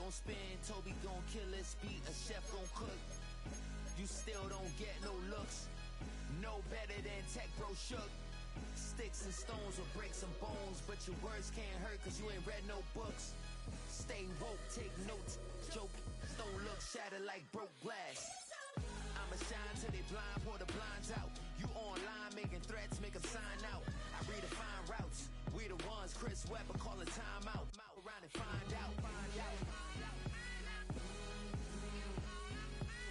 gon' spin, Toby gon' kill this beat, a chef gon' cook. You still don't get no looks. No better than Tech Bro Shook. Sticks and stones will break some bones, but your words can't hurt cause you ain't read no books. Stay woke, take notes, joke, don't look shattered like broke glass. I'ma shine till they blind, pour the blinds out. You online making threats, make them sign out. I redefine routes, we the ones Chris Webber call a timeout. Around and find out, find out.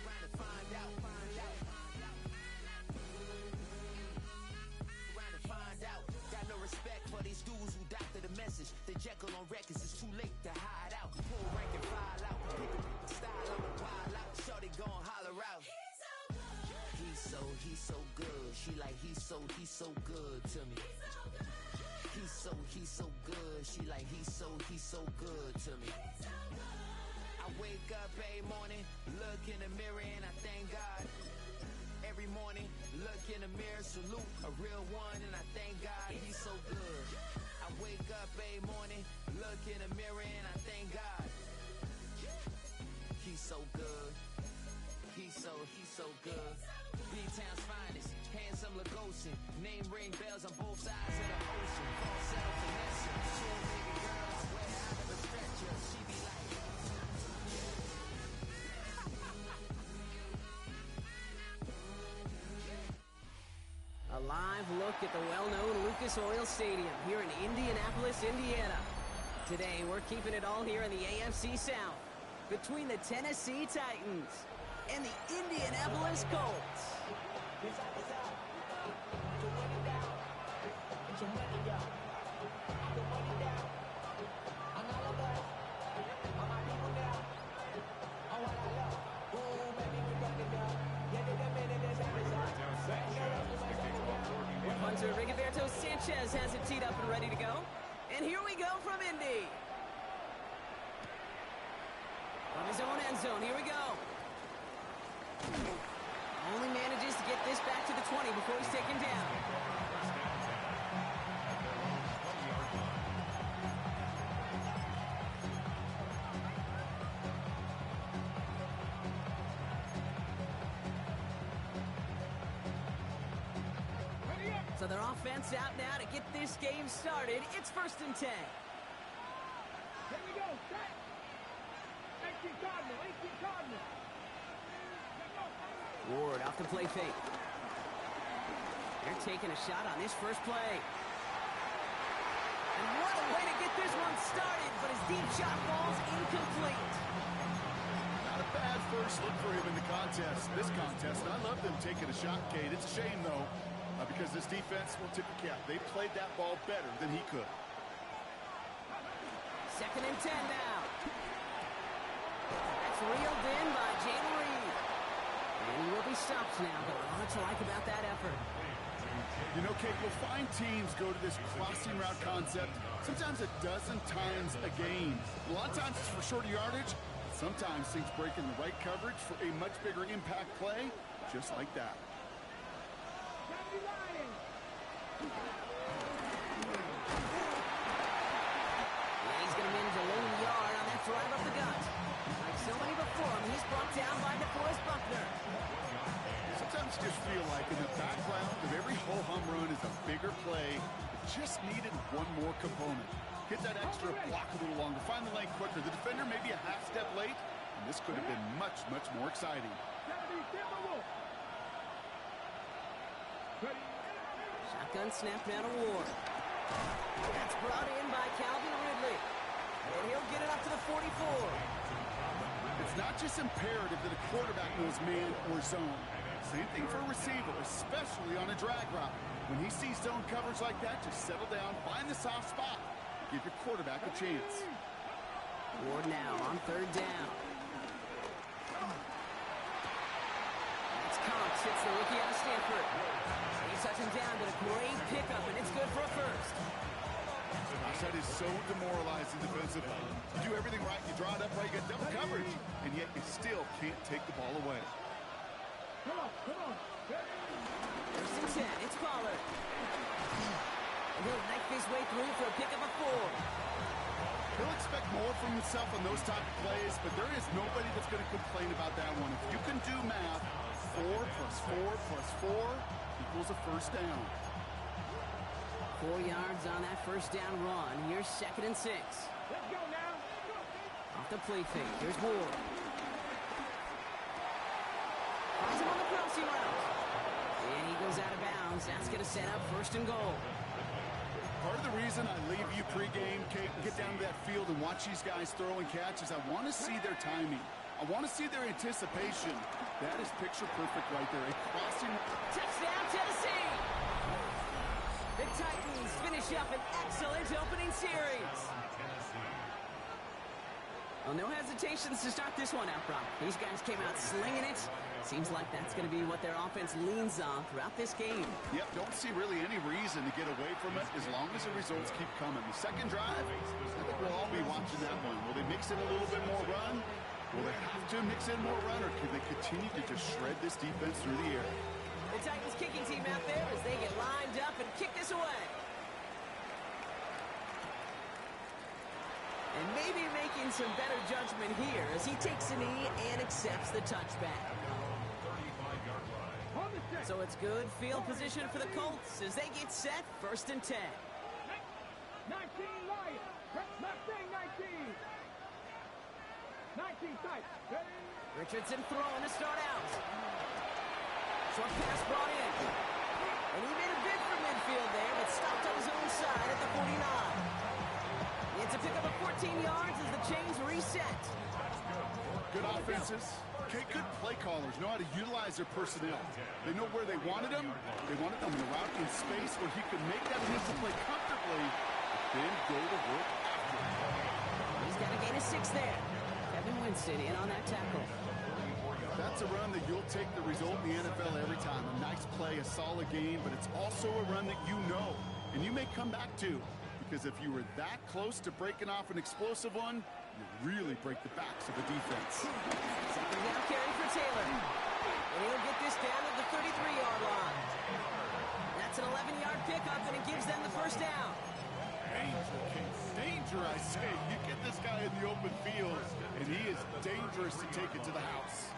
Around and find out, find out. Around and find out. Got no respect for these dudes who doctor the message. The Jekyll on records, it's too late to hide out. Pull rank and file out. Pick the style up and wild out. Shorty gon' holler out. He's so good. She like he's so good to me. He's so good. She like he's so good to me. I wake up every morning, look in the mirror and I thank God. Every morning, look in the mirror, salute a real one and I thank God he's so good. I wake up every morning, look in the mirror and I thank God. He's so good. He's so good. B-Town's finest, handsome Lagosin. Name ring bells on both sides of the ocean. Falsetto finesse, soon baby girl, I swear I never stretch her. She be like, a live look at the well-known Lucas Oil Stadium here in Indianapolis, Indiana. Today, we're keeping it all here in the AFC South between the Tennessee Titans and the Indianapolis Colts. Punter Rigoberto Sanchez has it teed up and ready to go. And here we go from Indy. From his own end zone, here we go. Only manages to get this back to the 20 before he's taken down. So their offense out now to get this game started. It's 1st and 10. Here we go, set. 18 Cardinal. Ward off the play fake. They're taking a shot on this first play. And what a way to get this one started, but his deep shot falls incomplete. Not a bad first look for him in the contest. This contest, I love them taking a shot, Kate. It's a shame, though, because this defense will tip the cap. They played that ball better than he could. 2nd and 10 now. That's reeled in by Jalen Reed. And he will be stopped now, but a lot to like about that effort. You know, Kate, we'll find teams go to this crossing route concept sometimes a dozen times a game. A lot of times it's for shorter yardage. Sometimes things break in the right coverage for a much bigger impact play, just like that. Yeah, he's going to manage a low yard on that drive up the gut. Like so many before him, he's brought down by DeForest Buckner. Sometimes you just feel like in the background of every ho-hum run is a bigger play. It just needed one more component. Hit that extra block a little longer, find the lane quicker. The defender may be a half step late, and this could have been much, much more exciting. Shotgun snap now to Ward. That's brought in by Calvin Ridley. And he'll get it up to the 44. It's not just imperative that a quarterback knows man or zone. Same thing for a receiver, especially on a drag route. When he sees zone coverage like that, just settle down, find the soft spot. Give your quarterback a chance. Ward now on 3rd down. That's Cox, hits the rookie out of Stanford. He sets him down, but a great pickup, and it's good for a first. Gosh, that is so demoralizing defensively. You do everything right, you draw it up right, you get double coverage, and yet you still can't take the ball away. Come on. 1st and 10, it's Pollard. And he'll knife his way through for a pickup of 4. He'll expect more from himself on those type of plays, but there is nobody that's going to complain about that one. If you can do math, 4 plus 4 plus 4 equals a first down. 4 yards on that first down run. Here's 2nd and 6. Let's go now. Off the play fake. Here's Ward. Finds him on the crossing route. And he goes out of bounds. That's going to set up 1st and goal. Part of the reason I leave you pregame, Kate, get down to that field and watch these guys throw and catch is I want to see their timing. I want to see their anticipation. That is picture perfect right there. A crossing. Touchdown, Tennessee! The Titans finish up an excellent opening series. Well, no hesitations to start this one out, Brock. These guys came out slinging it. Seems like that's going to be what their offense leans on throughout this game. Yep, don't see really any reason to get away from it as long as the results keep coming. The second drive, I think we'll all be watching that one. Will they mix in a little bit more run? Will they have to mix in more run, or can they continue to just shred this defense through the air? The Titans kicking team out there as they get lined up and kick this away. And maybe making some better judgment here as he takes a knee and accepts the touchback. So it's good field position for the Colts as they get set 1st and 10. 19 Lions. Mustang 19. 19 tight. Ready? Richardson throwing to start out. Short pass brought in. And he made a bid for midfield there, but stopped on his own side at the 49. It's a pickup of 14 yards as the chains reset. Good offenses. Okay, good play callers know how to utilize their personnel. They know where they wanted them. They wanted them in a route in space where he could make that initial play comfortably, but then go to work after it. He's got a gain of 6 there. Kevin Winston in on that tackle. That's a run that you'll take the result in the NFL every time. A nice play, a solid game, but it's also a run that you know, and you may come back to. Because if you were that close to breaking off an explosive one, you really break the backs of the defense. Second down carry for Taylor. And he'll get this down at the 33-yard line. That's an 11-yard pickup, and it gives them the first down. Danger, Case. Danger, I say. You get this guy in the open field, and he is dangerous to take it to the house.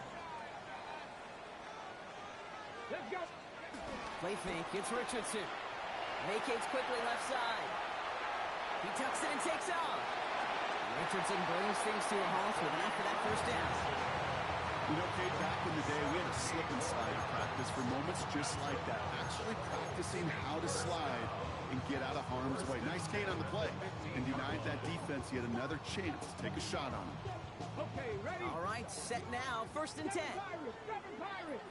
Let's go. Play fake. It's Richardson. Vacates quickly left side. He tucks it and takes off. Richardson brings things to a halt with enough for that first down. You know, Kate, back in the day, we had a slip and slide practice for moments just like that. Actually practicing how to slide and get out of harm's way. Nice gain on the play. And denied that defense yet another chance to take a shot on him. Okay, ready? All right, set now. 1st and 10. Seven Pirates.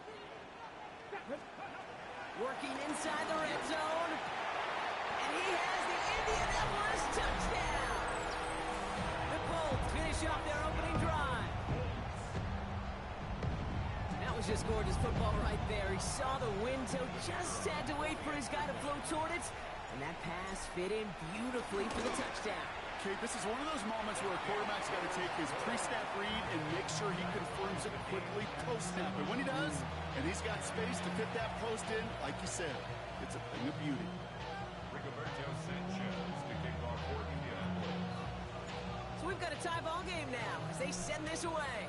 Working inside the red zone. And he has the Indianapolis touchdown. The Colts finish off their opening drive. That was just gorgeous football right there. He saw the wind toe, just had to wait for his guy to flow toward it. And that pass fit in beautifully for the touchdown. Kate, this is one of those moments where a quarterback's got to take his pre-snap read and make sure he confirms it quickly post-snap. And when he does, and he's got space to fit that post in, like you said, it's a thing of beauty. So we've got a tie ball game now as they send this away.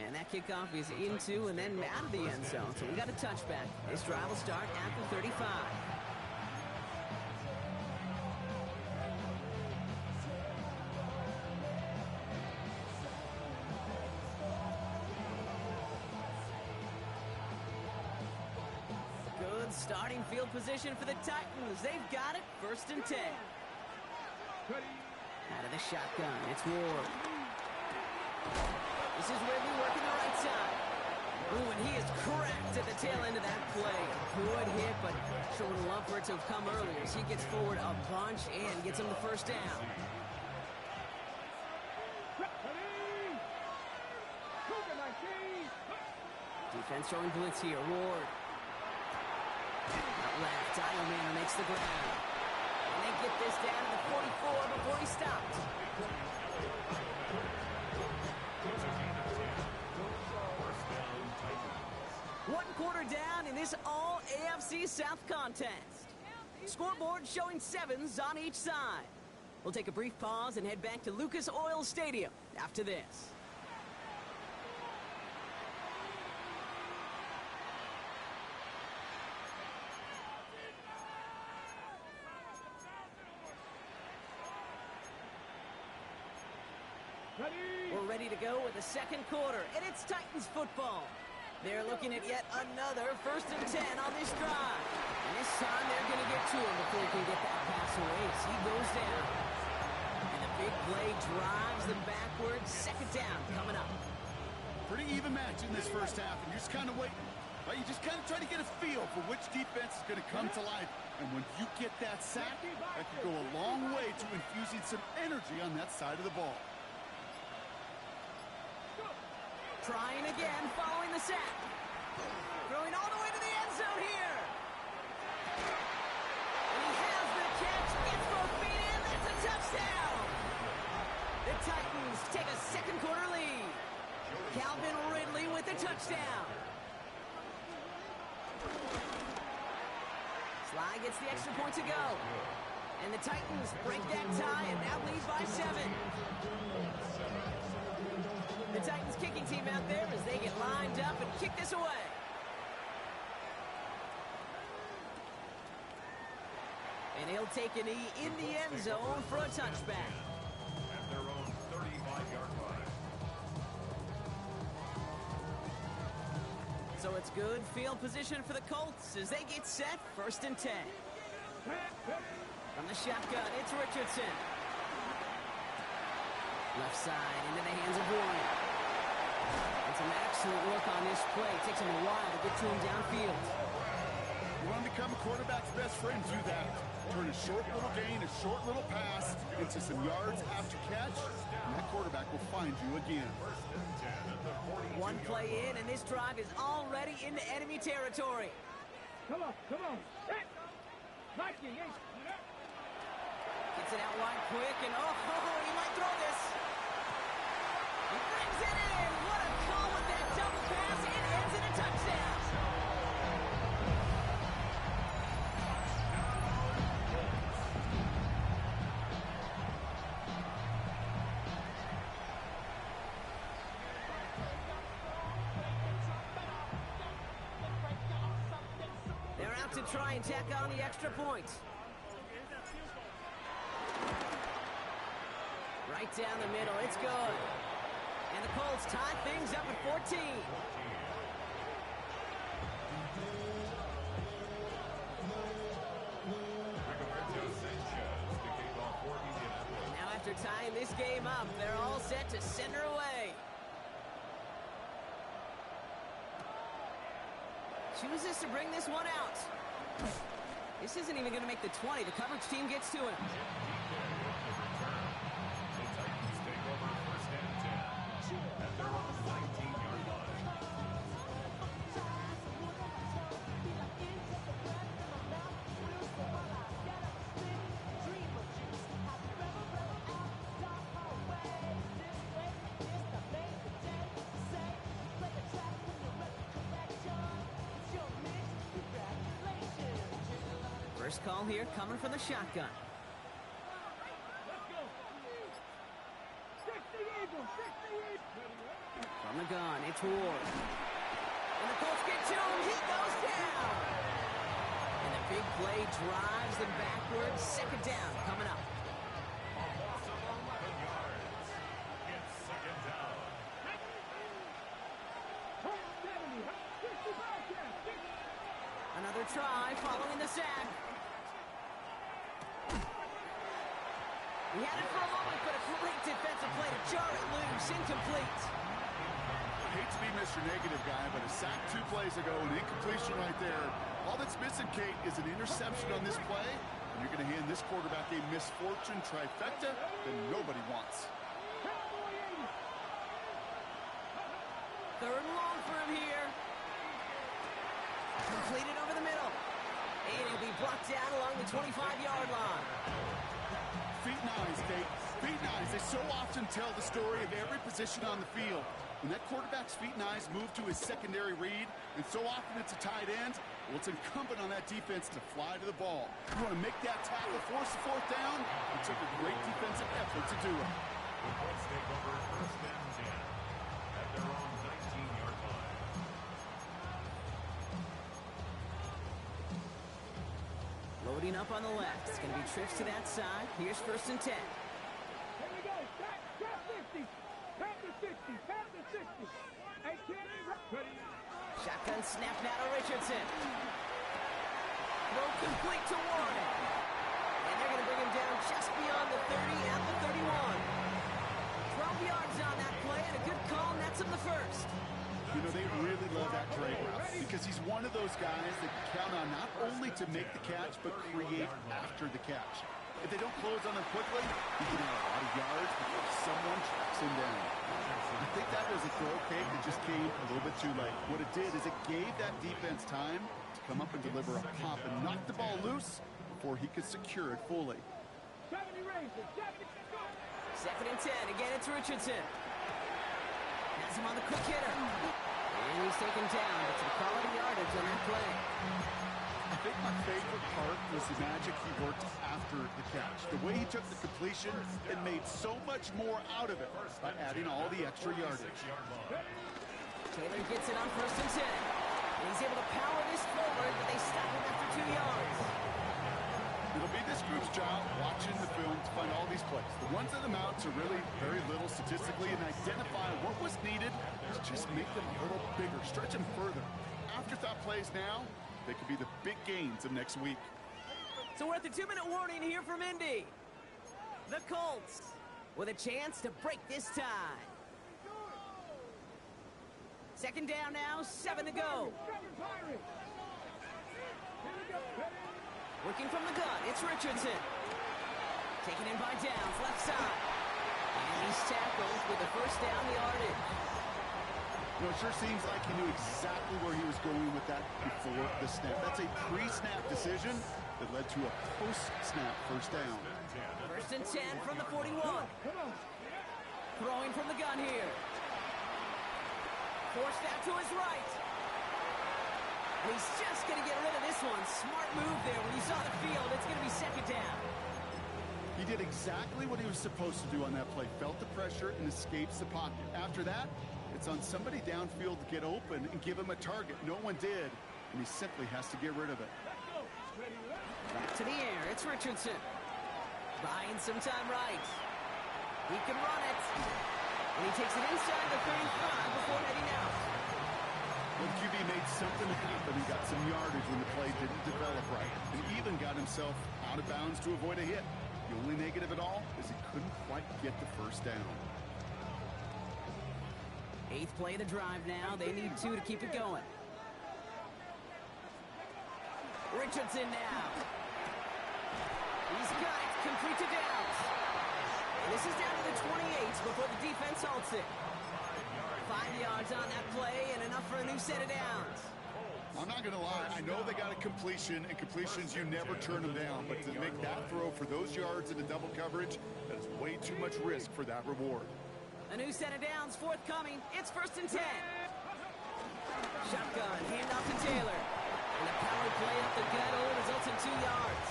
And that kickoff is into and then out of the end zone. So we got a touchback. This drive will start at the 35. Good starting field position for the Titans. They've got it. 1st and 10. Out of the shotgun, it's Ward. This is Ridley working the right side. Ooh, and he is cracked at the tail end of that play. Good hit, but sure would love for it to have come earlier as he gets forward a bunch and gets him the first down. Defense showing blitz here. Ward. Out left, Dialman makes the ground. And they get this down to the 44 before he stopped. 1 quarter down in this all AFC South contest. Scoreboard showing 7s on each side. We'll take a brief pause and head back to Lucas Oil Stadium after this. We're ready to go with the second quarter, and it's Titans football. They're looking at yet another 1st and 10 on this drive. And this time they're going to get to him before he can get that pass away as he goes down. And the big play drives them backwards. 2nd down coming up. Pretty even match in this first half, and you're just kind of waiting. Right? You just kind of try to get a feel for which defense is going to come to life. And when you get that sack, that can go a long way to infusing some energy on that side of the ball. Trying again following the sack. Throwing all the way to the end zone here. And he has the catch, gets both feet in, that's a touchdown. The Titans take a second quarter lead. Calvin Ridley with the touchdown. Sly gets the extra point to go. And the Titans break that tie and now lead by 7. The Titans kicking team out there as they get lined up and kick this away. And he'll take a knee in the end zone for a touchback. At their own 35-yard line. So it's good field position for the Colts as they get set 1st and 10. From the shotgun, it's Richardson. Left side into the hands of Warren. It's an excellent look on this play. It takes him a while to get to him downfield. You want to become a quarterback's best friend, do that. Turn a short little gain, a short little pass into some yards after catch, and that quarterback will find you again. One play in, and this drive is already into enemy territory. Come on, come on. Hey. Mikey, hey. Gets it out wide quick, and he might throw this. He brings it in. What a call with that double pass. It ends in a touchdown. They're out to try and tack on the extra point. Right down the middle, it's good. And the Colts tie things up at 14. Now after tying this game up, they're all set to send her away. Chooses to bring this one out. This isn't even going to make the 20. The coverage team gets to him. First call here coming from the shotgun. From the gun, it's Ward. And the Colts get to him. He goes down. And the big play drives them backwards. 2nd down coming up. Another try following the sack. He had it for a moment, but a great defensive play to jar it loose. Incomplete. I hate to be Mr. Negative guy, but a sack 2 plays ago, an incompletion right there. All that's missing, Kate, is an interception on this play, and you're going to hand this quarterback a misfortune trifecta that nobody wants. 3rd and long for him here. Completed over the middle. And he'll be brought down along the 25-yard line. Feet and eyes, Kate. Feet and eyes. They so often tell the story of every position on the field. When that quarterback's feet and eyes move to his secondary read, and so often it's a tight end, Well, it's incumbent on that defense to fly to the ball. You want to make that tackle, force the fourth down. It took a great defensive effort to do it. The Colts take over first and 10 at their own 19-yard line. Loading up on the left. It's going to be trips to that side. Here's first and 10. Here we go. Tap 50. Tap the 60. Tap the 60. Hey, Kenny. Ready. Shotgun snap now to Richardson. Throw complete to Warren. And they're going to bring him down just beyond the 30 at the 31. 12 yards on that play, and a good call nets him the first. You know, they really love that trade route because he's one of those guys that can count on not only to make the catch, but create after the catch. If they don't close on him quickly, he can have a lot of yards before someone tracks him down. I think that was a throw cake that just came a little bit too late. What it did is it gave that defense time to come up and deliver a pop and knock the ball loose before he could secure it fully. 70 Rangers. 70. Second and 10. Again, it's Richardson. Has him on the quick hitter. And he's taken down, but some quality yardage on that play. I think my favorite part was the magic he worked after the catch. The way he took the completion and made so much more out of it by adding all the extra yardage. Taylor gets it on first and 10. And he's able to power this forward, but they stop him after 2 yards. It'll be this group's job watching the film to find all these plays. The ones that amount to really very little statistically and identify what was needed to just make them a little bigger, stretch them further. Afterthought plays now, they could be the big gains of next week. So we're at the 2-minute warning here from Indy. The Colts with a chance to break this tie. Second down now, 7 to go. Working from the gun, it's Richardson. Taken in by Downs, left side. And he's tackled with a first down yardage. You know, it sure seems like he knew exactly where he was going with that before the snap. That's a pre-snap decision that led to a post-snap first down. First and 10 from the 41. Throwing from the gun here. Forced out to his right. And he's just going to get rid of this one. Smart move there. When you saw the field, it's going to be second down. He did exactly what he was supposed to do on that play. Felt the pressure and escapes the pocket. After that, it's on somebody downfield to get open and give him a target. No one did, and he simply has to get rid of it. Back to the air. It's Richardson. Buying some time right. He can run it. And he takes it inside the 35 before heading out. Well, QB made something happen. He got some yardage when the play didn't develop right. And even got himself out of bounds to avoid a hit. The only negative at all is he couldn't quite get the first down. 8th play of the drive now. They need 2 to keep it going. Richardson now. He's got it. Complete to Downs. And this is down to the 28 before the defense halts it. 5 yards on that play and enough for a new set of downs. I'm not going to lie. I know they got a completion, and completions, you never turn them down. But to make that throw for those yards in the double coverage, that is way too much risk for that reward. A new set of downs forthcoming. It's first and 10. Shotgun, handoff to Taylor. And the power play up the gut only results in 2 yards.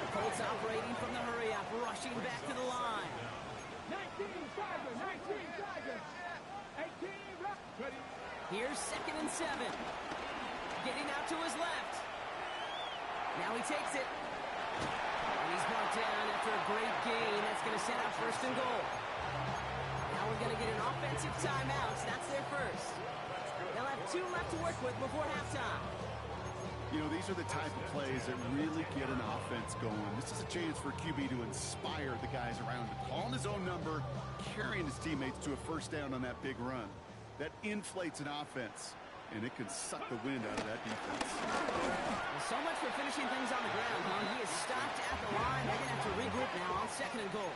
The Colts operating from the hurry-up, rushing back to the line. 19 Tiger, 19 Tiger. 18 Rock. Here's second and 7. Getting out to his left. Now he takes it. And he's brought down after a great gain. That's going to set up first and goal. Now we're going to get an offensive timeout. That's their first. They'll have 2 left to work with before halftime. You know, these are the type of plays that really get an offense going. This is a chance for QB to inspire the guys around him. Calling his own number, carrying his teammates to a first down on that big run. That inflates an offense, and it can suck the wind out of that defense. Well, so much for finishing things on the ground, huh? He is stopped at the line. They're going to have to regroup now on second and goal.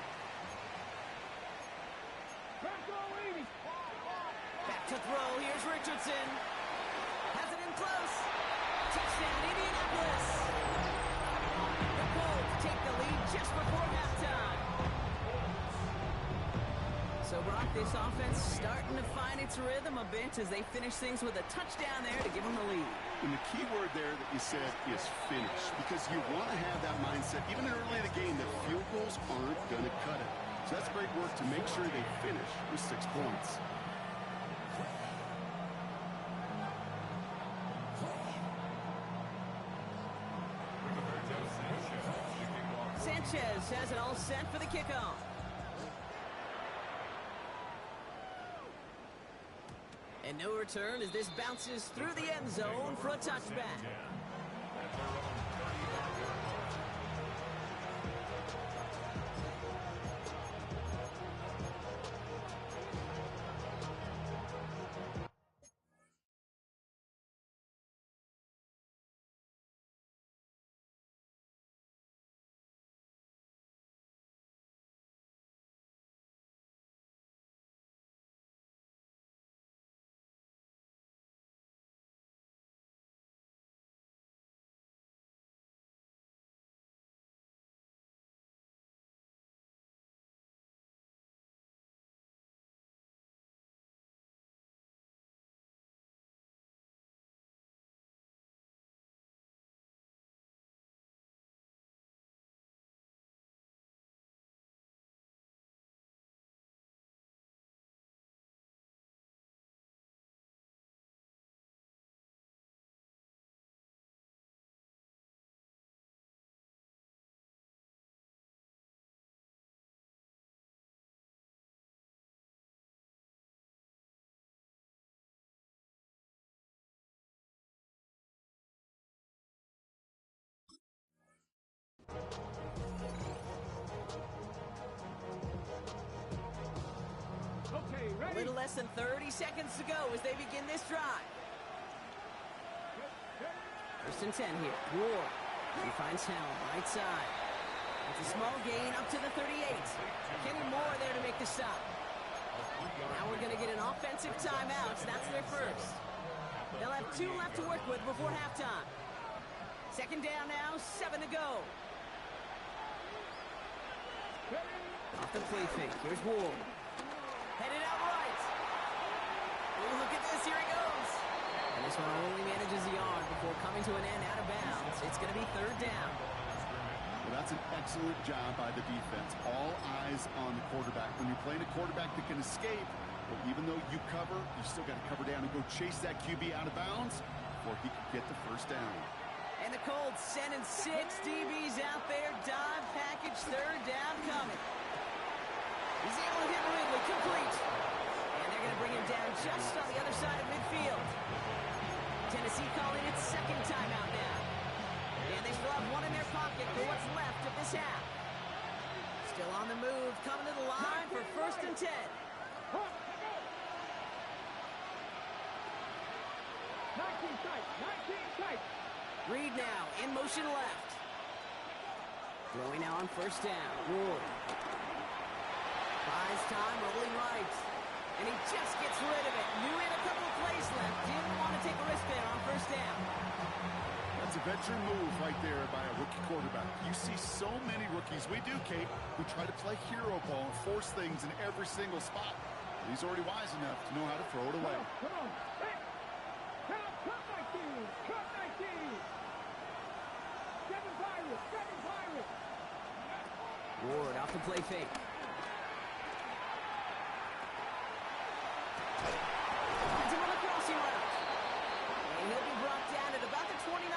Back to throw. Here's Richardson. Has it in close. Touchdown, Indianapolis. The Colts take the lead just before halftime. So, Brock, this offense starting to find its rhythm a bit as they finish things with a touchdown there to give them the lead. And the key word there that you said is finish, because you want to have that mindset, even early in the game, that field goals aren't going to cut it. So that's great work to make sure they finish with 6 points. Sanchez has it all set for the kickoff. And no return as this bounces through the end zone for a touchback. Okay, A ready? little less than 30 seconds to go as they begin this drive. First and 10 here. Ward. He finds Helm, right side. It's a small gain up to the 38. Kenny Moore there to make the stop. Now we're going to get an offensive timeout. That's their first. They'll have 2 left to work with before halftime. Second down now, 7 to go. Off the play fake. Here's Ward. Headed out right. Ooh, look at this. Here he goes. And this one only manages the yard before coming to an end out of bounds. It's going to be third down. Well, that's an excellent job by the defense. All eyes on the quarterback. When you're playing a quarterback that can escape, well, even though you cover, you still got to cover down and go chase that QB out of bounds before he can get the first down. And the Colts sending 6 DBs out there. Dive package, third down coming. He's able to hit Ridley, complete. And they're going to bring him down just on the other side of midfield. Tennessee calling its second timeout now. And they still have 1 in their pocket for what's left of this half. Still on the move, coming to the line for first and 10. 19 tight, 19 tight. Reed now, in motion left. Throwing now on first down. Ward. Buys time, rolling right. And he just gets rid of it. Knew he had a couple of plays left. Didn't want to take a risk there on first down. That's a veteran move right there by a rookie quarterback. You see so many rookies, we do, Kate, who try to play hero ball and force things in every single spot. He's already wise enough to know how to throw it away. Come on. Hey. Cut 19. Cut 19. 7 Pirates. 7 Pirates. Ward off the play fake. Finds him on the crossing route. And he'll be brought down at about the 29.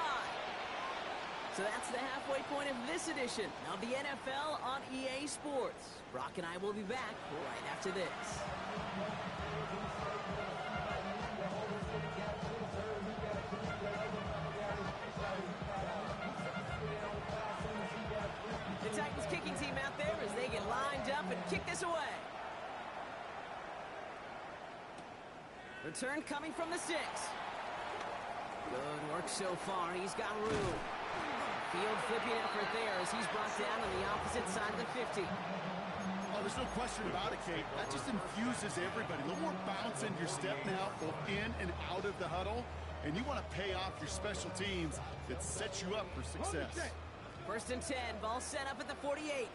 So that's the halfway point of this edition of the NFL on EA Sports. Brock and I will be back right after this. The Titans kicking team out there as they get lined up and kick this away. Return coming from the 6. Good work so far. He's got room. Field flipping effort there as he's brought down on the opposite side of the 50. Oh, there's no question about it, Kate. That just infuses everybody. A little more bounce in your step now, both in and out of the huddle. And you want to pay off your special teams that sets you up for success. First and 10, ball set up at the 48.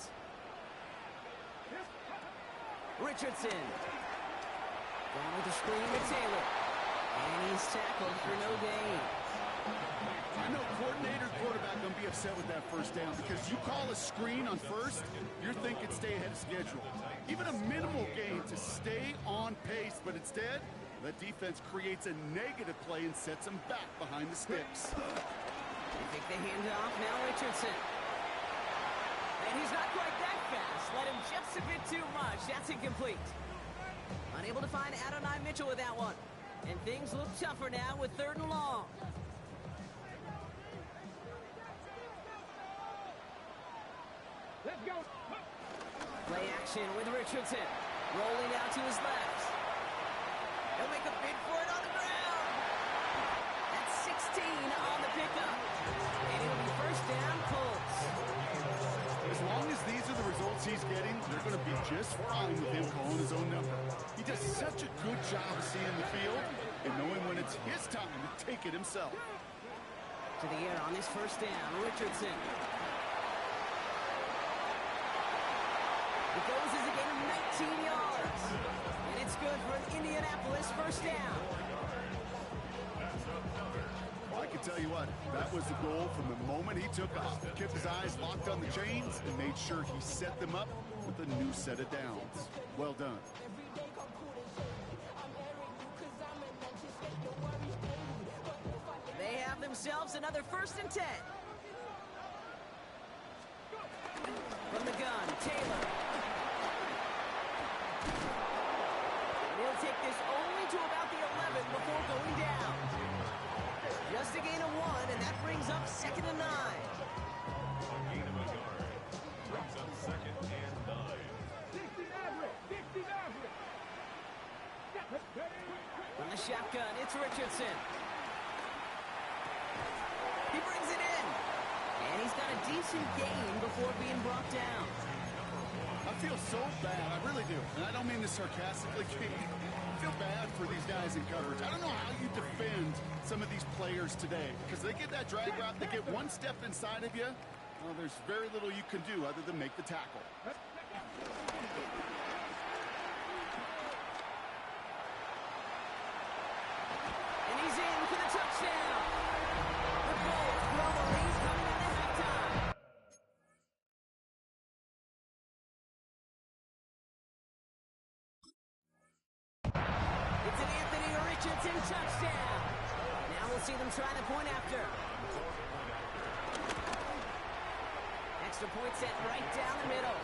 Richardson. Going with the screen to Taylor. And he's tackled for no gain. I know coordinator and quarterback going to be upset with that first down because you call a screen on first, you're thinking stay ahead of schedule. Even a minimal gain to stay on pace, but instead, the defense creates a negative play and sets them back behind the sticks. They take the handoff, now Richardson. And he's not quite that fast. Let him just a bit too much. That's incomplete. Unable to find Adonai Mitchell with that one. And things look tougher now with 3rd and long. Let's go. Play action with Richardson. Rolling out to his left. He'll make a bid for it on the ground. That's 16 on the pickup. And it'll be first down, Colts. As long as these are the results he's getting, they're going to be just fine with him calling his own number. He does such a good job of seeing the field and knowing when it's his time to take it himself. To the air on this first down, Richardson. It goes as a gain of 19 yards. And it's good for an Indianapolis first down. Well, I can tell you what, that was the goal from the moment he took off. He kept his eyes locked on the chains and made sure he set them up with a new set of downs. Well done. They have themselves another 1st and 10. From the gun, Taylor. He'll take this only to about the 11 before going down. Just a gain of 1, and that brings up 2nd and 9. A gain of a yard. Brings up 2nd and 9. 60 average. 60 average. From the shotgun, it's Richardson. He brings it in. And he's got a decent gain before being brought down. I feel so bad, I really do. And I don't mean this sarcastically. I feel bad for these guys in coverage. I don't know how you defend some of these players today because they get that drag route, they get one step inside of you. Well, there's very little you can do other than make the tackle. And he's in for the touchdown. The Colts blow the lead coming into halftime. It's an Anthony Richardson touchdown. Now we'll see them try the point after. Extra point set right down the middle.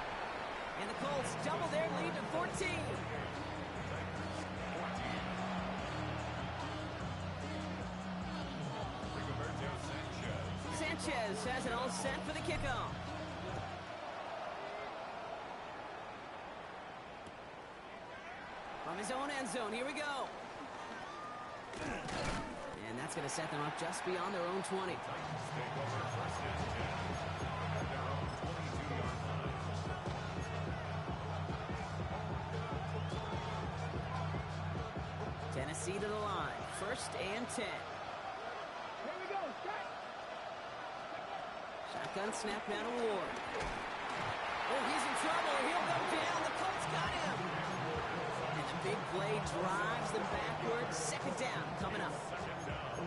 And the Colts double their lead to 14. Sanchez has it all set for the kickoff. From his own end zone, here we go. And that's going to set them up just beyond their own 20. Take over 1st and 10 at their own 22-yard line. Tennessee to the line. 1st and 10. Here we go. Set. Shotgun snap now to Ward. Oh, he's in trouble. He'll go down. The Colts got him. And the big play drives them backwards. 2nd down coming up.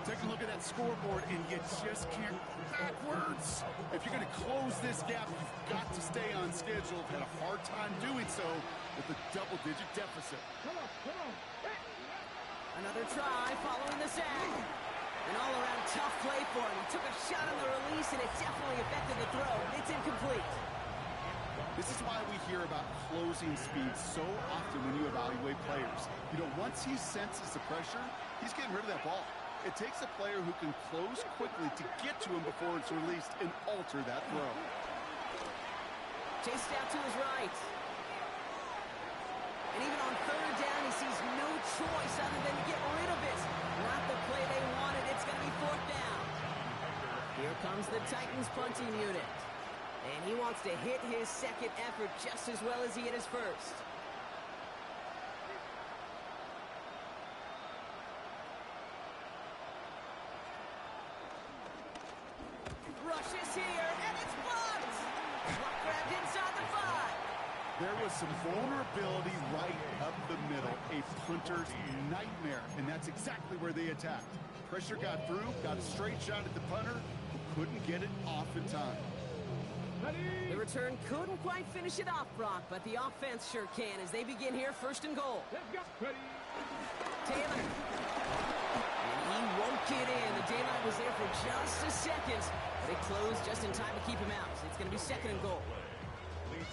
Take a look at that scoreboard, and you just can't backwards. If you're going to close this gap, you've got to stay on schedule. Had a hard time doing so with a double-digit deficit. Come on. Come on. Set. Another try following the sack. An all-around tough play for him. He took a shot on the release, and it definitely affected the throw. It's incomplete. This is why we hear about closing speed so often when you evaluate players. You know, once he senses the pressure, he's getting rid of that ball. It takes a player who can close quickly to get to him before it's released and alter that throw. Chased out to his right. And even on 3rd down, he sees no choice other than to get rid of it. Not the play they wanted. It's going to be 4th down. Here comes the Titans punting unit. And he wants to hit his 2nd effort just as well as he hit his 1st. Rushes here, and it's blocked! Block grabbed inside the 5. There was some vulnerability right up the middle, a punter's nightmare, and that's exactly where they attacked. Pressure got through, got a straight shot at the punter, who couldn't get it off in time. The return couldn't quite finish it off, Brock, but the offense sure can as they begin here, first and goal. Let's go. Ready. Taylor. And he won't get in. The daylight was there for just a second. They closed just in time to keep him out. It's going to be second and goal.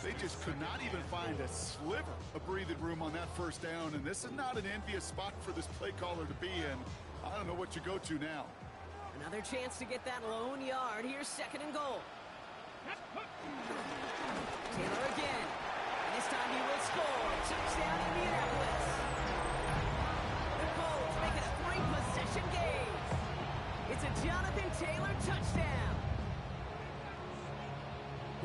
They just could not even find a sliver of breathing room on that first down, and this is not an envious spot for this play caller to be in. I don't know what you go to now. Another chance to get that lone yard. Here's second and goal. Taylor again. And this time he will score. Touchdown, Indianapolis. The Colts make it a three-possession game. It's a Jonathan Taylor touchdown.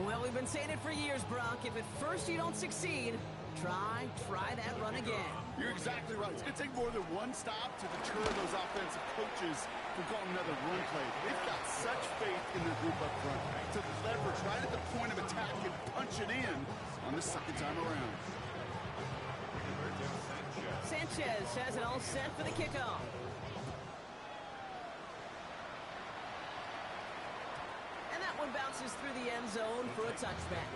Well, we've been saying it for years, Brock. If at first you don't succeed, try that run again. You're exactly right. It's going to take more than one stop to deter those offensive coaches from calling another run play. They've got such faith in their group up front to leverage right at the point of attack and punch it in on the second time around. Sanchez has it all set for the kickoff. And that one bounces through the end zone for a touchback.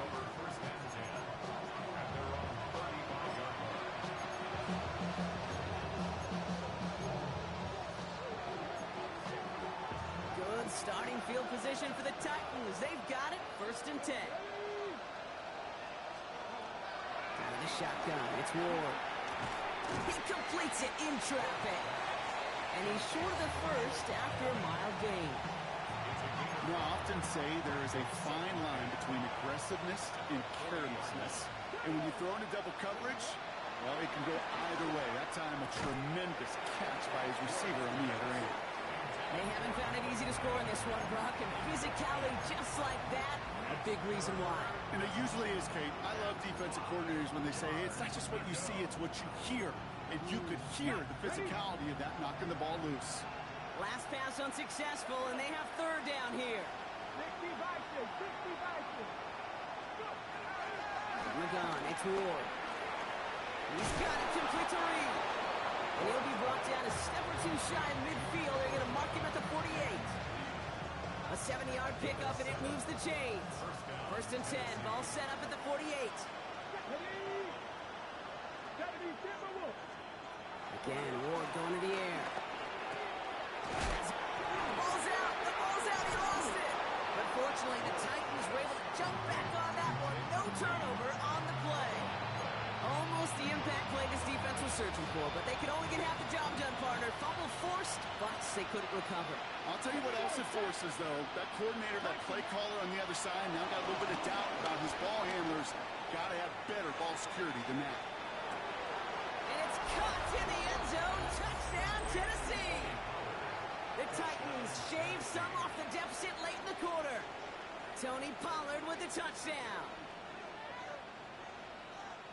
Good starting field position for the Titans. They've got it, first and 10. Out of the shotgun, it's Ward. He completes it in traffic. And he's short of the first after a mild gain. You know, I often say there is a fine line between aggressiveness and carelessness. And when you throw into double coverage, well, it can go either way. That time, a tremendous catch by his receiver on the other end. They haven't found it easy to score in this one, Brock, and physicality just like that, a big reason why. And it usually is, Kate. I love defensive coordinators when they say, hey, it's not just what you see, it's what you hear. And you could hear the physicality of that knocking the ball loose. Last pass unsuccessful, and they have third down here. 60 Vikings, 60 Vikings. McGon, it's Ward. He's got it complete to Reed. And he'll be brought down a step or two shy of midfield. They're going to mark him at the 48. A 70-yard pickup, and it moves the chains. First and 10, ball set up at the 48. Again, Ward going to the air. The ball's out, he lost it. But fortunately, the Titans were able to jump back on that one. No turnover on the play. Almost the impact play this defense was searching for, but they could only get half the job done, partner. Fumble forced, but they couldn't recover. I'll tell you what else it forces, though. That coordinator, that play caller on the other side, now got a little bit of doubt about his ball handlers. Got to have better ball security than that. And it's caught in the end zone. Touchdown, Tennessee. The Titans shave some off the deficit late in the quarter. Tony Pollard with the touchdown.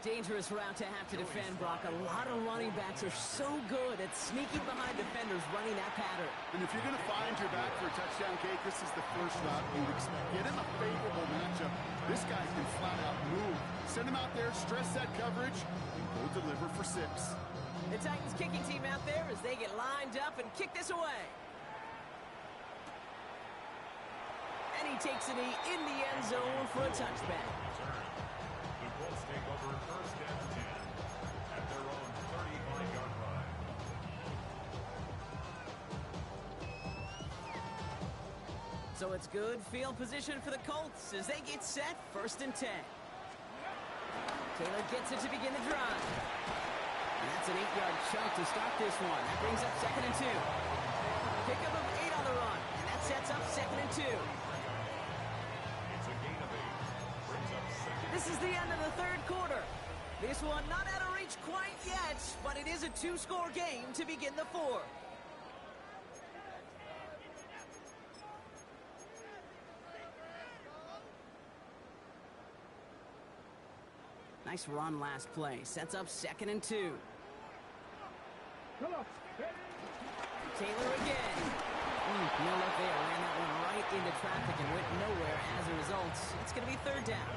Dangerous route to have to defend, Brock. A lot of running backs are so good at sneaking behind defenders running that pattern. And if you're going to find your back for a touchdown, Kate, this is the first route you'd expect. Get him a favorable matchup. This guy can flat out move. Send him out there, stress that coverage, and go deliver for 6. The Titans kicking team out there as they get lined up and kick this away. And he takes a knee in the end zone for a touchback. The Colts take over first and 10 at their own 35-yard line. So it's good field position for the Colts as they get set, first and 10. Taylor gets it to begin the drive. And that's an 8-yard chunk to start this one. That brings up second and 2. Pickup of 8 on the run, and that sets up second and 2. It's a gain of 8. Brings up second. This is the end of the third quarter. This one not out of reach quite yet, but it is a 2-score game to begin the fourth. Nice run last play. Sets up second and 2. Come on. Taylor again. No luck there. Ran that one right into traffic and went nowhere as a result. It's going to be third down.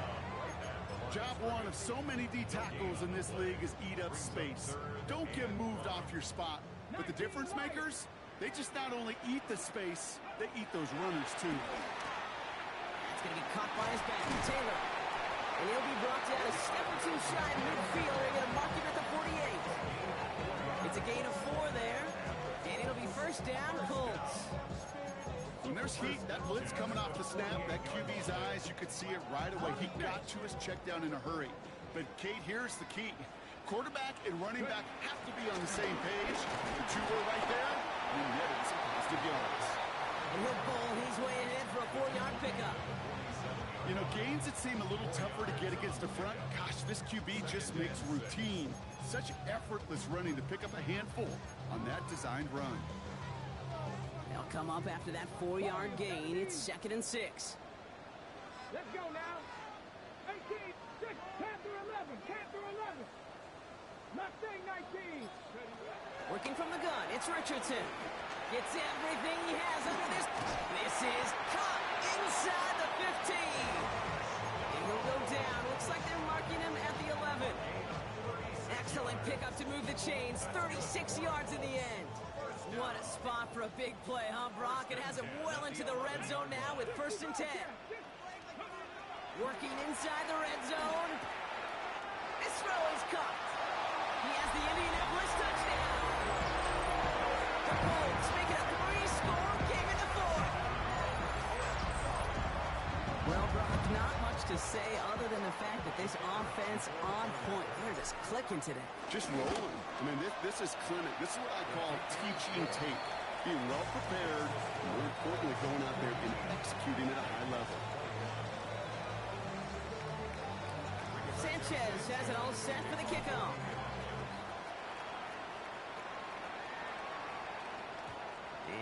Job one of so many D tackles in this league is eat up space. Don't get moved off your spot. But the difference makers, they just not only eat the space, they eat those runners too. It's going to be caught by his back, Taylor. And he'll be brought down a step or two shy of midfield. They're going to mark him at the 48. It's a gain of 4 there. And it'll be first down, Colts. When there's heat, that blitz coming off the snap, that QB's eyes, you could see it right away. He got to his check down in a hurry. But, Kate, here's the key. Quarterback and running back have to be on the same page. The two were right there, and he netted some positive yards. And he'll bowl his way ahead for a 4-yard pickup. You know, gains that seem a little tougher to get against the front, gosh, this QB just makes routine. Such effortless running to pick up a handful on that designed run. They'll come up after that 4-yard gain. It's 2nd and 6. Let's go now. 18, 6, 10 through 11, 10 through 11. Mustang 19. Working from the gun, it's Richardson. Gets everything he has under this. This is caught inside the 15. And he'll go down. Looks like they're marking him at the 11. Excellent pickup to move the chains. 36 yards in the end. What a spot for a big play, huh, Brock? It has him well into the red zone now with 1st and 10. Working inside the red zone. This throw is caught. He has the Indianapolis touchdown. The Colts make it a 3-score game in the 4th. Well, Brock, not much to say other than the fact that this offense on point. They're just clicking today. Just rolling. I mean, this is clinic. This is what I call teaching tape. Being well prepared, and more importantly, going out there and executing at a high level. Sanchez has it all set for the kickoff.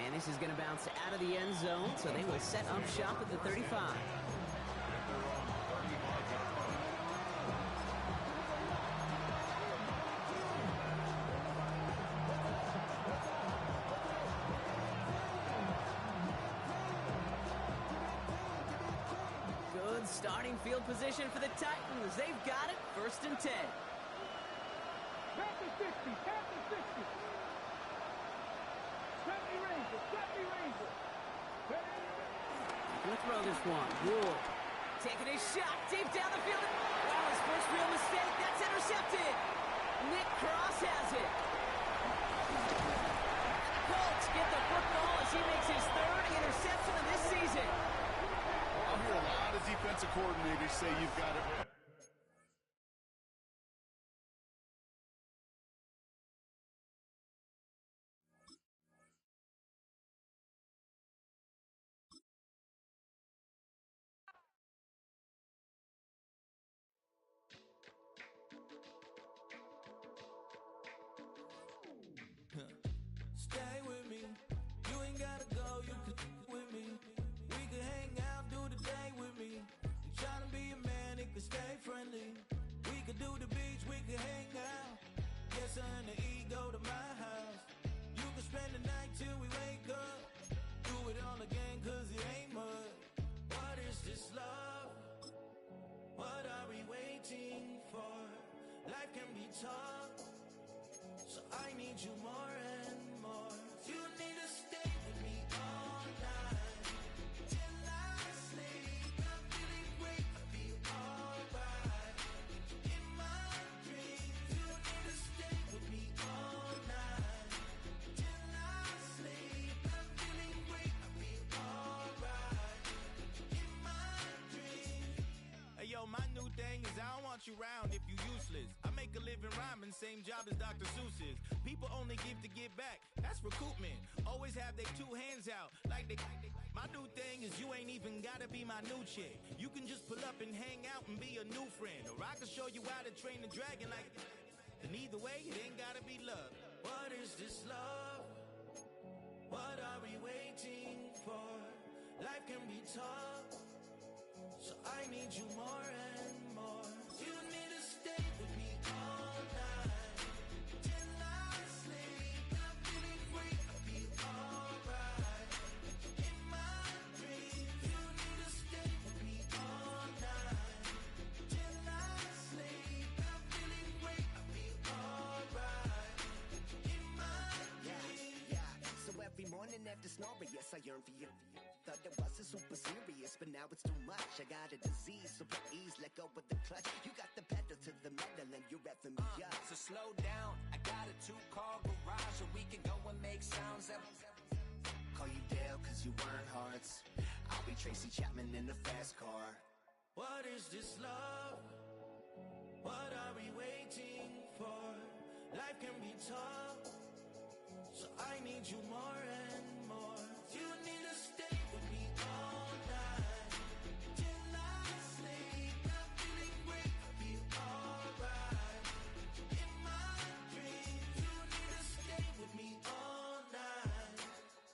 And this is going to bounce out of the end zone, so they will set up shop at the 35. Good starting field position for the Titans. They've got it, 1st and 10. Past the 60, past the 60. 70 Rangers, 70 Rangers. Gonna throw this one. Rule. Taking a shot deep down the field. Wow, his first real mistake. That's intercepted. Nick Cross has it. Colts get the football as he makes his 3rd interception of this season. I'll hear a lot of defensive coordinators say you've got it. Stay with me. You ain't gotta go, you can with me. We can hang out, do the day with me. You tryna be a man, it can stay friendly. We could do the beach, we can hang out. Yes, her and the E go to my house. You can spend the night till we wake up. Do it all again, cause it ain't mud. What is this love? What are we waiting for? Life can be tough, so I need you more and more. You need to stay with me all night till I sleep. I'm feeling great, I'll be alright. In my dreams, you need to stay with me all night till I sleep. I'm feeling great, I'll be alright. In my dreams. Hey yo, my new thing is I don't want you round if you useless. I make a living rhyming, same job as Dr. Seuss's. People only give to get back, that's recoupment. Always have their 2 hands out, like they. My new thing is you ain't even gotta be my new chick. You can just pull up and hang out and be a new friend. Or I can show you how to train the dragon like. And either way, it ain't gotta be love. What is this love? What are we waiting for? Life can be tough, so I need you more and more. You need to stay with me all night till I sleep. I'm feeling great, I'll be alright. In my dreams, you need to stay with me all night till I I yearn for you. Thought it wasn't super serious, but now it's too much. I got a disease, so please let go with the clutch. You got the pedal to the metal and you're revving me up. So slow down, I got a 2-car garage, and we can go and make sounds that Call you Dale cause you weren't hearts. I'll be Tracy Chapman in the fast car. What is this love? What are we waiting for? Life can be tough, so I need you more and more. You need to stay with me all night till I sleep. I'm feeling great, I feel alright. In my dreams, you need to stay with me all night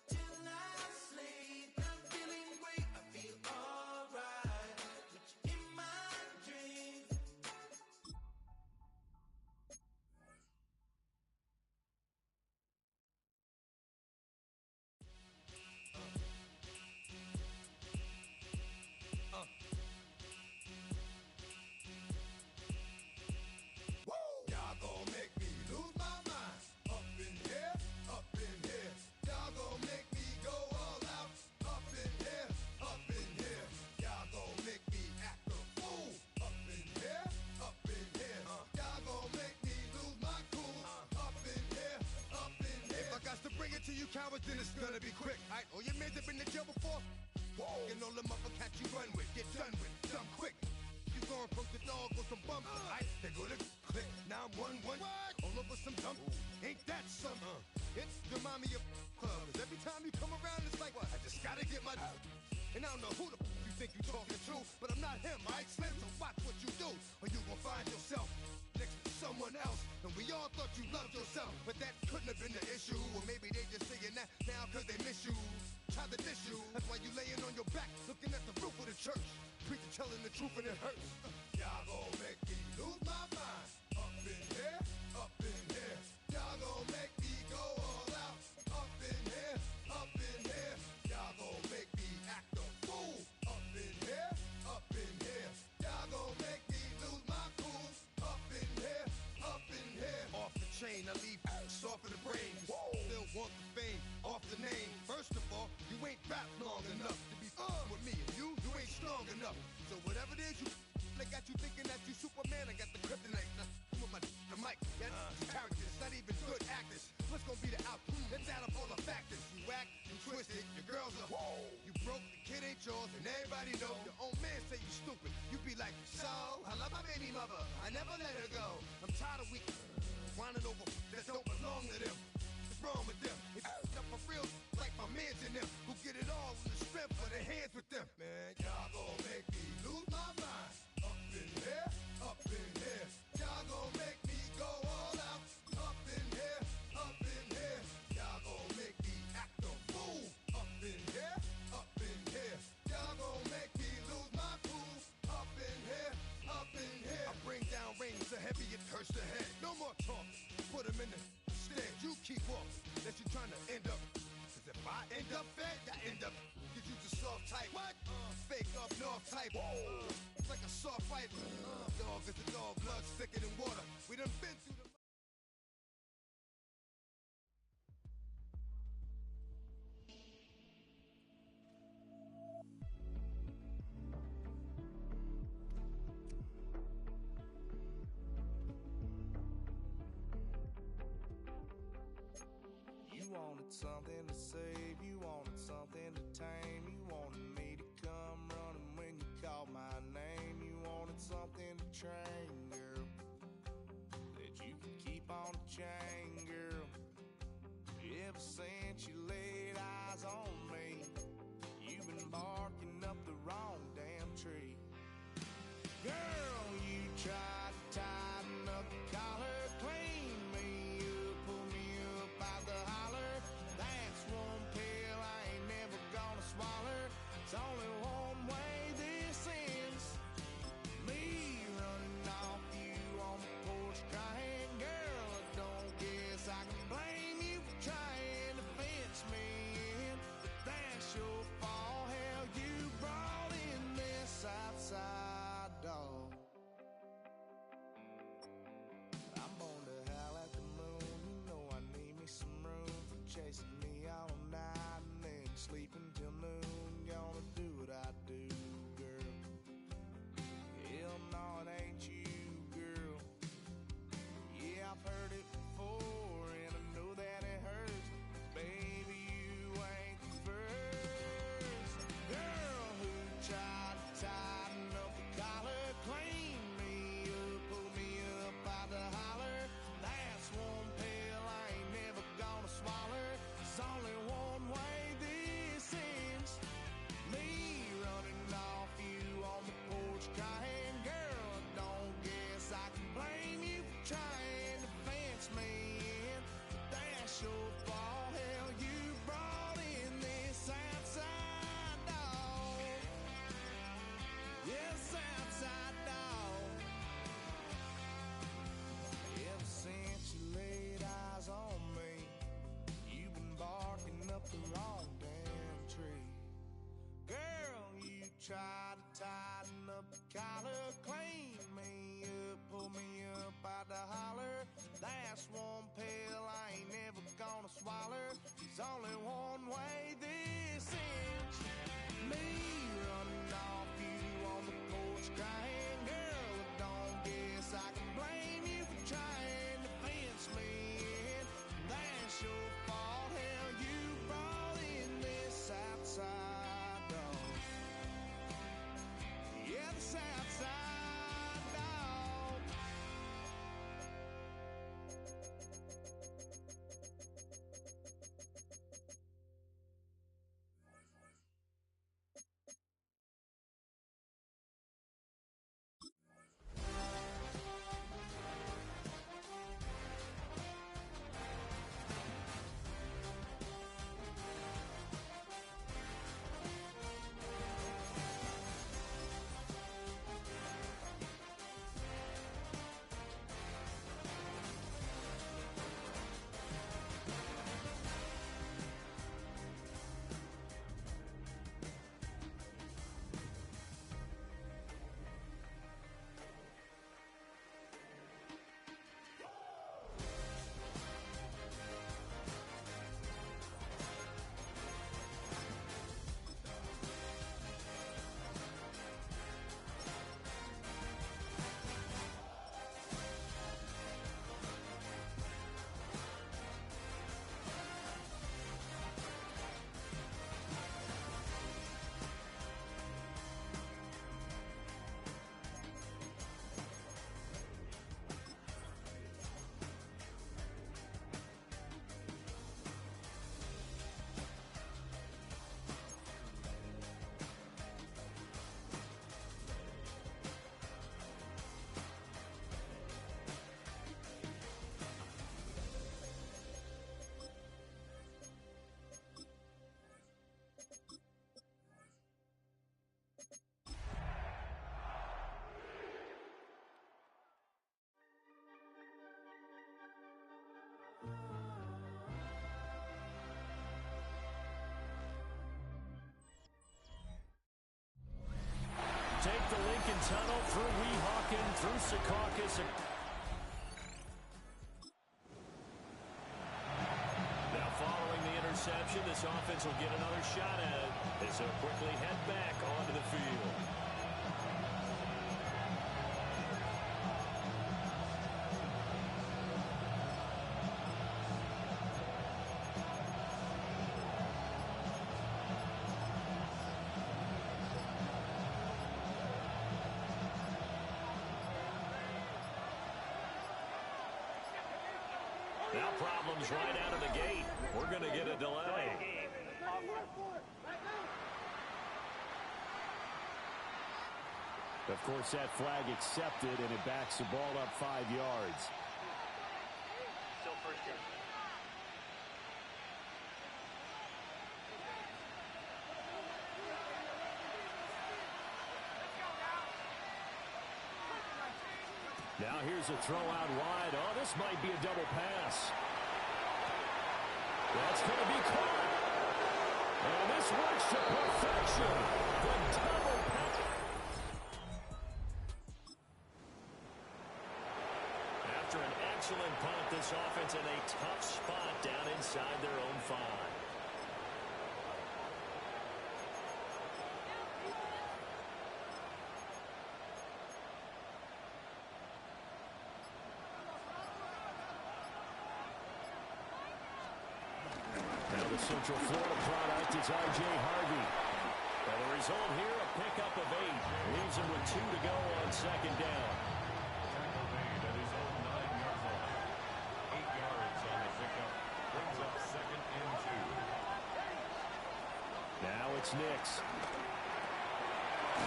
till I sleep. I'm feeling great, I feel alright. In my dreams. Y'all gon' make me lose my mind. Up in here, up in here. Y'all gon' make me go all out. Up in here, up in here. Y'all gon' make me act a fool. Up in here, up in here. Y'all gon' make me lose my cool. Up in here, up in here. If I got to bring it to you cowards, then it's gonna be quick. Alright, all your mans have been to jail before? Whoa. And all the motherfuckers you run with, get done with, dumb quick. You gon' approach the dog with some bump. Alright, they go to click. Now I'm 1-1. All over some dump. Ain't that something? It's remind me of clubs. Every time you come around, it's like, I just gotta get my. And I don't know who the you think you talking to, but I'm not him, alright, Slim? So watch what you do, or you gon' find yourself next to someone else. And we all thought you loved yourself, but that couldn't have been the issue. Or maybe they just saying that now cause they miss you. Try to diss you. That's why you laying on your back, looking at the roof of the church. Preacher telling the truth and it hurts. Y'all gon' make me lose my mind. Up in here, up in here. Y'all gon' make me go all out. Up in here, up in here. Y'all gon' make me act a fool. Up in here, up in here. Y'all gon' make me lose my cool. Up in here, up in here. Off the chain, I leave soft in the brain. Still want the fame, off the name. First of all, you ain't rap long enough to be with me. And you ain't strong enough. So whatever it is you I got you thinking that you Superman, I got the kryptonite. Come with the mic, that's characters, not even good actors. What's gonna be the outcome? Let's add up all the factors. You whack, you twisted, your girls are you broke, the kid ain't yours, and everybody know. Your own man say you stupid. You be like, so, I love my baby mother, I never let her go. I'm tired of weak whining over that don't belong to them. What's wrong with them? If you up for real, like my mans in them, who get it all in the strength of their hands with them. Man, y'all gon' make me lose my mind. Up in here, up in here. Y'all gon' make me go all out. Up in here, up in here. Y'all gon' make me act a fool. Up in here, up in here. Y'all gon' make me lose my cool. Up in here, up in here. I bring down rain so heavy it hurts the head. No more talking, put them in the stand. You keep walking, that you trying to end up. Cause if I end up fed, I end up. Cause you just soft type. What? Fake up north type. It's like a soft fight. Dog is a dog, blood thicker than water. We done been through the. You wanted something to save, you wanted something to tame, you wanted me to come running when you called my name, you wanted something to train, girl, that you could keep on the chain, girl. Ever since you laid eyes on me, you've been barking up the wrong damn tree. Girl, you tried to tighten up the collar, clean me up, pull me up out the holler. That's one pill I ain't never gonna swallow. It's only one way this ends. Me running off you on the porch crying. Girl, I don't guess I can blame you for trying to fence me in. But that's your fault. Hell, you brought in this outside dog. I'm born to howl at the moon. You know I need me some room for chasing me all night and then sleeping through Weehawken, through Secaucus. Now following the interception, this offense will get another shot at it as they'll quickly head back onto the field. Now problems right out of the gate. We're going to get a delay. Of course, that flag accepted, and it backs the ball up 5 yards. Still first down. Now here's a throw out wide. Oh, this might be a double pass. That's going to be caught. And this works to perfection. The double pass. After an excellent punt, this offense in a tough spot down inside their own 5. Central Florida product is R.J. Harvey. Well, the result here, a pickup of 8. Leaves him with 2 to go on second down. Tackle made at his own 9-yard line. 8 yards on the pickup. Brings up second and 2. Now it's Nix.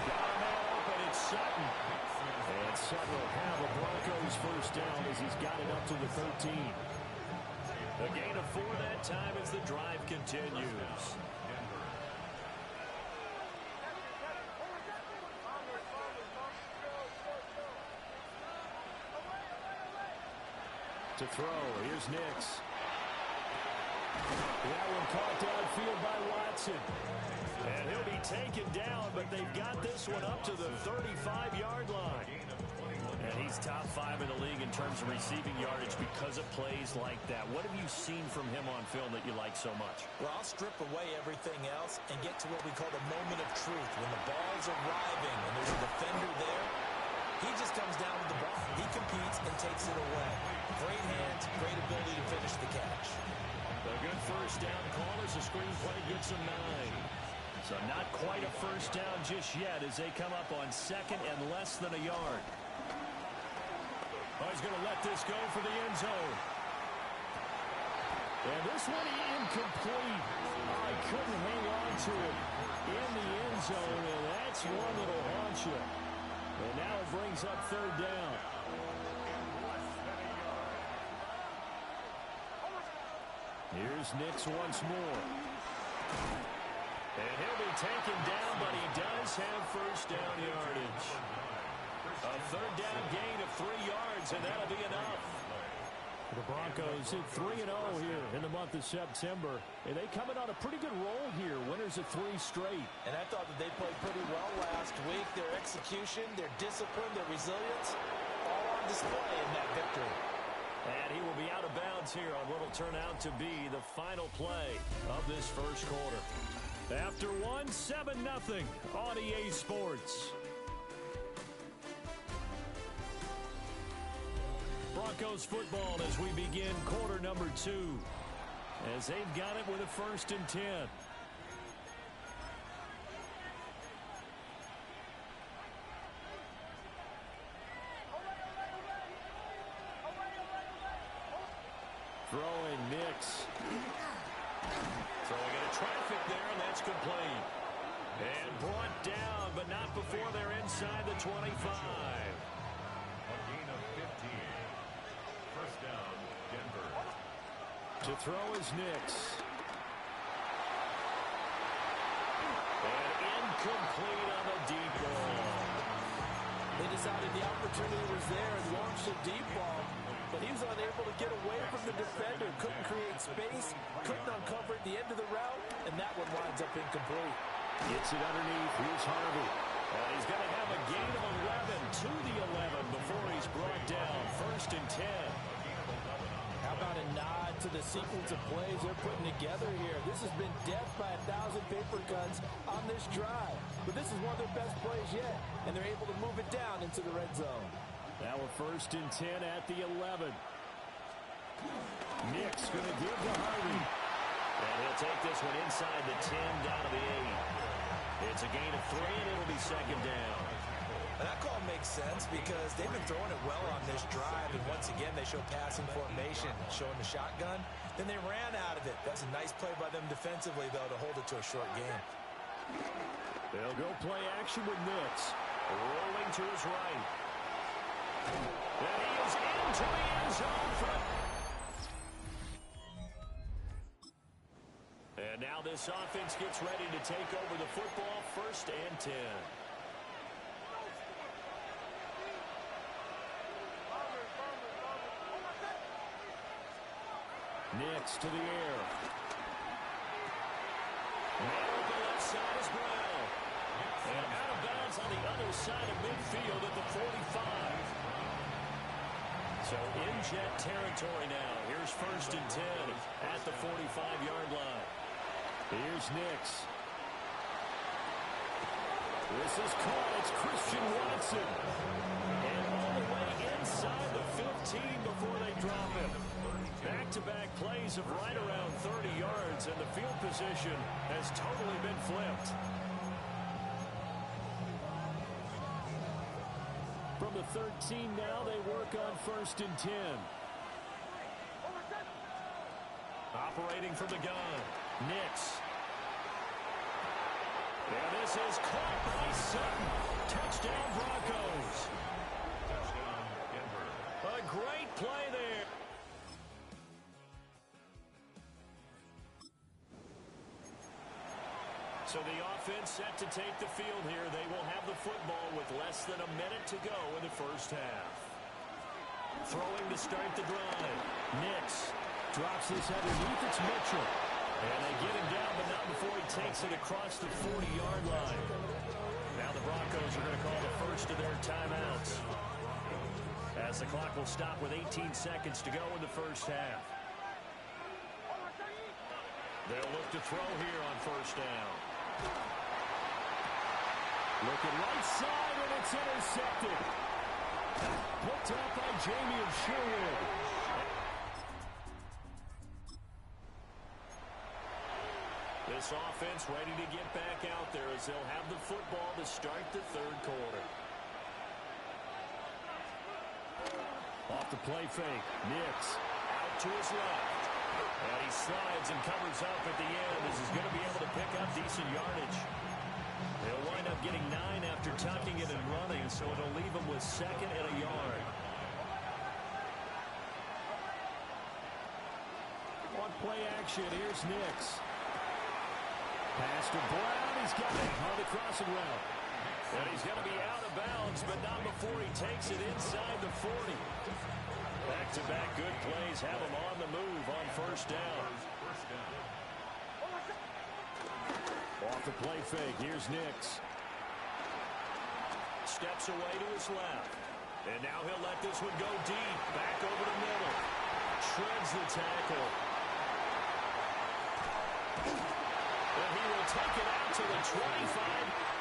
Got a man open, it's Sutton. And Sutton will have a Broncos first down as he's got it up to the 13. A gain of 4 that time as the drive continues. To throw, here's Nix. That one caught downfield by Watson. And he'll be taken down, but they've got this one up to the 35-yard line. And he's top 5 in the league in terms of receiving yardage because of plays like that. What have you seen from him on film that you like so much? Well, I'll strip away everything else and get to what we call the moment of truth. When the ball's arriving and there's a defender there, he just comes down with the ball. He competes and takes it away. Great hands, great ability to finish the catch. A good first down call as the screen play gets him 9. So not quite a first down just yet as they come up on second and less than a yard. Oh, he's going to let this go for the end zone. And this one incomplete. Oh, he couldn't hang on to it in the end zone, and that's one that'll haunt you. And now it brings up third down. Here's Nix once more. And he'll be taken down, but he does have first down yardage. A third down gain of 3 yards, and that'll be enough. The Broncos hit 3-0 here in the month of September. And they coming on a pretty good roll here. Winners of 3 straight. And I thought that they played pretty well last week. Their execution, their discipline, their resilience, all on display in that victory. And he will be out of bounds here on what will turn out to be the final play of this first quarter. After one, 7-0 on EA Sports. Broncos football as we begin quarter number 2. As they've got it with a 1st and 10. Throwing Nix. Throwing into traffic there, and that's complete. And brought down, but not before they're inside the 25. A gain of 15. First down, Denver. To throw is Nix. And incomplete on the deep ball. They decided the opportunity was there and launched a deep ball, but he was unable to get away from the defender. Couldn't create space, couldn't uncover at the end of the route, and that one winds up incomplete. Gets it underneath. Here's Harvey. He's going to have a gain of 11 to the 11 before he's brought down. 1st and 10. How about a nod to the sequence of plays they're putting together here? This has been death by 1,000 paper cuts on this drive. But this is one of their best plays yet, and they're able to move it down into the red zone. Now a 1st and 10 at the 11. Nick's going to give to Harvey. And he'll take this one inside the 10 down to the 8. It's a gain of 3, and it'll be 2nd down. And that call makes sense because they've been throwing it well on this drive. And once again, they show passing formation, showing the shotgun. Then they ran out of it. That's a nice play by them defensively, though, to hold it to a short game. They'll go play action with Nix. Rolling to his right. And he is into the end zone. And now this offense gets ready to take over the football. 1st and 10. Nix to the air. Now on the left side is Brown. And out of bounds on the other side of midfield at the 45. So in jet territory now. Here's 1st and 10 at the 45-yard line. Here's Nix. This is caught. It's Christian Watson. And all the way inside the 15 before they drop him. Back-to-back plays of right around 30 yards, and the field position has totally been flipped. From the 13 now, they work on 1st and 10. Operating from the gun, Nix. And this is caught by Sutton. Touchdown, Broncos. Touchdown, Denver. A great play there. So the offense set to take the field here. They will have the football with less than a minute to go in the 1st half. Throwing to start the drive. Nix drops this underneath. It's Mitchell. And they get him down, but not before he takes it across the 40-yard line. Now the Broncos are going to call the first of their timeouts, as the clock will stop with 18 seconds to go in the 1st half. They'll look to throw here on 1st down. Looking right side, and it's intercepted. Picked up by Jamie and Sherwood. This offense ready to get back out there as they'll have the football to start the 3rd quarter. Off the play fake. Nix out to his left. And he slides and covers up at the end as he's going to be able to pick up decent yardage. He'll wind up getting 9 after tucking it and running, so it'll leave him with 2nd and a yard. On play action, here's Nix. Pass to Brown. He's got it on the crossing route. And he's going to be out of bounds, but not before he takes it inside the 40. Back-to-back good plays have him on the move on 1st down. Off the play fake, here's Nix. Steps away to his left. And now he'll let this one go deep. Back over the middle. Shreds the tackle. And he will take it out to the 25.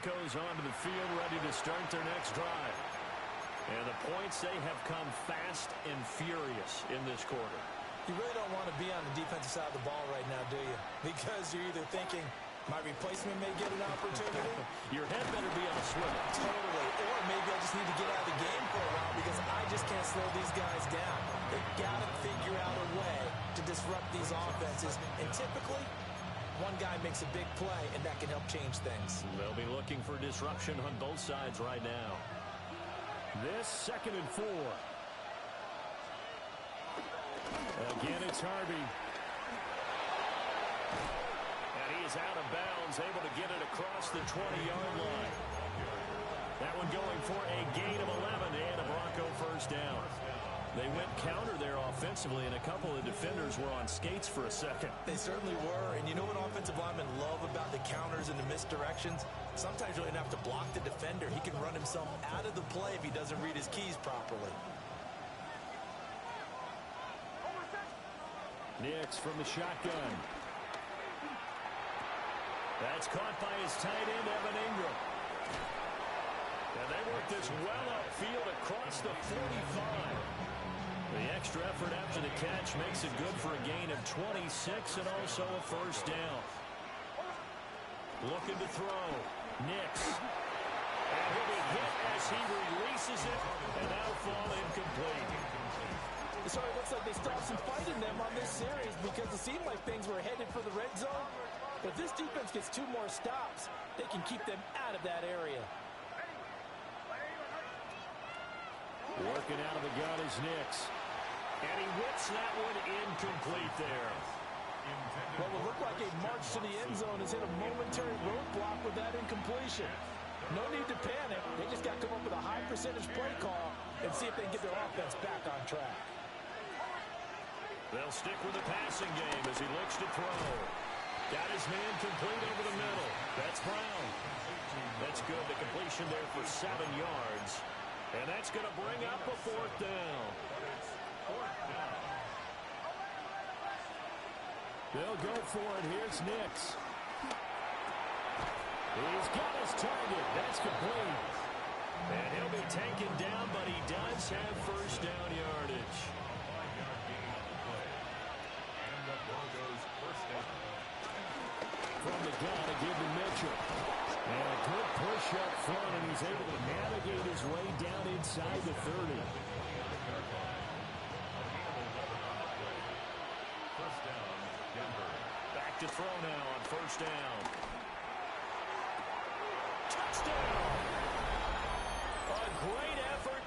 Broncos onto the field, ready to start their next drive. And the points, they have come fast and furious in this quarter. You really don't want to be on the defensive side of the ball right now, do you? Because you're either thinking, my replacement may get an opportunity. Your head better be on a swivel. Totally. Or maybe I just need to get out of the game for a while because I just can't slow these guys down. They've got to figure out a way to disrupt these offenses. And typically, one guy makes a big play, and that can help change things. They'll be looking for disruption on both sides right now. This 2nd and 4. Again, it's Harvey. And he is out of bounds, able to get it across the 20-yard line. That one going for a gain of 11 and a Bronco 1st down. They went counter there offensively, and a couple of defenders were on skates for a second. They certainly were, and you know what offensive linemen love about the counters and the misdirections? Sometimes you don't even have to block the defender. He can run himself out of the play if he doesn't read his keys properly. Nix from the shotgun. That's caught by his tight end, Evan Ingram. And they work this well upfield across the 45. The extra effort after the catch makes it good for a gain of 26 and also a first down. Looking to throw. Nix. And he'll be hit as he releases it, and that'll fall incomplete. So it looks like they stopped some fight in them on this series because it seemed like things were headed for the red zone. But this defense gets 2 more stops. They can keep them out of that area. Working out of the gun is Nix. And he whips that one incomplete there. What would look like a march to the end zone has hit a momentary roadblock with that incompletion. No need to panic. They just got to come up with a high percentage play call and see if they can get their offense back on track. They'll stick with the passing game as he looks to throw. Got his man complete over the middle. That's Brown. That's good. The completion there for 7 yards. And that's going to bring up a 4th down. They'll go for it. Here's Nix. He's got his target. That's complete. And he'll be taken down, but he does have first down yardage. From the gun, a give to Mitchell. And a good push up front, and he's able to navigate his way down inside the 30. Back to throw now on first down. Touchdown! A great effort.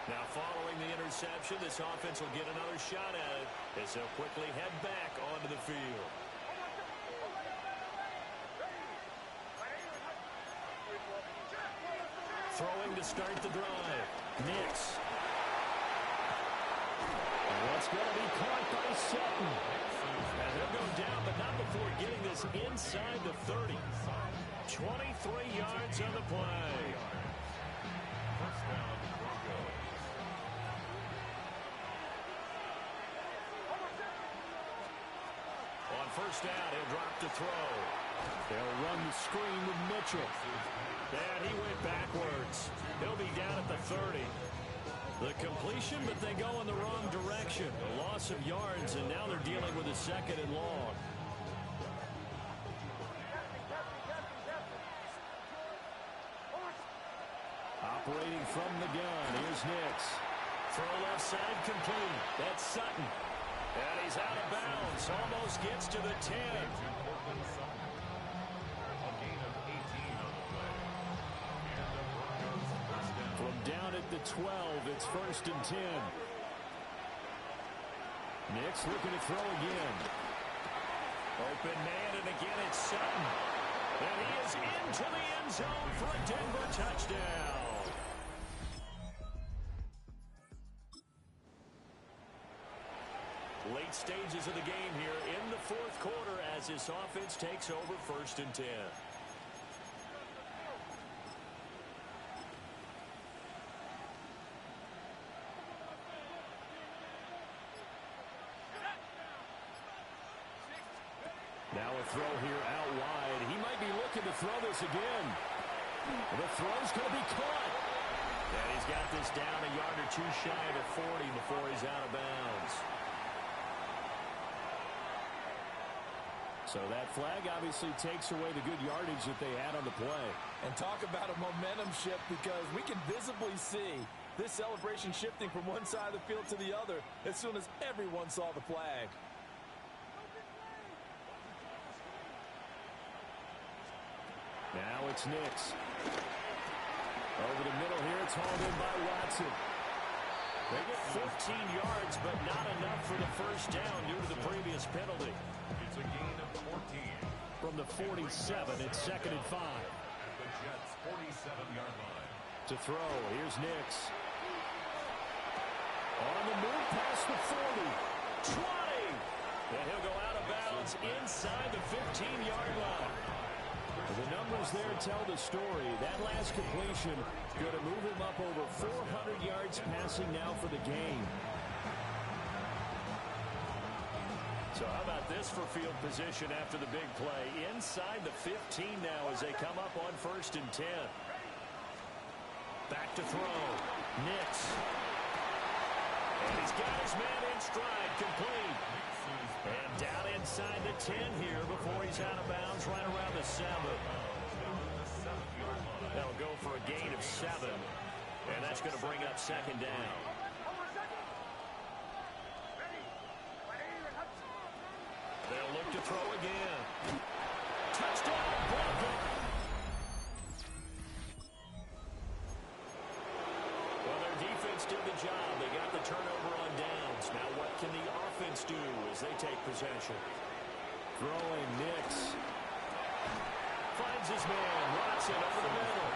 Now following the interception, this offense will get another shot at it as they'll quickly head back onto the field. Throwing to start the drive. Nix. And that's going to be caught by Sutton. And they'll go down, but not before getting this inside the 30. 23 yards on the play. First down, Broncos. On first down, he'll drop to throw. They'll run the screen with Mitchell. And he went backwards. He'll be down at the 30. The completion, but they go in the wrong direction. A loss of yards, and now they're dealing with a 2nd and long. Operating from the gun, here's Nix. Throw left side complete. That's Sutton. And he's out of bounds. Almost gets to the 10. From down at the 12, it's 1st and 10. Nix looking to throw again. Open man, and again it's Sutton. And he is into the end zone for a Denver touchdown. Late stages of the game here in the 4th quarter as this offense takes over 1st and 10. Now a throw here out wide. He might be looking to throw this again. The throw's going to be caught. And he's got this down a yard or 2 shy of the 40 before he's out of bounds. So that flag obviously takes away the good yardage that they had on the play. And talk about a momentum shift, because we can visibly see this celebration shifting from one side of the field to the other as soon as everyone saw the flag. Now it's Nix. Over the middle here, it's hauled in by Watson. They get 14 yards, but not enough for the first down due to the previous penalty. It's a gain of 14. From the 47, it's 2nd and 5. The Jets 47-yard line. To throw, here's Nix. On the move past the 40. 20! And he'll go out of bounds inside the 15-yard line. The numbers there tell the story. That last completion going to move him up over 400 yards passing now for the game. So how about this for field position after the big play? Inside the 15 now as they come up on 1st and 10. Back to throw. Nix. And he's got his man in stride, complete. And down inside the 10 here before he's out of bounds right around the 7. They'll go for a gain of 7. And that's going to bring up 2nd down. They'll look to throw again. Touchdown, Broncos. Well, their defense did the job. They got the turnover on downs. Now what can the offense do as they take possession? Throwing Nix. Finds his man. Watson over the middle.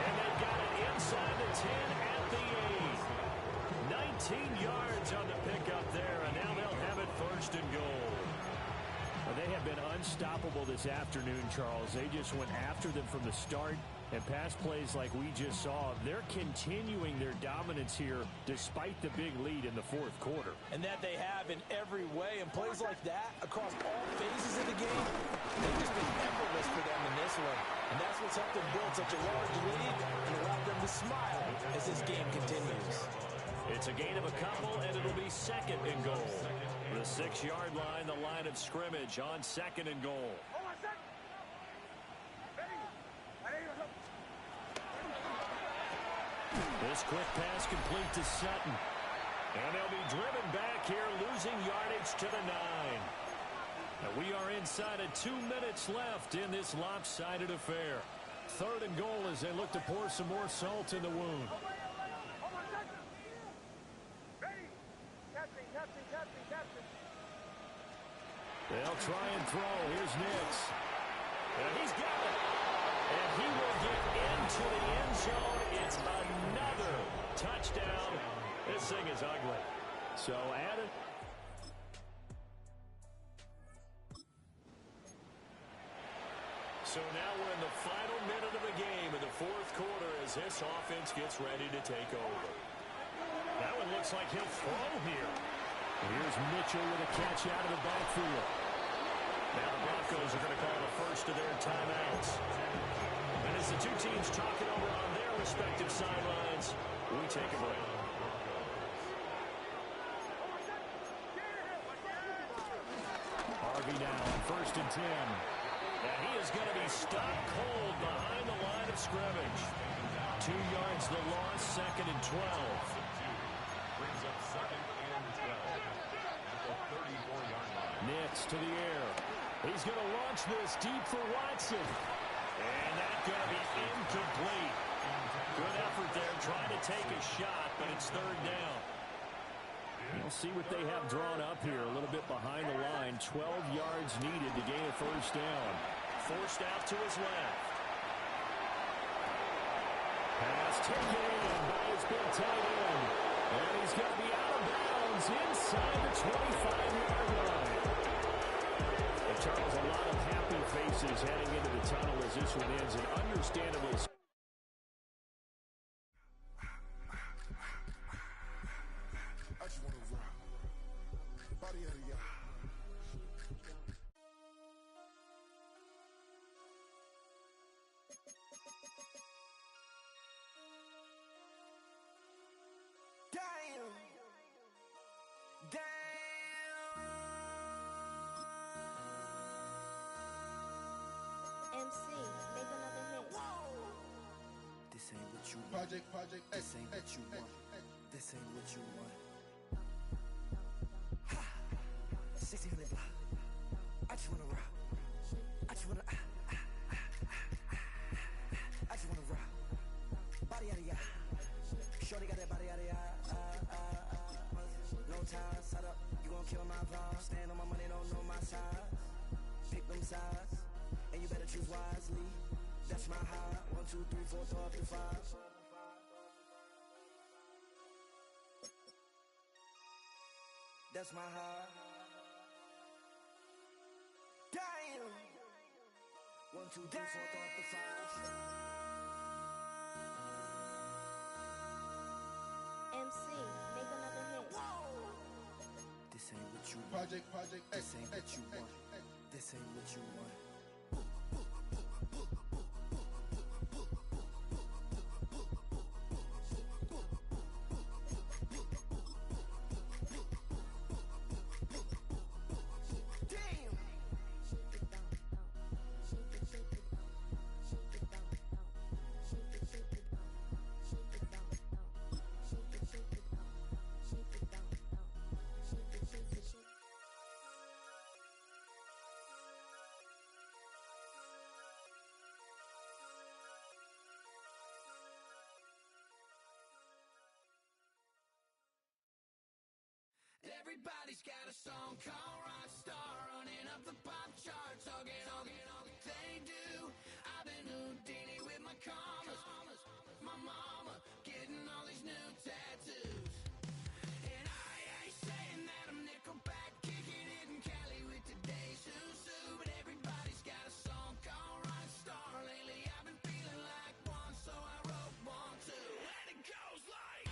And they've got it inside the 10 at the 8. 19 yards on the pickup there, and now they'll have it 1st and goal. Well, they have been unstoppable this afternoon, Charles. They just went after them from the start, and pass plays like we just saw, they're continuing their dominance here despite the big lead in the 4th quarter. And that they have in every way, and plays like that across all phases of the game, they've just been effortless for them in this one. And that's what's helped them build such a large lead and allowed them to smile as this game continues. It's a gain of a couple, and it'll be 2nd and goal. The 6-yard line, the line of scrimmage on 2nd and goal. This quick pass complete to Sutton. And they'll be driven back here, losing yardage to the 9. Now we are inside of 2 minutes left in this lopsided affair. 3rd and goal as they look to pour some more salt in the wound. They'll try and throw. Here's Nix. And he's got it. And he will get into the end zone. It's another touchdown. This thing is ugly. So add it. So now we're in the final minute of the game in the 4th quarter as this offense gets ready to take over. That one looks like he'll throw here. Here's Mitchell with a catch out of the backfield. Now the Broncos are going to call the first of their timeouts. And as the two teams talking over on their respective sidelines, we take a break. Harvey now on 1st and 10. And he is going to be stopped cold behind the line of scrimmage. 2 yards the loss, 2nd and 12. Brings up 2nd and 12 at the 34-yard line. Nix to the air. He's going to launch this deep for Watson. And that's going to be incomplete. Good effort there trying to take a shot, but it's 3rd down. We'll see what they have drawn up here. A little bit behind the line. 12 yards needed to gain a 1st down. Forced out to his left. Pass taken in by his big tight end. And he's going to be out of bounds inside the 25-yard line. And Charles, a lot of happy faces heading into the tunnel as this one ends, and understandably so. I just want to rock. Body out of y'all. Damn. MC, make another hit. This ain't what you want. Project, This ain't what you want. This ain't what you want. 1600 block. I just wanna rock. I just wanna. I just wanna rock. Body out of ya. Shorty got that body out of ya. Long time, set up. You gon' kill my vibe. Stand on my money, don't know my size. Pick them sides, and you better choose wisely. That's my high. 1, 2, 3, 4, throw up the 5. That's my heart. Damn. 1, 2, 3, 4, throw up the 5. MC, make another hit. This ain't what you want. Project, This ain't what you want. This ain't what you want. Everybody's got a song called Rockstar, running up the pop charts, all that they do. I've been Houdini with my commas, my mama getting all these new tattoos. And I ain't saying that I'm Nickelback, kicking it in Cali with today's Susu, but everybody's got a song called Rockstar. Lately I've been feeling like one, so I wrote one too, and it goes like.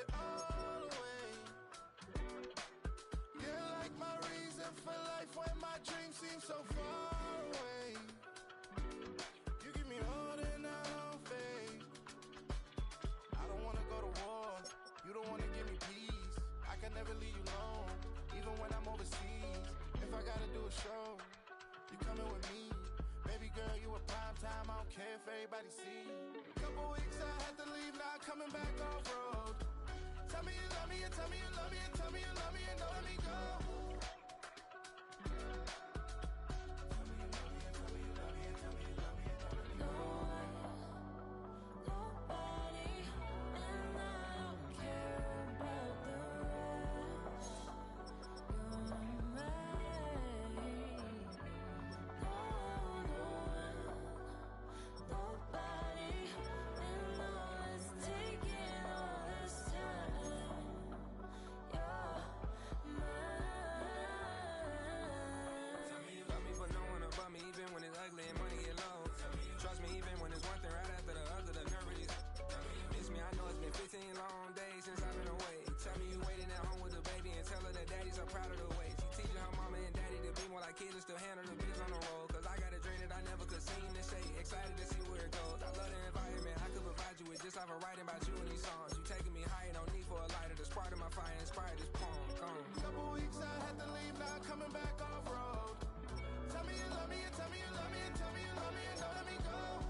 it all away. You're like my reason for life when my dreams seem so far away. You give me all that I don't fade. I don't wanna go to war. You don't wanna give me peace. I can never leave you alone, even when I'm overseas. If I gotta do a show, you coming with me. Baby girl, you a prime time. I don't care if everybody see. Couple weeks I had to leave, now coming back off road. Tell me you love me, and tell me you love me, and tell me you love me, and don't let me go. Long days since I've been away. Tell me you waiting at home with the baby and tell her that daddy's so proud of the way. She teaching her mama and daddy to be more like kids and still handle the biz on the road. Cause I got a dream that I never could sing and say. Excited to see where it goes. I love the environment I could provide you with. Just like I'm writing about you in these songs. You taking me higher, no need for a lighter. The spark of my fire inspired this poem. Gone. Couple weeks I had to leave, now coming back off road. Tell me you love me, and tell me you love me, and tell me you love me, and don't let me go.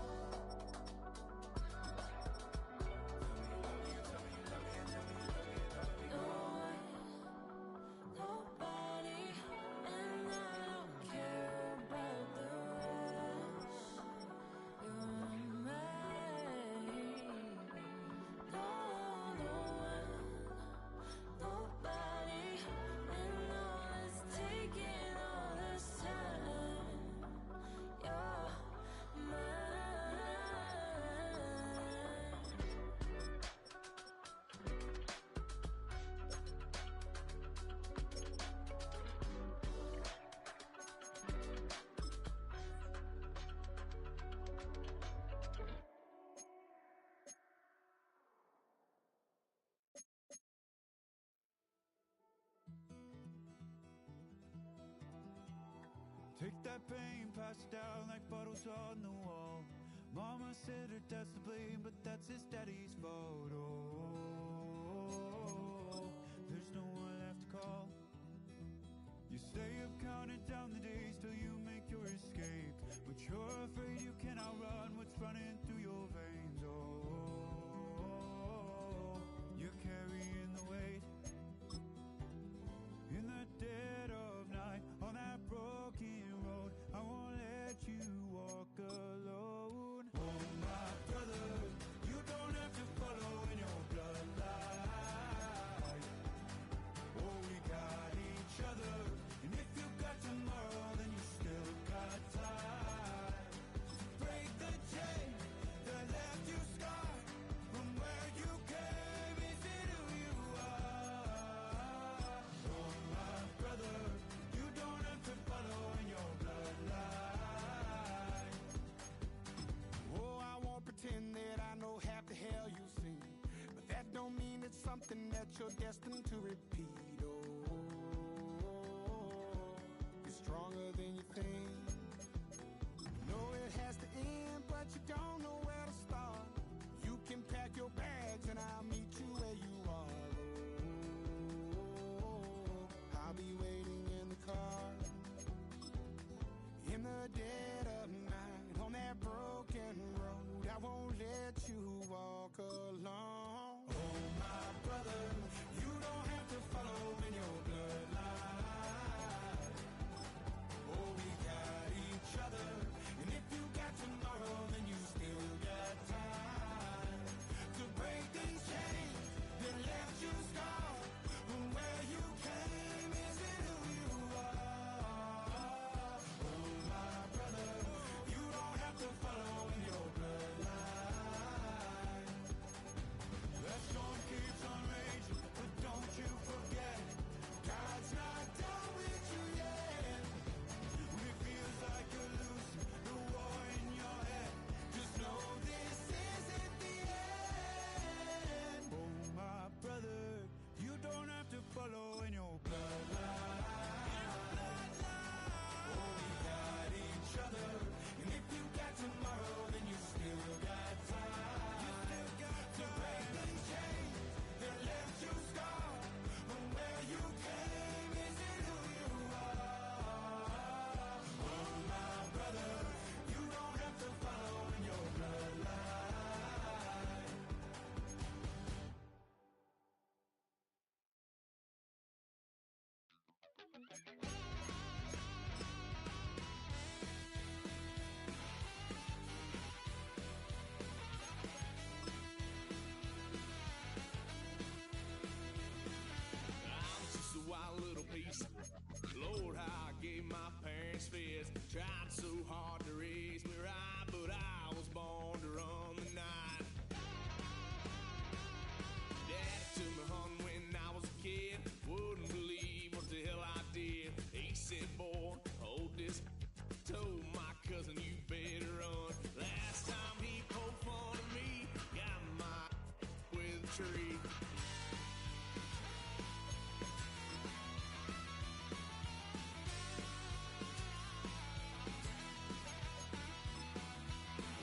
Take that pain, pass it down like bottles on the wall. Mama said her dad's to blame, but that's his daddy's fault. Oh, there's no one left to call. You stay up counting down the days till you make your escape, but you're afraid you can outrun what's running through your veins. Oh, you're carrying the weight in the dead of night on that broken road. I won't let you walk alone. Oh my brother, you don't have to follow in your bloodline. Oh, we got each other, and if you got tomorrow, then you still got time. Break the chain that left you scarred from where you came. Is it who you are? Oh my brother, you don't have to follow in your bloodline. Oh, I won't pretend that I know half the hell you've seen, but that don't mean it's something that you're destined to repeat. Oh, you're stronger than you think. Know it has to end, but you don't know where to start. You can pack your bags and I'll meet you where you are. Oh, I'll be waiting in the car in the dead of night on that broken road. I won't let you walk alone. Oh my brother, you don't have to follow in your bloodline. Oh, we got each other, and if you got tomorrow, then you still got time to break these chains that left you scarred from where you came. Is it who you are? Oh my brother, tree.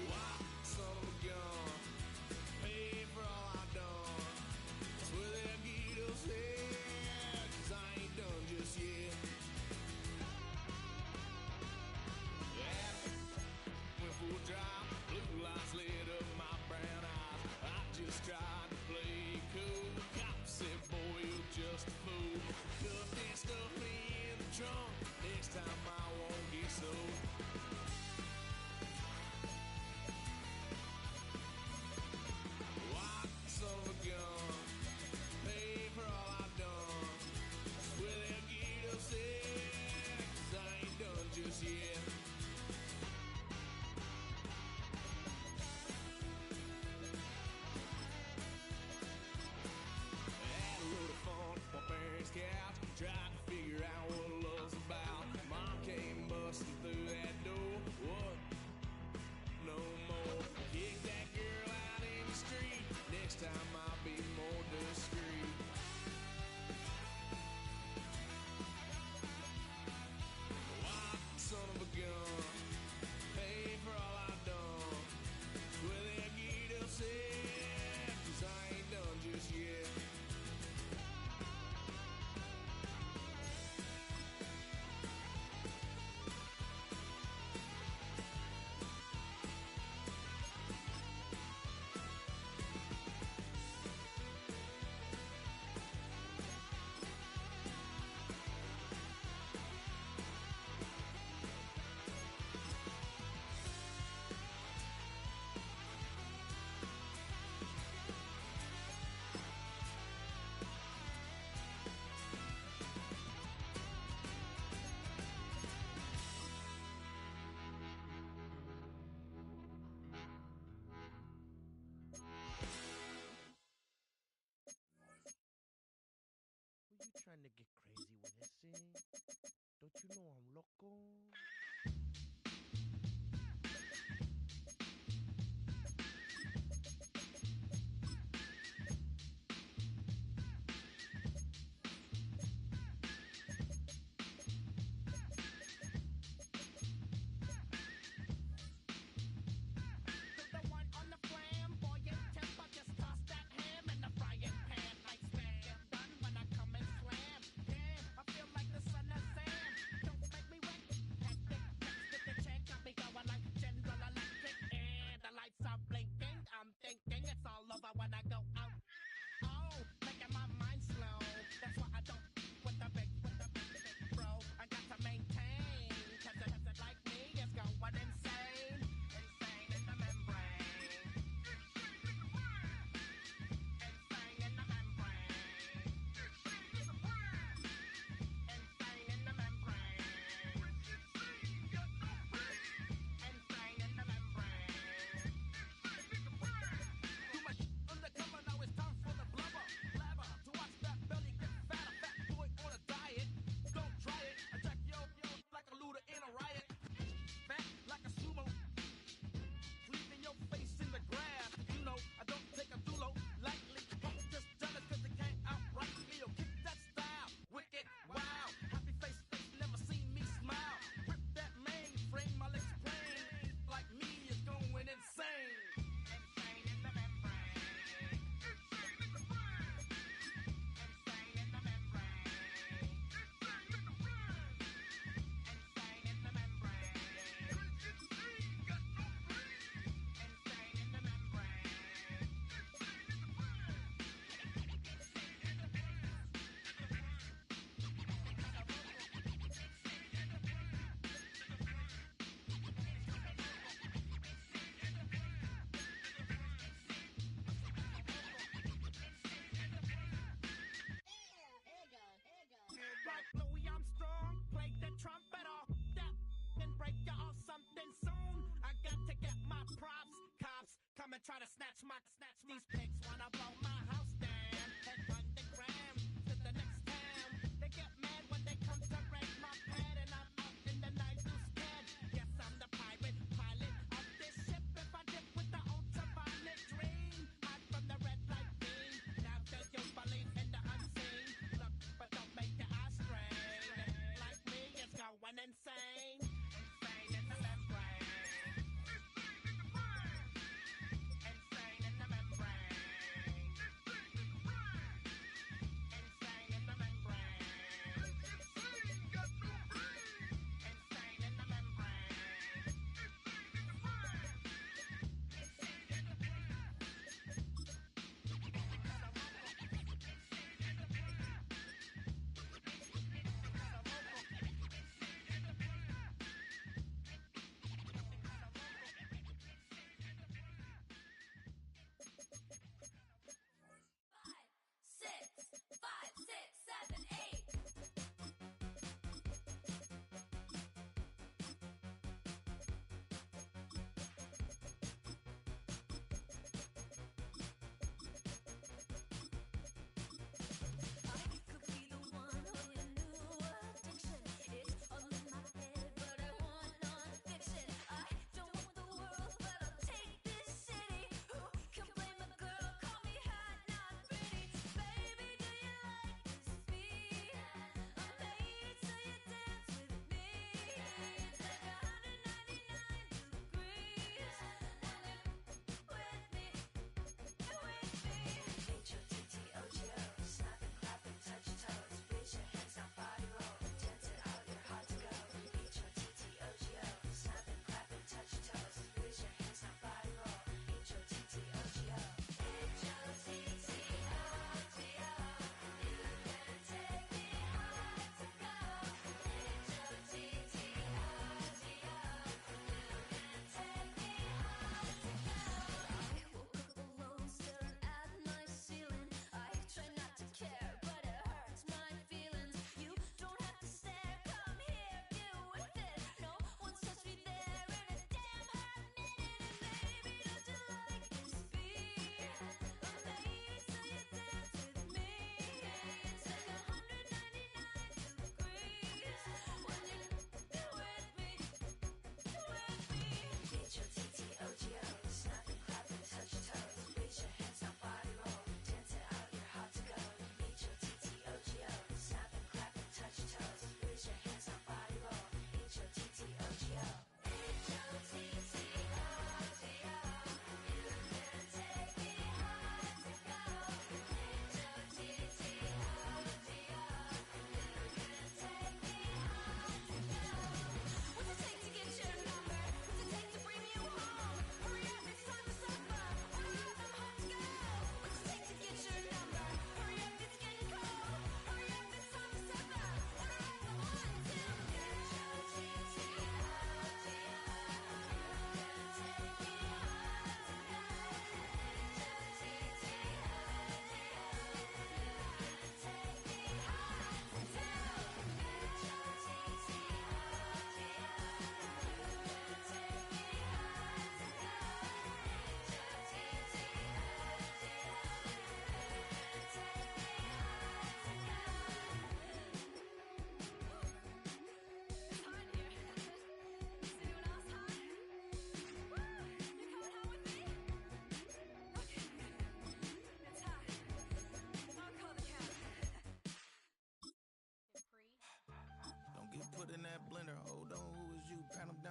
Wow, son of a gun, pay for all I done. Swear they'll get us here, 'cause I ain't done just yet. Yeah, went full drive, blue lights lit up my brown eyes. I just tried to play cool. Cop said, boy, you're just a fool. Cuffed and stuffed me in the trunk. Next time I won't get so. Why, son of a gun, pay for all I've done. Swear they'll get upset, 'cause I ain't done just yet. Had a little fun at my parents' couch, tried to figure out what love's about. Mom came busting through that door. What? No more. Kick that girl out in the street. Next time I'll be more discreet. Why, son of a gun, pay for all I've done. Swear they'll get upset, 'cause I ain't done just yet. Were you trying to get crazy with this thing? Don't you know I'm loco? The one on the flamboyant temper, just toss that ham in the frying pan like spam. Get done when I come and slam. Damn, I feel like the son of Sam. Don't make me wet. Hectic, next to the check, got me going like General Electric. And the lights are blinking. I'm thinking it's all over when I go out. Oh, making my mind slow. That's why I don't with the big bro. I got to maintain, 'cause a like me is going insane. Insane in the membrane. Insane in the membrane. Insane in the membrane. Insane in the membrane. Too much on the cover, now it's time for the blubber. Blabber, to watch that belly get fatter. Fat boy on a diet. Don't try it. Attack yo like a looter in a riot. Fat like a sumo. Leaving your face in the grass. You know, I don't take a dulo lightly. Just jealous 'cause they can't outright me. Or kick that style. Wicked, wow. Happy face, never seen me smile. Rip that mainframe, I'll explain. Like me is going insane. Insane in the membrane. Insane in the brain. Insane in the membrane. Insane in the brain. Insane in the membrane. Insane got no brain. Insane in the membrane. Insane in the brain. Like Louis Armstrong, played the trumpet off that and break you off something soon. I got to get my props. Cops come and try to snatch these pigs wanna blow my house down. Head underground to the next town. They get mad when they come to raid my pad and I'm out in the night too scared. Yes, I'm the pirate pilot of this ship. If I dip with the ultraviolet dream, hide from the red light beam.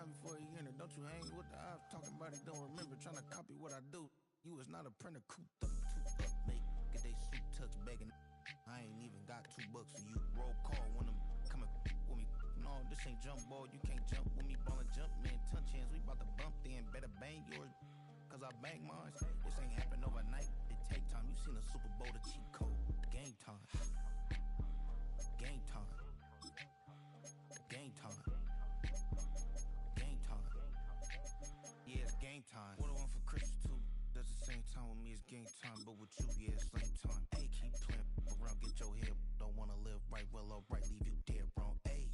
down before he entered. Don't you hang with the ops talking about it, don't remember. Trying to copy what I do. You was not a printer, cooped up, make get they suit tucks begging. I ain't even got $2 for you. Roll call when I'm coming with me. No, this ain't jump ball. You can't jump with me. Ballin' jump, man. Touch hands. We bout to bump then. Better bang yours, cause I bang mine. This ain't happen overnight. It take time. You seen a Super Bowl, the cheat code. Game time. Game time. Game time. Game time. Yeah, it's game time. What I want for Christmas too? Does the same time with me, it's game time. But with you, yeah, it's same time. Hey, keep playing around, get your head. Don't wanna live right, well, alright, leave you dead wrong. Hey,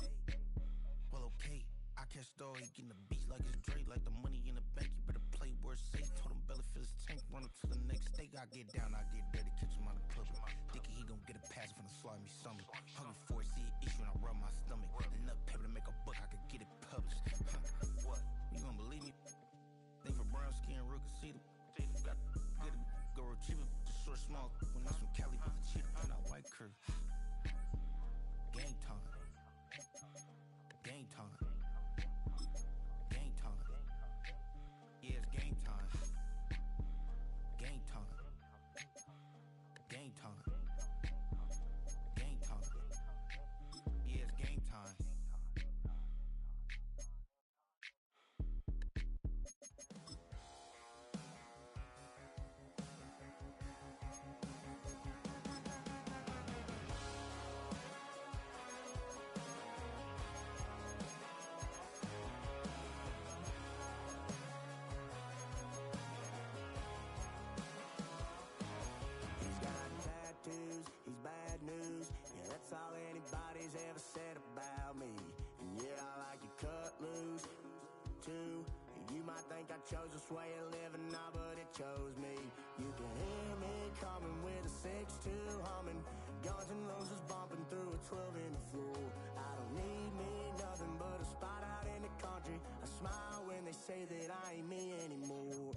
well, okay. I catch the dog, he getting the beat like it's Dre, like the money in the bank. You better play where it's safe. Told him belly fill his tank, run him to the next state. I get down, I get dirty, catch him out of public. Thinking he gon' get a pass from the slide me something. Hungry for it, see an issue and I rub my stomach. Enough paper to make a book, I could get it published. What? You gonna believe me? Think for brown skin, real can see the got get it, go retrieve it, just short small. When that's from Cali, but the cheetah put out white curve. Game time. Game time. Game time. Yeah, it's game time. Game time. Game time. Game time. Yeah, it's game time. He's got tattoos, he's bad news. Yeah, that's all anybody's ever said about me. And yeah, I like you cut loose, too. You might think I chose this way of living now, but it chose me. You can hear me coming with a 6-2 humming. Guns and Roses bumping through a 12 in the floor. I don't need me nothing but a spot out in the country. I smile when they say that I ain't me anymore.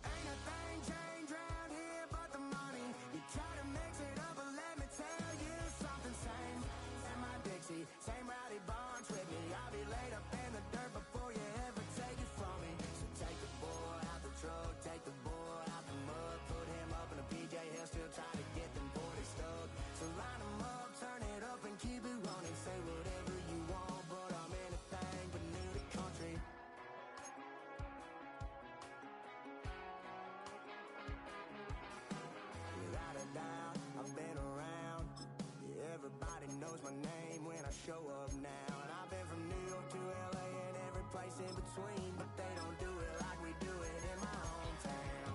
Ain't a thing changed round here but the money. You try to mix it up, but let me tell you something. Same in my Dixie, same rowdy bonds with me. I'll be laid up in the dirt before you ever take it from me. So take the boy out the truck, take the boy out the mud, put him up in a PJ, he'll still try to get them 40 stuck. So line him up, turn it up and keep it running. Say whatever you want, but I'm anything but new to country. Without a doubt, I've been around. Yeah, everybody knows my name when I show up now. And I've been from New York to LA and every place in between. But they don't do it like we do it in my hometown.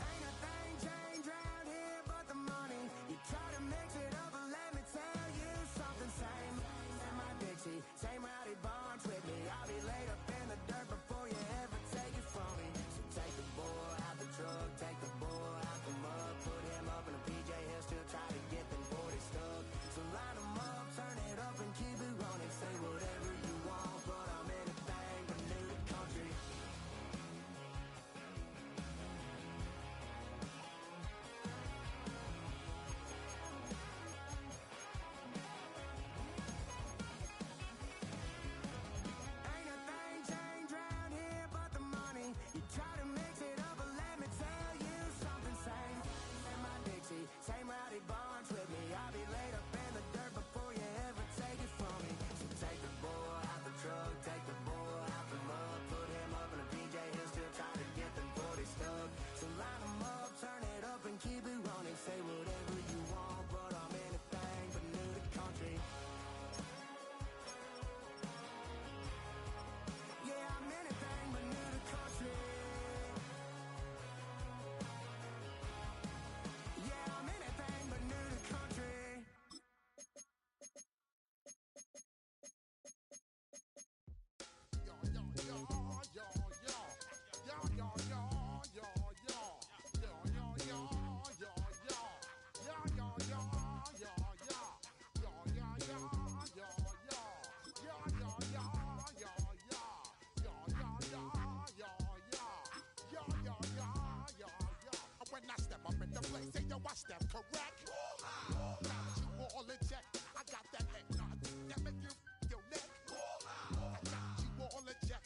Ain't a thing changed round here but the money. You try to mix it up, but let me tell you something. Same in my Dixie, same rowdy bonds with me. I'll be laid up in the dirt before you ever take it from me. So take the boy out the truck, take the boy out the mud, put him up in a PJ, he'll still try to get them 40 stuck. So line him up, turn it up and keep it running. Say whatever you want, but I'm anything but new to country. Ain't a thing changed round here but the money. You try to mix it up, but let me tell you something. Same in my Dixie, same rowdy bonds with me. I'll be laid up in the dirt before you ever take it from me. So take the boy out the truck, take the boy out the mud, put him up in a PJ, he'll still try to get them 40 stuck. So line him up, turn it up and keep it running. Say whatever you want, but I'm anything but new to country. Yeah, I'm anything but new to country. Yeah, I'm anything but new to country. When I step up in the place, say yo, I step correct. Got you all in check. I got that head nod that make you your neck. I got you all in check.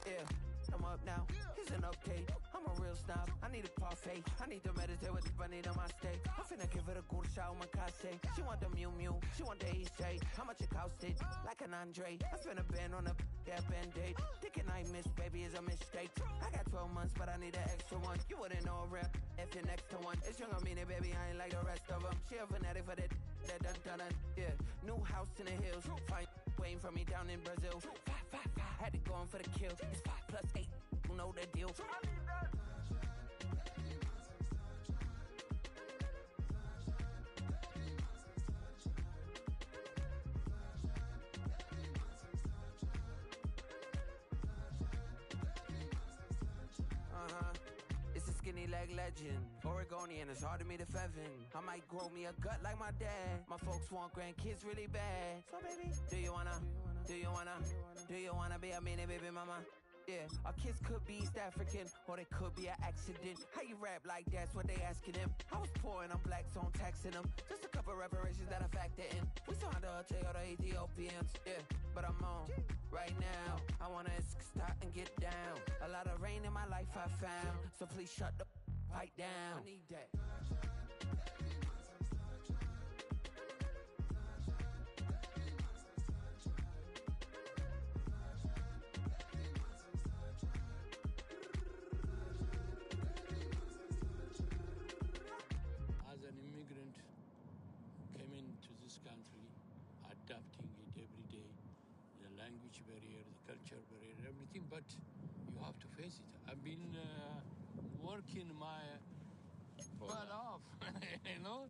Yeah, I'm up now. Here's an update. I'm a real snob. I need a parfait. I need to meditate with the bunny on my stay. I'm finna give it a good shot with my casse. She want the Mew Mew. She want the Eastside. How much it costed? Like an Andre. I spent a band on a that band-aid. Thinking I miss, baby, is a mistake. I got 12 months, but I need an extra one. You wouldn't know a rap if you're next to one. It's young, I mean it, baby, I ain't like the rest of them. She a fanatic for that dun. Yeah, new house in the hills. Fine, waiting for me down in Brazil. 5, had to go on for the kill. It's 5 plus 8, you know the deal. It's a skinny leg legend. Oregonian, it's hard to meet a Fevin. I might grow me a gut like my dad. My folks want grandkids really bad. So baby, do you wanna be a mini baby mama? Yeah, our kids could be East African, or they could be an accident. How you rap like that's what they asking him. I was poor and I'm black, so I'm taxing them. Just a couple reparations that I factor in. We saw the Toyota Ethiopians, yeah, but I'm on right now. I wanna stop and get down. A lot of rain in my life I found, so please shut the pipe down. I need that. As an immigrant, came into this country, adapting it every day, the language barrier, the culture barrier, everything, but you have to face it. I've been working my butt off, you know?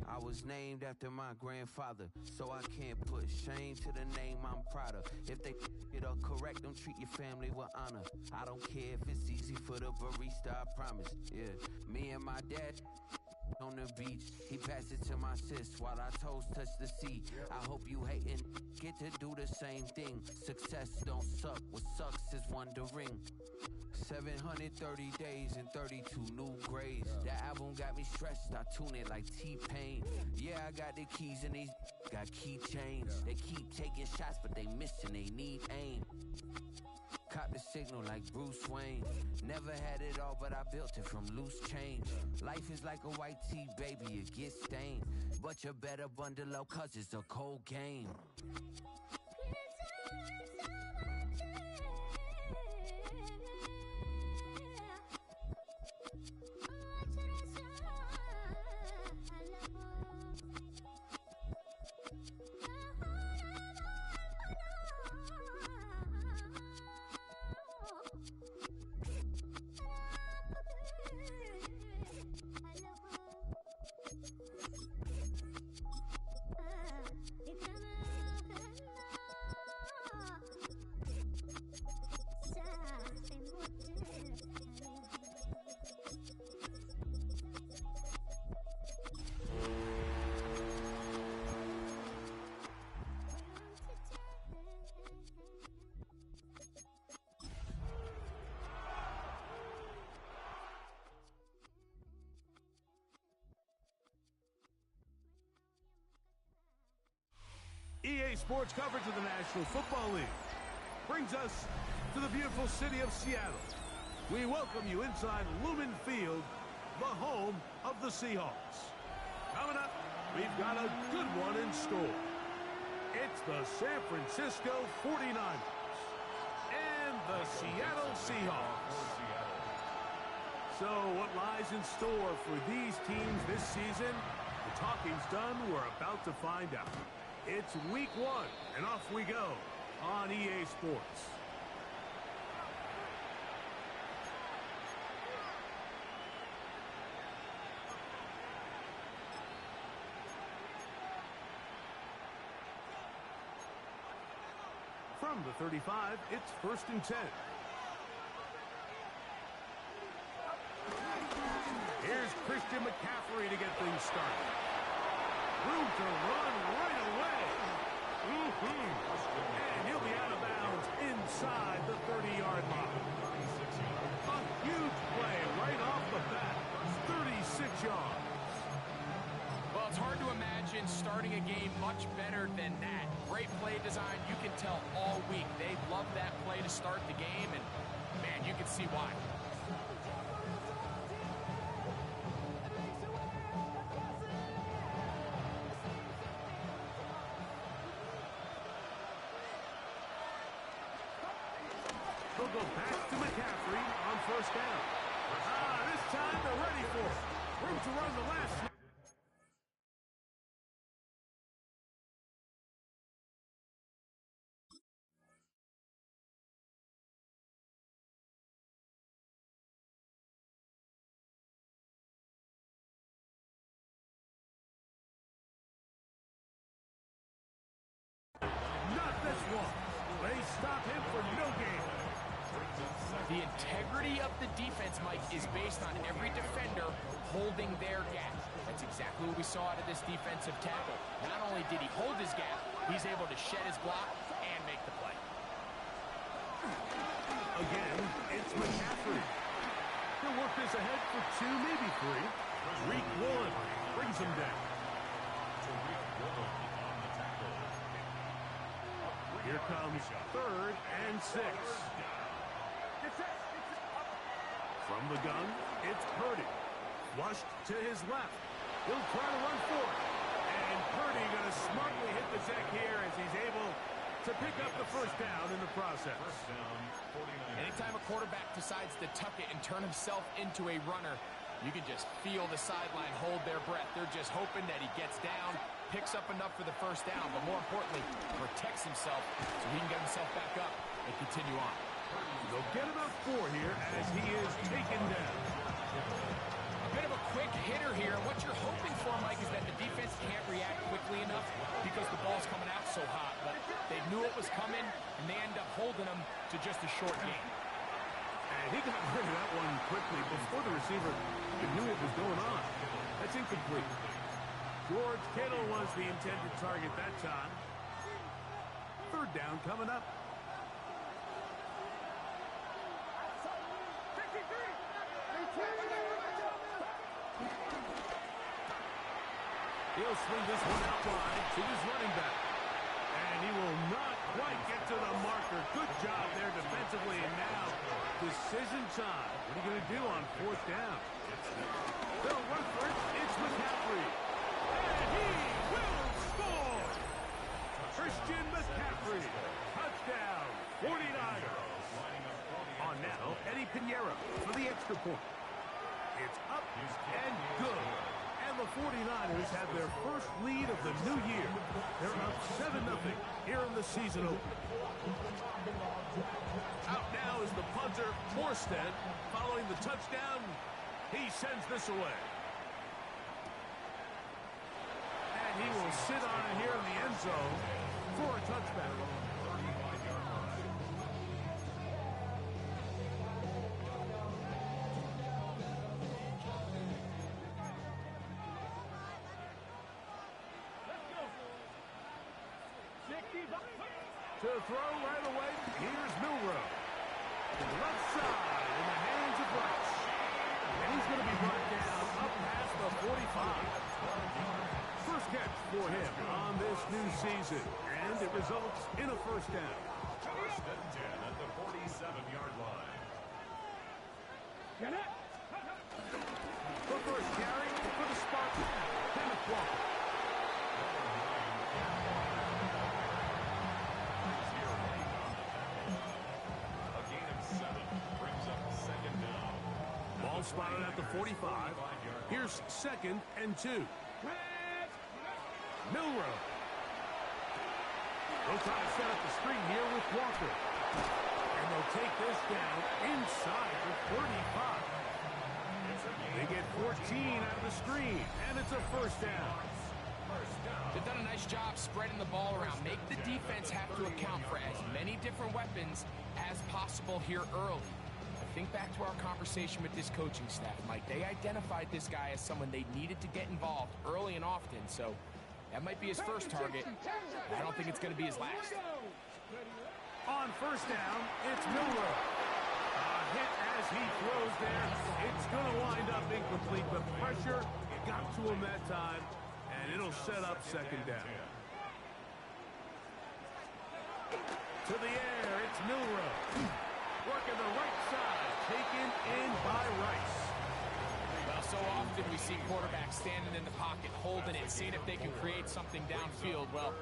I was named after my grandfather, so I can't put shame to the name I'm proud of. If they it up correct, don't treat your family with honor. I don't care if it's easy for the barista, I promise. Yeah, me and my dad on the beach, he passed it to my sis while our toes touch the sea. I hope you hatin' get to do the same thing. Success don't suck, what sucks is wondering. 730 days and 32 new grades. That album got me stressed, I tune it like T-Pain. Yeah, I got the keys and these got keychains. They keep taking shots, but they missing, they need aim. Cop the signal like Bruce Wayne. Never had it all, but I built it from loose change. Life is like a white tee, baby, it gets stained. But you better bundle up, cause it's a cold game. EA Sports coverage of the National Football League brings us to the beautiful city of Seattle. We welcome you inside Lumen Field, the home of the Seahawks. Coming up, we've got a good one in store. It's the San Francisco 49ers and the Seattle Seahawks. So what lies in store for these teams this season? The talking's done. We're about to find out. It's week 1, and off we go on EA Sports. From the 35, it's 1st and 10. Here's Christian McCaffrey to get things started. Room to run right away. And he'll be out of bounds inside the 30-yard line. A huge play right off the bat. 36 yards. Well, it's hard to imagine starting a game much better than that. Great play design. You can tell all week they love that play to start the game, and, man, you can see why. They'll go back to McCaffrey on first down. This time they're ready for it. Room to run the last. Not this one. They stop him for no gain. The integrity of the defense, Mike, is based on every defender holding their gap. That's exactly what we saw out of this defensive tackle. Not only did he hold his gap, he's able to shed his block and make the play. Again, it's McCaffrey. He'll work this ahead for 2, maybe 3. Reek Woolen brings him down. Here comes 3rd and 6. From the gun, it's Purdy. Flushed to his left. He'll try to run for it. And Purdy going to smartly hit the deck here as he's able to pick up the first down in the process. Anytime a quarterback decides to tuck it and turn himself into a runner, you can just feel the sideline hold their breath. They're just hoping that he gets down, picks up enough for the first down, but more importantly, protects himself so he can get himself back up and continue on. They'll get about 4 here as he is taken down. A bit of a quick hitter here. What you're hoping for, Mike, is that the defense can't react quickly enough because the ball's coming out so hot. But they knew it was coming, and they end up holding them to just a short gain. And he got rid of that one quickly before the receiver knew what was going on. That's incomplete. George Kittle was the intended target that time. 3rd down coming up. He'll swing this one out wide to his running back. And he will not quite get to the marker. Good job there defensively. And now, decision time. What are you going to do on 4th down? They'll run for it. It's McCaffrey. And he will score! Christian McCaffrey. Touchdown. 49ers. On now, Eddie Pinheiro for the extra point. It's up and good. And the 49ers have their first lead of the new year. They're up 7-0 here in the season opener. Out now is the punter, Morstead. Following the touchdown, he sends this away. And he will sit on it here in the end zone for a touchback. To throw right away, here's Milrow. To the left side in the hands of Rice. And he's going to be brought down up past the 45. First catch for him on this new season. And it results in a first down. First and 10 at the 47-yard line. Get it! The first carry for the Spartans. Kenneth Walker. Ball spotted at the 45. Here's 2nd and 2. Milrow. They'll try to set up the screen here with Walker. And they'll take this down inside the 35. They get 14 out of the screen, and it's a first down. They've done a nice job spreading the ball around. Make the defense have to account for as many different weapons as possible here early. Think back to our conversation with this coaching staff, Mike. They identified this guy as someone they needed to get involved early and often, so that might be his first target. I don't think it's going to be his last. On first down, it's Milroe. A hit as he throws there. It's going to wind up incomplete. The pressure got to him that time, and it'll set up second down. To the air, it's Milroe. Working the right side, taken in by Rice. Well, so often we see quarterbacks standing in the pocket, holding it, seeing if they can create something downfield. Well,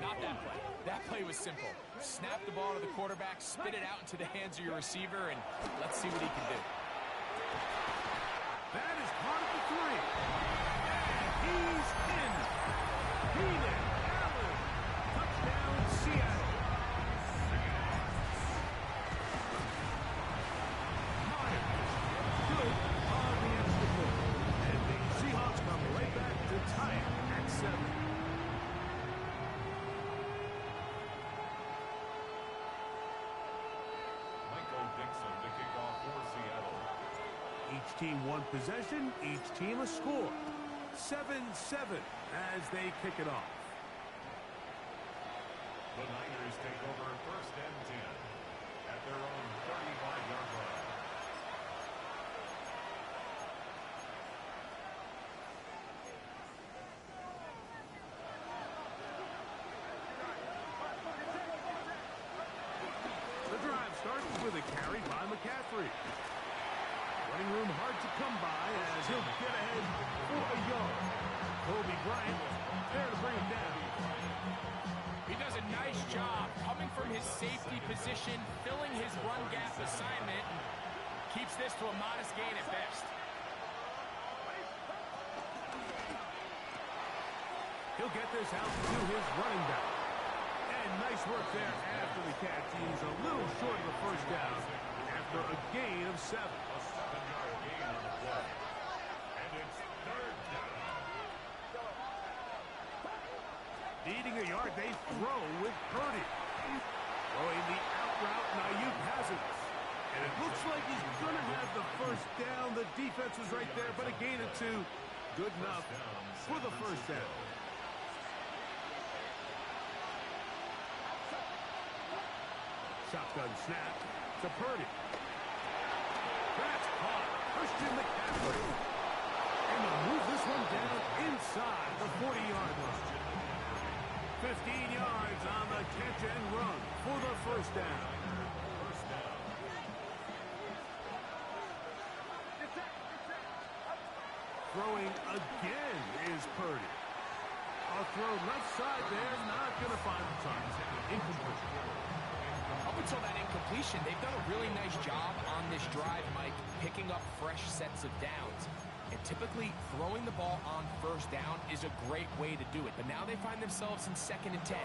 not that play. That play was simple. Snap the ball to the quarterback, spit it out into the hands of your receiver, and let's see what he can do. That is part of the three. And he's in. Keenan Allen. Touchdown, Seattle. Good on the extra point. And the Seahawks come right back to tie it at 7. Each team one possession, each team a score. 7-7 as they kick it off. The Niners take over first and 10 at their own 35-yard line. The drive starts with a carry by McCaffrey. Running room hard to come by as he'll get ahead for a yard. Kobe Bryant there to bring him down. He does a nice job coming from his safety position, filling his run gap assignment, and keeps this to a modest gain at best. He'll get this out to his running back. And nice work there after the catch. He's a little short of the first down after a gain of 7. Needing a yard, they throw with Purdy. Throwing the out route, and Ayuk has it. And it looks like he's going to have the first down. The defense was right there, but a gain of 2. Good enough for the first down. Shotgun snap to Purdy. That's caught. Christian McCaffrey. And they'll move this one down inside the 40-yard line. 15 yards on the catch and run for the first down. Throwing again is Purdy. A throw left side there, not going to find the target. Incomplete. Up until that incompletion, they've done a really nice job on this drive, Mike, picking up fresh sets of downs. And typically, throwing the ball on first down is a great way to do it. But now they find themselves in 2nd and 10.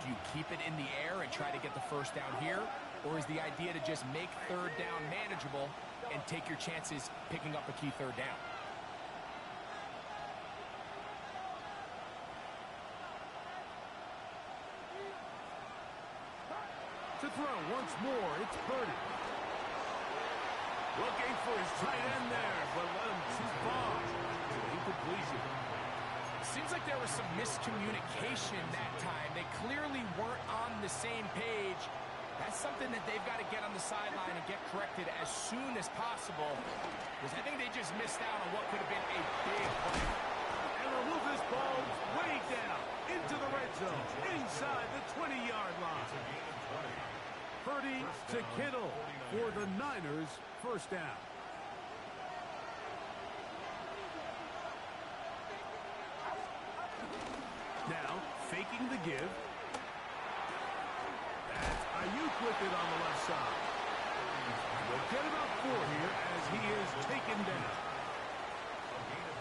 Do you keep it in the air and try to get the first down here? Or is the idea to just make 3rd down manageable and take your chances picking up a key 3rd down? To throw once more, it's Purdy. Looking for his tight end there, but let him too far. Incompletion. Seems like there was some miscommunication that time. They clearly weren't on the same page. That's something that they've got to get on the sideline and get corrected as soon as possible, because I think they just missed out on what could have been a big play. And they'll move this ball way down into the red zone, inside the 20-yard line. Purdy to Kittle for the Niners' first down. Now, faking the give. That's Ayuk with it on the left side. We'll get about 4 here as he is taken down.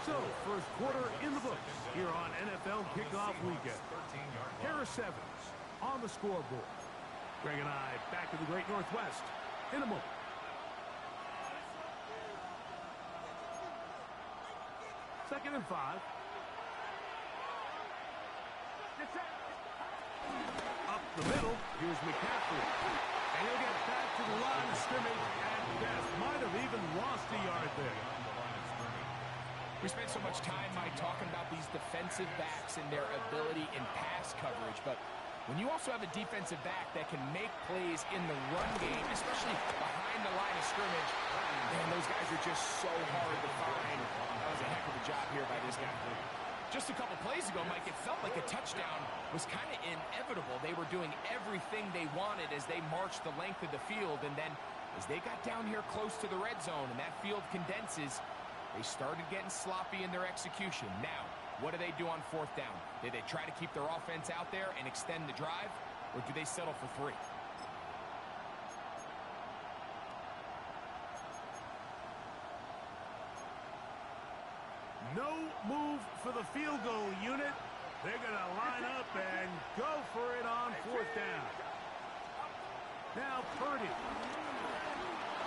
So, first quarter in the books here on NFL Kickoff Weekend. Harris Evans on the scoreboard. Greg and I back to the Great Northwest in a moment. Second and 5. Up the middle, here's McCaffrey. And he'll get back to the line of scrimmage and Best might have even lost a yard there. We spent so much time, Mike, talking about these defensive backs and their ability in pass coverage, but When you also have a defensive back that can make plays in the run game, especially behind the line of scrimmage, man, those guys are just so hard to find. That was a heck of a job here by this guy. Just a couple plays ago, Mike, it felt like a touchdown was kind of inevitable. They were doing everything they wanted as they marched the length of the field, and then as they got down here close to the red zone and that field condenses, they started getting sloppy in their execution. Now, what do they do on fourth down? Do they try to keep their offense out there and extend the drive, or do they settle for 3? No move for the field goal unit. They're going to line up and go for it on fourth down. Now Purdy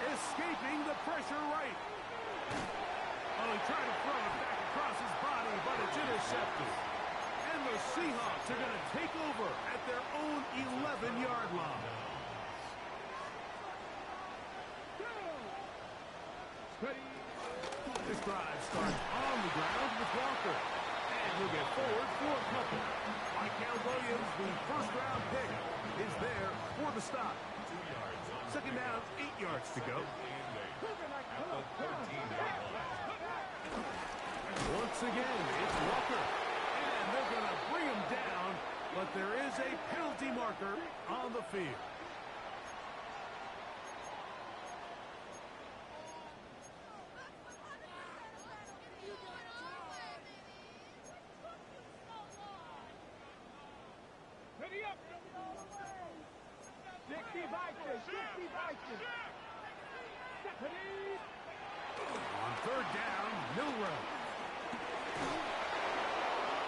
escaping the pressure right. Oh, he tried to throw it back across his body, but it's intercepted. And the Seahawks are going to take over at their own 11-yard line. This drive starts on the ground with Walker. And he'll get forward for a couple. Michael Williams, the first-round pick, is there for the stop. 2 yards. Second down, 8 yards to go. Once again, it's Walker. And they're going to bring him down, but there is a penalty marker on the field. On third down, Milrow.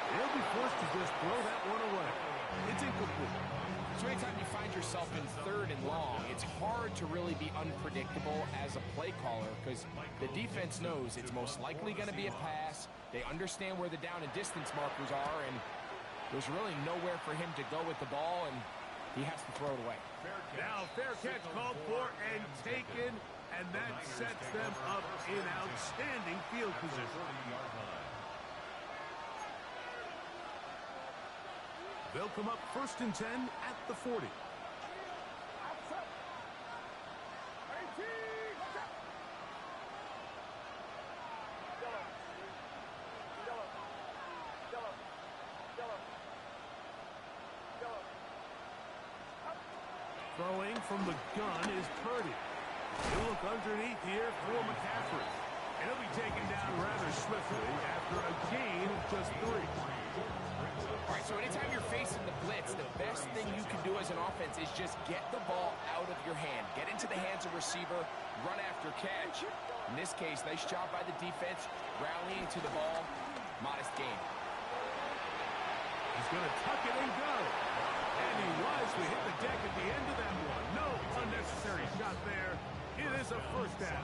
They'll be forced to just throw that one away. It's incomplete. So anytime you find yourself in third and long, it's hard to really be unpredictable as a play caller because the defense knows it's most likely going to be a pass. They understand where the down and distance markers are, and there's really nowhere for him to go with the ball, and he has to throw it away. Now fair catch called for and taken, and that sets them up in outstanding field position. They'll come up 1st and 10 at the 40. Throwing from the gun is Purdy. He'll look underneath here for McCaffrey. And he'll be taken down rather swiftly after a gain of just 3. All right, so anytime you're facing the blitz, the best thing you can do as an offense is just get the ball out of your hand. Get into the hands of receiver, run after catch. In this case, nice job by the defense, rallying to the ball. Modest gain. He's going to tuck it and go. And he wisely hit the deck at the end of that one. No unnecessary shot there. It is a first down.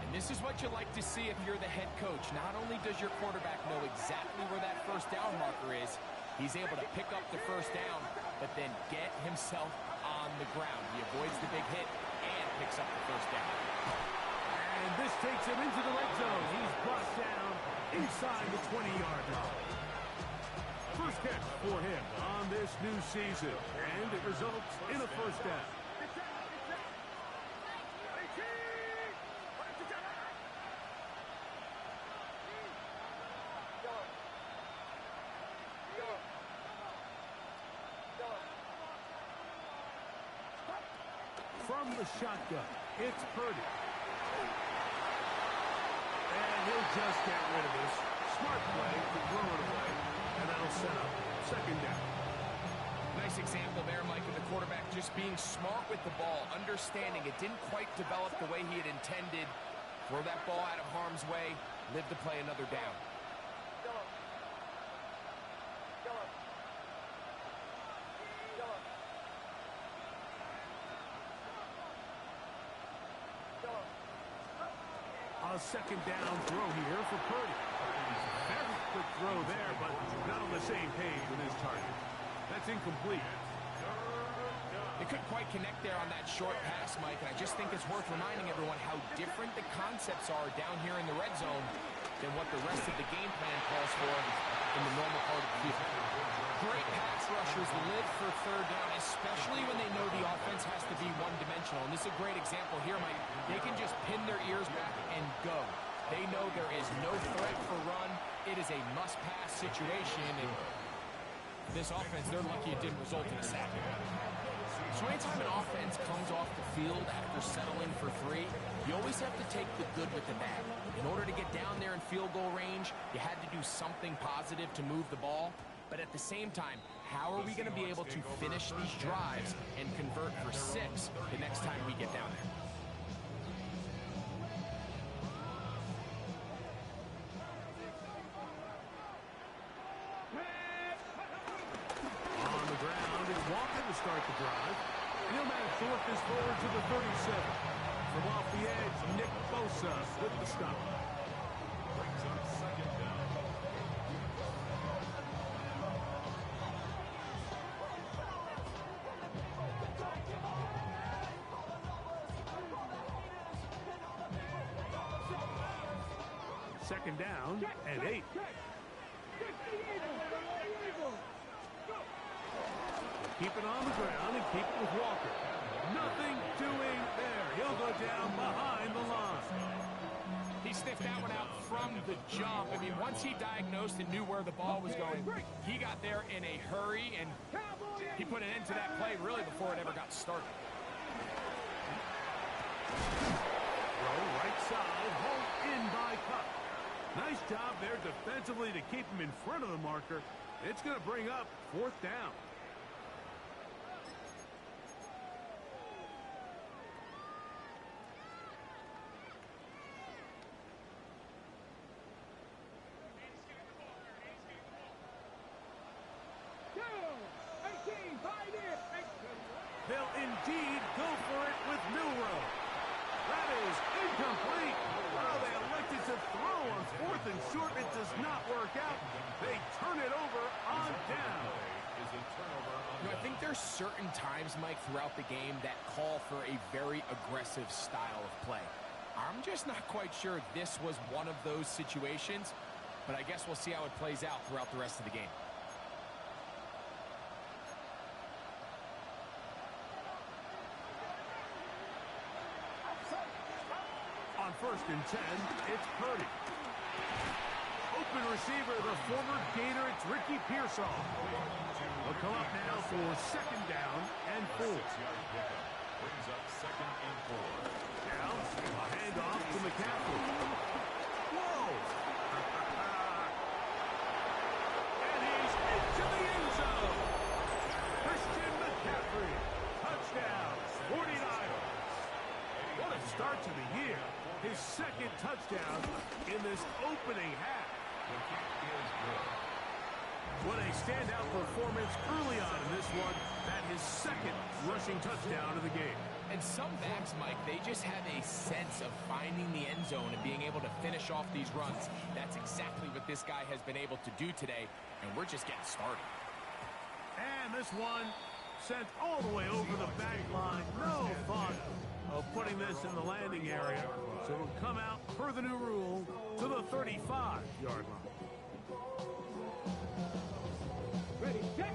And this is what you like to see if you're the head coach. Not only does your quarterback know exactly where that first down marker is, he's able to pick up the first down, but then get himself on the ground. He avoids the big hit and picks up the first down. And this takes him into the red zone. He's brought down inside the 20-yard line. First catch for him on this new season, and it results in a first down. From the shotgun, it's Purdy. And he'll just get rid of this. Smart play to throw it away. And that'll set up second down. Nice example there, Mike, of the quarterback just being smart with the ball, understanding it didn't quite develop the way he had intended. Throw that ball out of harm's way, live to play another down. A second down throw here for Purdy. Very quick throw there, but not on the same page with his target. That's incomplete. They couldn't quite connect there on that short pass, Mike, and I just think it's worth reminding everyone how different the concepts are down here in the red zone than what the rest of the game plan calls for in the normal part of the field. Great pass rushers third down, especially when they know the offense has to be one-dimensional. And this is a great example here, Mike. They can just pin their ears back and go. They know there is no threat for run. It is a must-pass situation, and this offense, they're lucky it didn't result in a sack. So anytime an offense comes off the field after settling for 3, you always have to take the good with the bad. In order to get down there in field goal range, you had to do something positive to move the ball. But at the same time, how are we going to be able to finish these drives and convert for 6 the next time we get down there? On the ground, it's Walker to start the drive. He'll manage to work this forward to the 37. From off the edge, Nick Bosa with the stop. Brings up second down. Second down and 8. Keep it on the ground and keep it with Walker. Nothing doing there. He'll go down behind the line. He sniffed that one out from the jump. I mean, once he diagnosed and knew where the ball was going, he got there in a hurry, and he put an end to that play really before it ever got started. Throw right side, hauled in by Cup. Nice job there defensively to keep him in front of the marker. It's going to bring up 4th down. They'll indeed go for it with Milrow. That is incomplete. Oh, they elected to throw on 4th and short. It does not work out. They turn it over on down. You know, I think there's certain times, Mike, throughout the game that call for a very aggressive style of play. I'm just not quite sure this was one of those situations, but I guess we'll see how it plays out throughout the rest of the game. On 1st and 10, it's Purdy. Open receiver, the former Gator, it's Ricky Pearsall. They'll come up now for 2nd down and 4. Brings up 2nd and 4. Now, a handoff to McCaffrey. Whoa! And he's into the end zone. Christian McCaffrey. Touchdown, 49ers. What a start to the year. His 2nd touchdown in this opening half. What a standout performance early on in this one. That his 2nd rushing touchdown of the game. And some backs, Mike, they just have a sense of finding the end zone and being able to finish off these runs. That's exactly what this guy has been able to do today, and we're just getting started. And this one sent all the way over the back line. No thought of putting this in the landing area. So it'll come out, per the new rule, to the 35-yard line. Ready, set.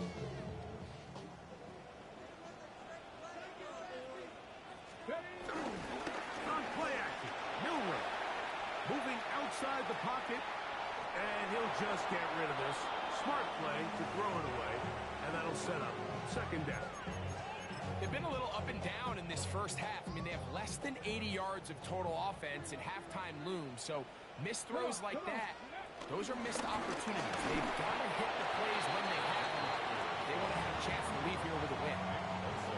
On play action, Milrow moving outside the pocket, and he'll just get rid of this. Smart play to throw it away, and that'll set up 2nd down. They've been a little up and down in this first half. I mean, they have less than 80 yards of total offense and halftime looms. So missed throws like that, those are missed opportunities. They've got to hit the plays when they have them. They want to have a chance to leave here with a win.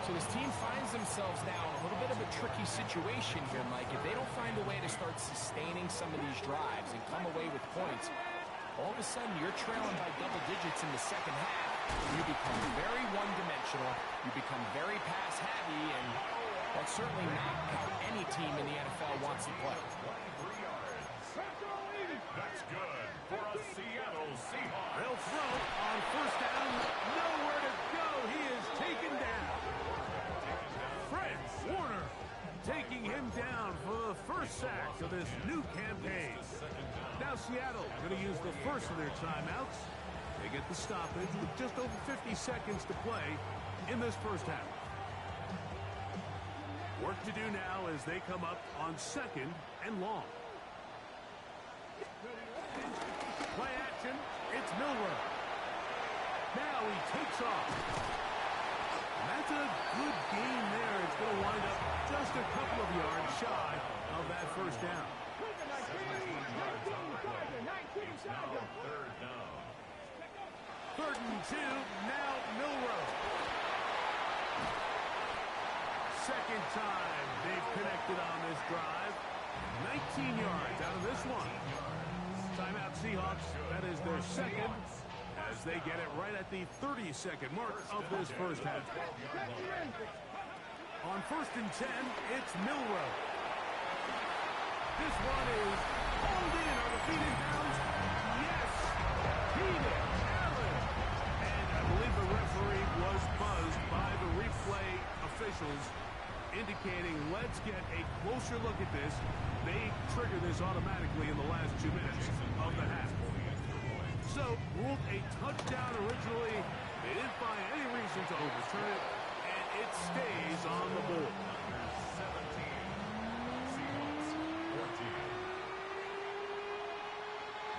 So this team finds themselves now in a little bit of a tricky situation here, Mike. If they don't find a way to start sustaining some of these drives and come away with points, all of a sudden you're trailing by double digits in the second half. You become very one-dimensional. You become very pass-heavy, and that's certainly not how any team in the NFL wants to play. That's good for a Seattle Seahawks. They'll throw on 1st down. Nowhere to go. He is taken down. Fred Warner taking him down for the 1st sack of this new campaign. Now Seattle going to use the first of their timeouts. They They get the stoppage with just over 50 seconds to play in this first half. Work to do now as they come up on 2nd and long. Play action. It's Milroe. Now he takes off. And that's a good gain there. It's going to wind up just a couple of yards shy of that first down. 3rd and 2. Now Milroe. Second time they've connected on this drive. 19 yards out of this one. Timeout Seahawks. That is their second as they get it right at the 30-second mark of this first half. On 1st and 10, it's Milroe. This one is hauled in on the feet and downs. Yes! Keenan Allen! And I believe the referee was buzzed by the replay officials, indicating let's get a closer look at this. They trigger this automatically in the last 2 minutes of the half. So, ruled a touchdown originally. They didn't find any reason to overturn it, and it stays on the board. 17, Seahawks 14.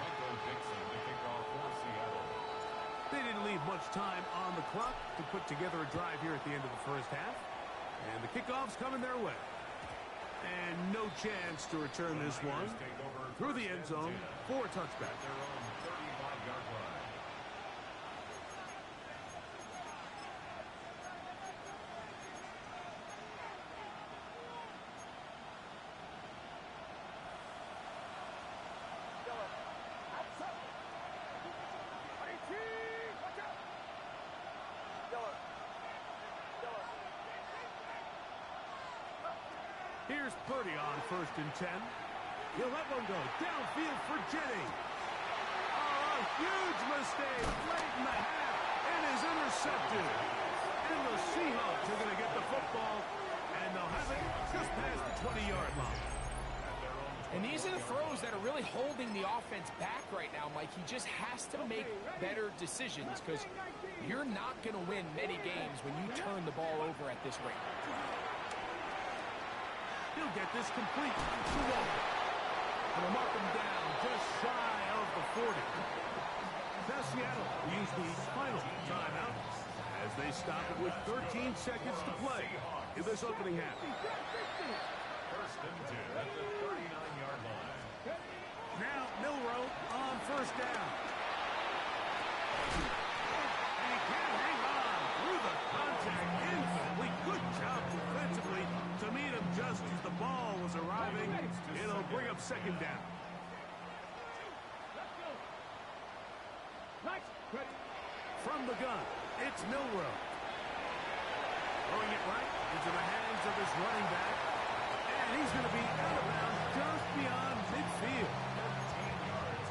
Michael Dixon to kick off for Seattle. They didn't leave much time on the clock to put together a drive here at the end of the first half. And the kickoff's coming their way. And no chance to return this one through the end zone for a touchback. Their own 35-yard line. Here's Purdy on 1st and 10. He'll let one go downfield for Jennings. Oh, a huge mistake late in the half. It is intercepted. And the Seahawks are going to get the football, and they'll have it just past the 20-yard line. And these are the throws that are really holding the offense back right now, Mike. He just has to make better decisions because you're not going to win many games when you turn the ball over at this rate. He'll get this complete to Walker. And they'll mark him down just shy of the 40. Now Seattle will use the final timeout as they stop it with 13 seconds to play in this opening half. 1st and 2 at the 39-yard line. Now Milroe on 1st down. And he can't hang on through the contact. Incomplete. Good job defensively to meet him just as the ball was arriving. It'll bring up 2nd down. From the gun, it's Milroe. Throwing it right into the hands of his running back. And he's going to be out of bounds just beyond midfield.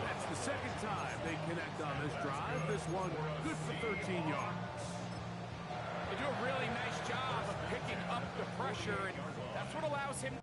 That's the 2nd time they connect on this drive. This one good for 13 yards. They do a really nice job of picking up the pressure, and that's what allows him.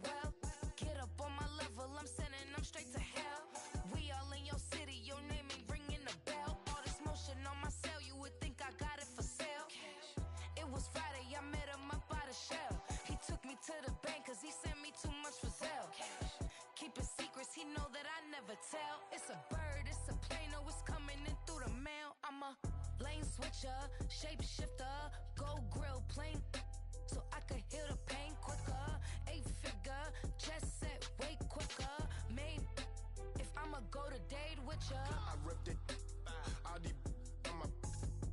Well, get up on my level, I'm sending them straight to hell. We all in your city, your name ain't ringing a bell. All this motion on my cell, you would think I got it for sale. It was Friday, I met him up by the shell. He took me to the bank cause he sent me too much for Zelle. Keeping secrets, he know that I never tell. It's a bird, it's a plane, oh it's coming in through the mail. I'm a lane switcher, shapeshifter, go grill plane, so I could heal the pain quicker. 8-figure, just set way quicker. Maybe if I'ma go to date with ya. I ripped it. All these on my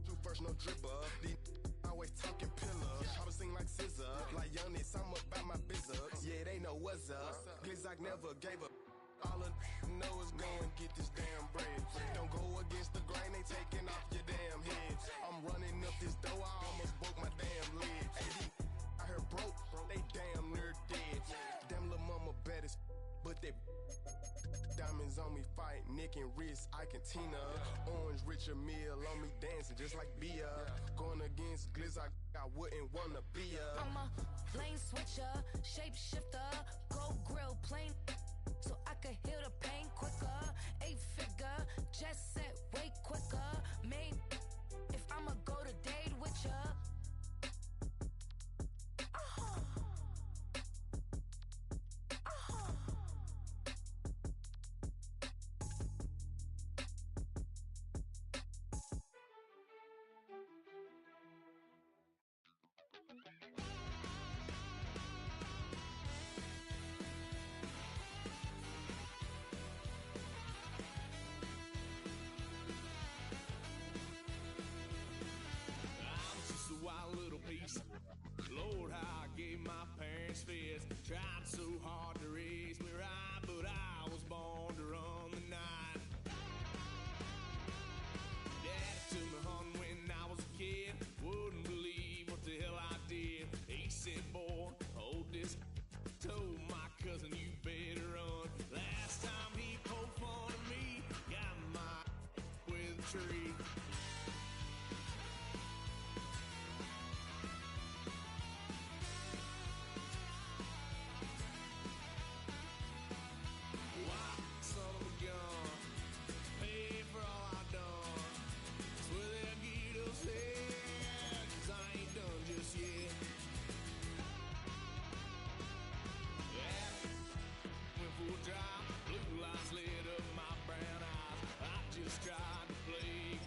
two first, no dribble. These always talking pillars. I was sing like scissor. Like youngest, I'm about my business. Yeah, they know what's up. Glizak never gave up. All I know is go and get this damn bread. Don't go against the grain, they taking off your damn head. I'm running up this dough, neck and wrist, I can Tina. Orange Richard Mill on me dancing just like Bia. Going against Glizz, I wouldn't wanna be a. I'm a lane switcher, shapeshifter, go grill plane, so I could heal the pain quicker. 8-figure, jet set way quicker. Made if I'ma go to date with ya. I'm just a wild little piece. Lord, how I gave my parents fist. Tried so hard to raise me right, but I was born to run the night. Daddy took me hunting when I was a kid. Wouldn't believe what the hell I did. He said, boy, hold this. Told my cousin, you better run. Last time he poked fun at me, got my with a tree. Why, son of a gun, pay for all I done. Swear they'll get us there, 'cause I ain't done just yet. Yeah, went for a drive, blue lights lit up my brown eyes. I just tried to play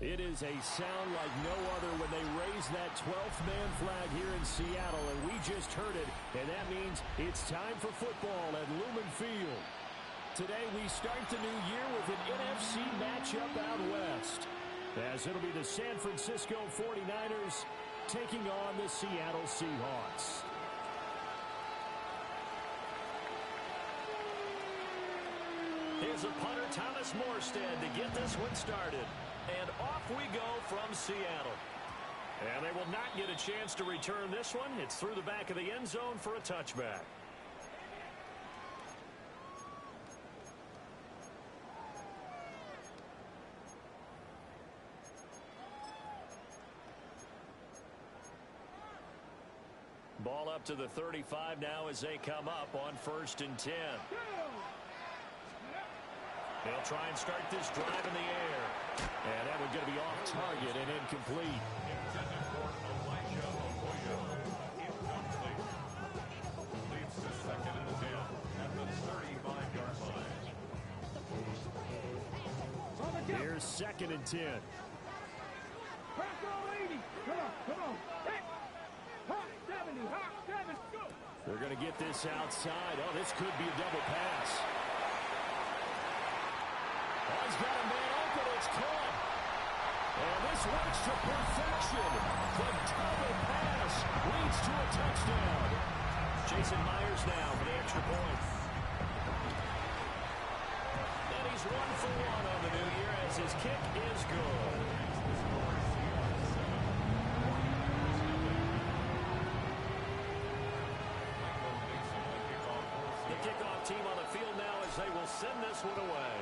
It is a sound like no other when they raise that 12th man flag here in Seattle, and we just heard it, and that means it's time for football at Lumen Field. Today we start the new year with an NFC matchup out west, as it'll be the San Francisco 49ers taking on the Seattle Seahawks. Here's a punter, Thomas Morstead, to get this one started. And off we go from Seattle. And they will not get a chance to return this one. It's through the back of the end zone for a touchback. Ball up to the 35 now as they come up on 1st and 10. They'll try and start this drive in the air. And that one's going to be off target and incomplete. Leads to 2nd and 10 at the 35-yard line. Here's 2nd and 10. Press all 80. Come on. Hey. Hot 70. Go. They're going to get this outside. Oh, this could be a double pass. Oh, he's got a man open. It's caught. And this works to perfection. The double pass leads to a touchdown. Jason Myers now for the extra point. And he's 1 for 1 on the new year as his kick is good. The kickoff team on the field now as they will send this one away.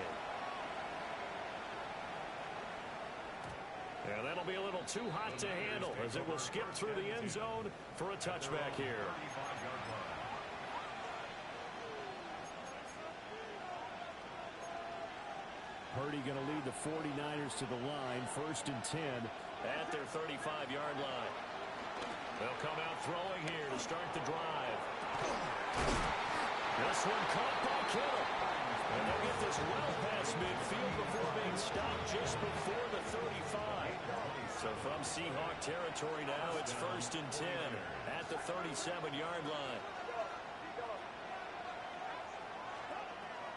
And that'll be a little too hot to handle as it will skip through the end zone for a touchback here. Purdy going to lead the 49ers to the line, 1st and 10 at their 35-yard line. They'll come out throwing here to start the drive. This one caught by Kittle. And they'll get this well past midfield before being stopped just before the 35. So from Seahawk territory now, it's 1st and 10 at the 37-yard line.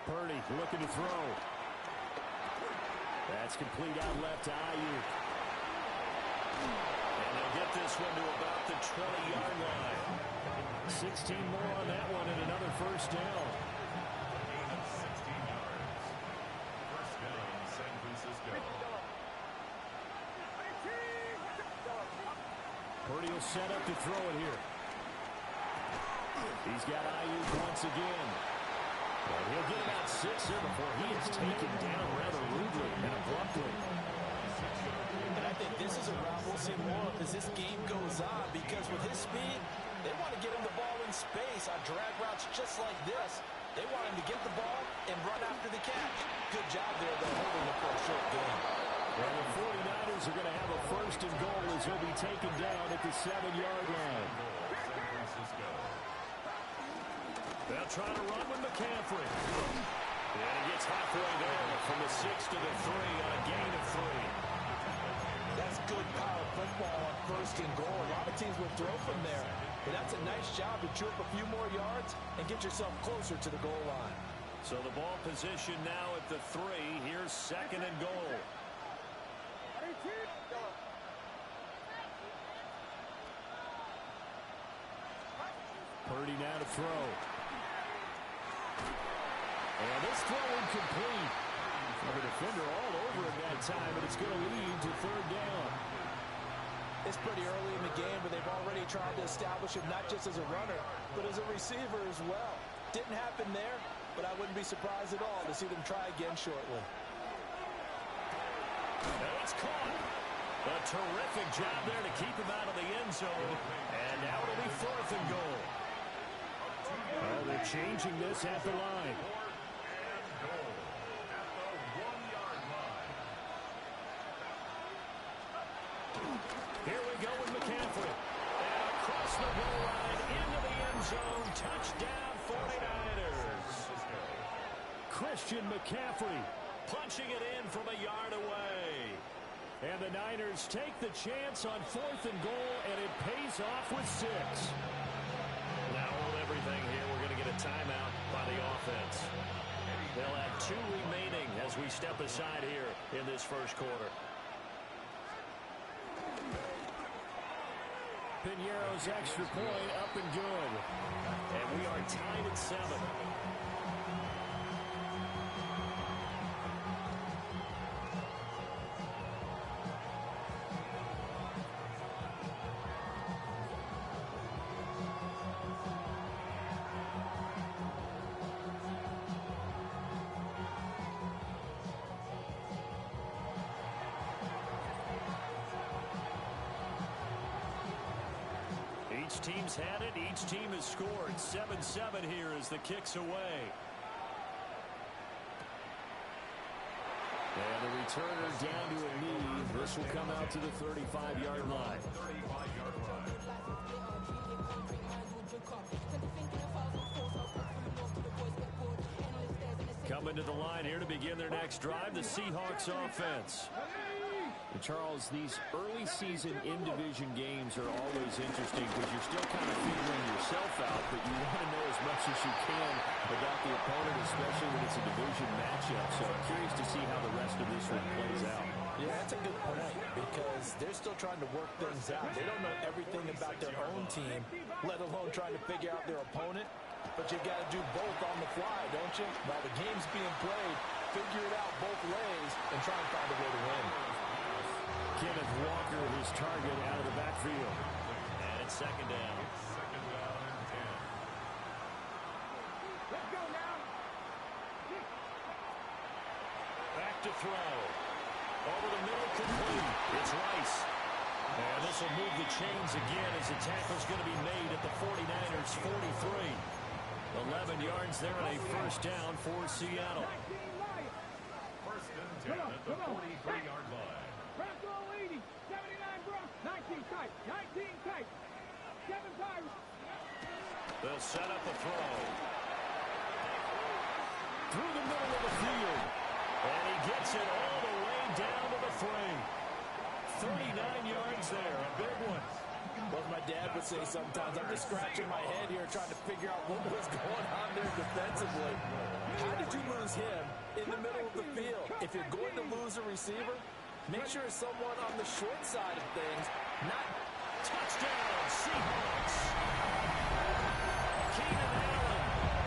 Purdy looking to throw. That's complete out left to Ayuk. And they'll get this one to about the 20-yard line. 16 more on that one and another 1st down. Purdy will set up to throw it here. He's got Ayuk once again. And he'll get about 6 here before he is taken down rather rudely and abruptly. And I think this is a route we'll see more of as this game goes on, because with his speed, they want to get him the ball in space on drag routes just like this. They want him to get the ball and run after the catch. Good job there, though, holding it for a short game. Well, the 49ers are going to have a 1st and goal as he'll be taken down at the 7-yard line. They'll try to run with McCaffrey. And he gets halfway there from the 6 to the 3 on a gain of 3. That's good power football on 1st and goal. A lot of teams will throw from there. But that's a nice job to chew up a few more yards and get yourself closer to the goal line. So the ball position now at the 3. Here's 2nd and goal. Purdy now to throw. And this throw incomplete. The defender all over him that time, but it's going to lead to 3rd down. It's pretty early in the game, but they've already tried to establish him not just as a runner, but as a receiver as well. Didn't happen there, but I wouldn't be surprised at all to see them try again shortly. Now it's caught. A terrific job there to keep him out of the end zone. And now it'll be 4th and goal. Oh, they're changing this at the line. Here we go with McCaffrey. And across the goal line into the end zone. Touchdown 49ers. Christian McCaffrey punching it in from a yard away. And the Niners take the chance on 4th and goal, and it pays off with 6. Now hold everything here. We're going to get a timeout by the offense. They'll have 2 remaining as we step aside here in this first quarter. Piñeiro's extra point up and good. And we are tied at 7. Each team's had it. Each team has scored. 7-7 here as the kick's away. And the returner down to a knee. This will come out to the 35-yard line. Coming to the line here to begin their next drive, the Seahawks offense. Charles, these early season in-division games are always interesting because you're still kind of figuring yourself out, but you want to know as much as you can about the opponent, especially when it's a division matchup. So I'm curious to see how the rest of this one plays out. Yeah, that's a good point because they're still trying to work things out. They don't know everything about their own team, let alone trying to figure out their opponent. But you got to do both on the fly, don't you? While the game's being played, figure it out both ways and try and find a way to win. Kenneth Walker, his target, out of the backfield. And it's second down. Second down and 10. Let's go now. Back to throw. Over the middle, complete. It's Rice. And this will move the chains again as the tackle's going to be made at the 49ers' 43. 11 yards there and a first down for Seattle. First and 10 at the 43-yard line. Bronco 80, 79 Bronco, 19 tight, 19 tight, 7 Pirates. They'll set up a throw. Through the middle of the field. And he gets it all the way down to the 3. 39 yards there, a big one. Well, my dad would say sometimes, I'm just scratching my head here trying to figure out what was going on there defensively. How did you lose him in the middle of the field? If you're going to lose a receiver, make sure it's someone on the short side of things, not touchdown, Seahawks. Keenan Allen,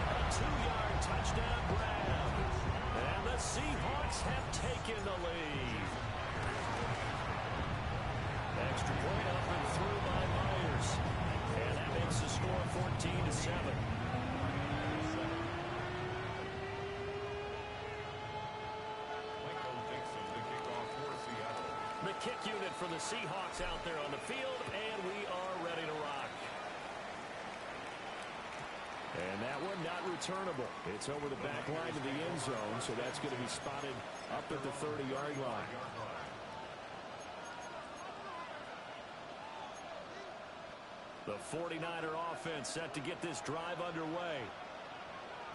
a 2-yard touchdown grab. And the Seahawks have taken the lead. Extra point up and through by Myers. And that makes the score 14-7. The kick unit for the Seahawks out there on the field, and we are ready to rock. And that one not returnable. It's over the back line of the end zone, so that's going to be spotted up at the 30-yard line. The 49er offense set to get this drive underway.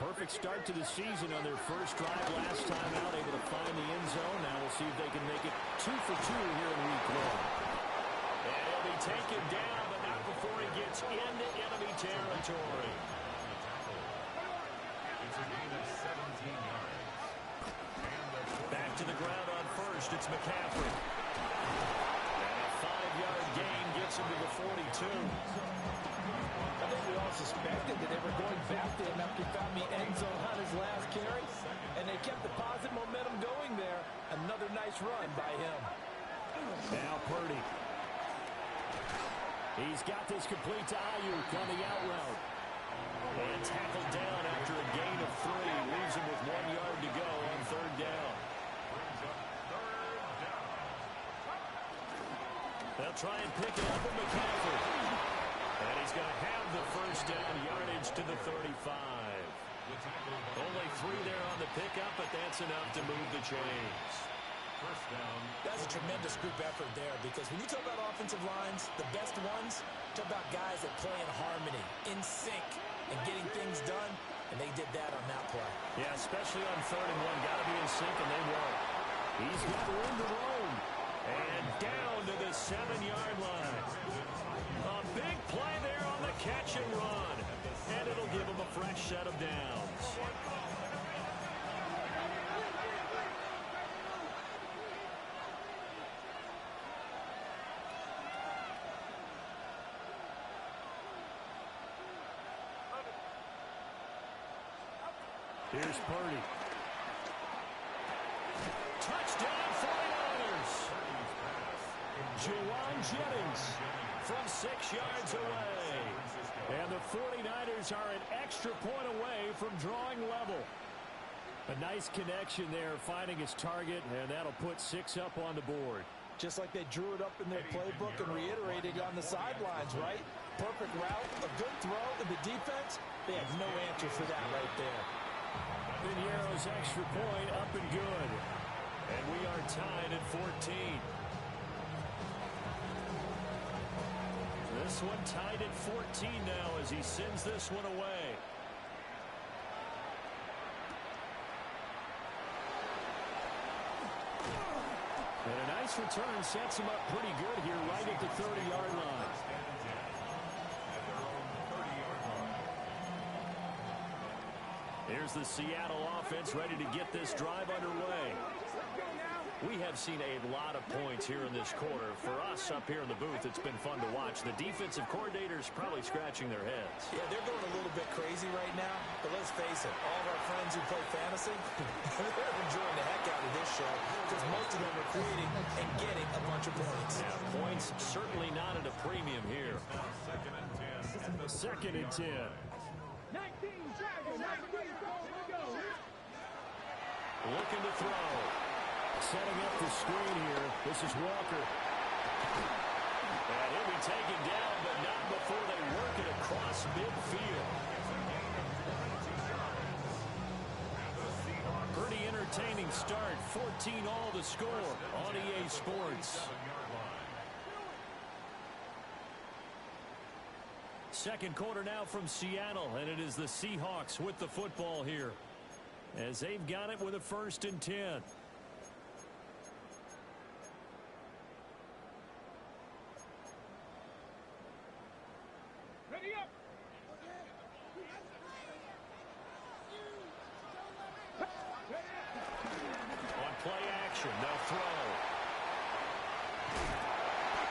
Perfect start to the season on their first drive last time out, able to find the end zone. Now we'll see if they can make it 2 for 2 here in week 1. And he'll be taken down, but not before he gets into enemy territory. It's a gain of 17 yards. Back to the ground on first. It's McCaffrey. And a 5-yard gain gets him to the 42. I think we all suspected that they were going back to him after he found the end zone on his last carry, and they kept the positive momentum going there. Another nice run by him. Now Purdy. He's got this complete to Ayuk on the out route. And tackled down after a gain of 3. Leaves him with 1 yard to go on third down. They'll try and pick it up with McCaffrey. And he's going to have the first down, yardage to the 35. Only 3 there on the pickup, but that's enough to move the chains. First down. That's a tremendous group effort there because when you talk about offensive lines, the best ones, talk about guys that play in harmony, in sync, and getting things done, and they did that on that play. Yeah, especially on 3rd and 1. Got to be in sync, and they won't. He's got room to roam. And down to the 7-yard line. A big play there on the catch and run. And it'll give them a fresh set of downs. Here's Purdy. Touchdown 49ers. Juwan Jennings from 6 yards away. And the 49ers are an extra point away from drawing level. A nice connection there, finding his target, and that'll put 6 up on the board. Just like they drew it up in their playbook and reiterated on the sidelines, right? Perfect route, a good throw, and the defense, they had no answer for that right there. Piniero's extra point up and good. And we are tied at 14. This one tied at 14 now as he sends this one away. And a nice return sets him up pretty good here right at the 30-yard line. Here's the Seattle offense ready to get this drive underway. We have seen a lot of points here in this quarter. For us up here in the booth, it's been fun to watch. The defensive coordinators probably scratching their heads. Yeah, they're going a little bit crazy right now. But let's face it, all of our friends who play fantasy, they're enjoying the heck out of this show because most of them are creating and getting a bunch of points. Yeah, points certainly not at a premium here. Second and 10. 19 Dragons, 19 go. Looking to throw. Setting up the screen here. This is Walker. And he'll be taken down, but not before they work it across midfield. Pretty entertaining start. 14 all to score on EA Sports. Second quarter now from Seattle, and it is the Seahawks with the football here as they've got it with a 1st and 10. Ready up. On play action, they'll throw.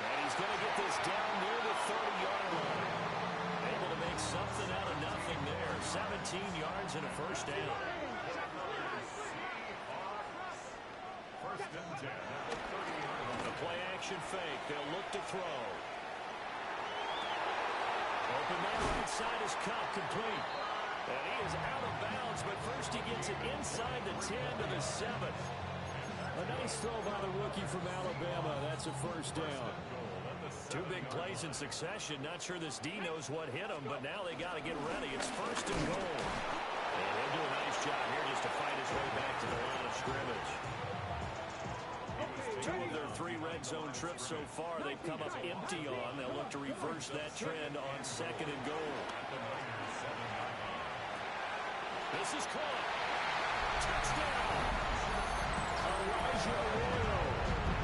And he's going to get this down near the 30-yard line. Able to make something out of nothing there. 17 yards and a first down. First and 10 at the 30-yard line. The play action fake. They'll look to throw. Open man right side is caught, complete. And he is out of bounds, but first he gets it inside the 10 to the 7. A nice throw by the rookie from Alabama. That's a first down. 2 big plays in succession. Not sure this D knows what hit him, but now they got to get ready. It's 1st and goal. And he'll do a nice job here just to fight his way back to the line of scrimmage. 2 of their 3 red zone trips so far they've come up empty on. They'll look to reverse that trend on 2nd and goal. This is caught. Touchdown! Elijah Arroyo.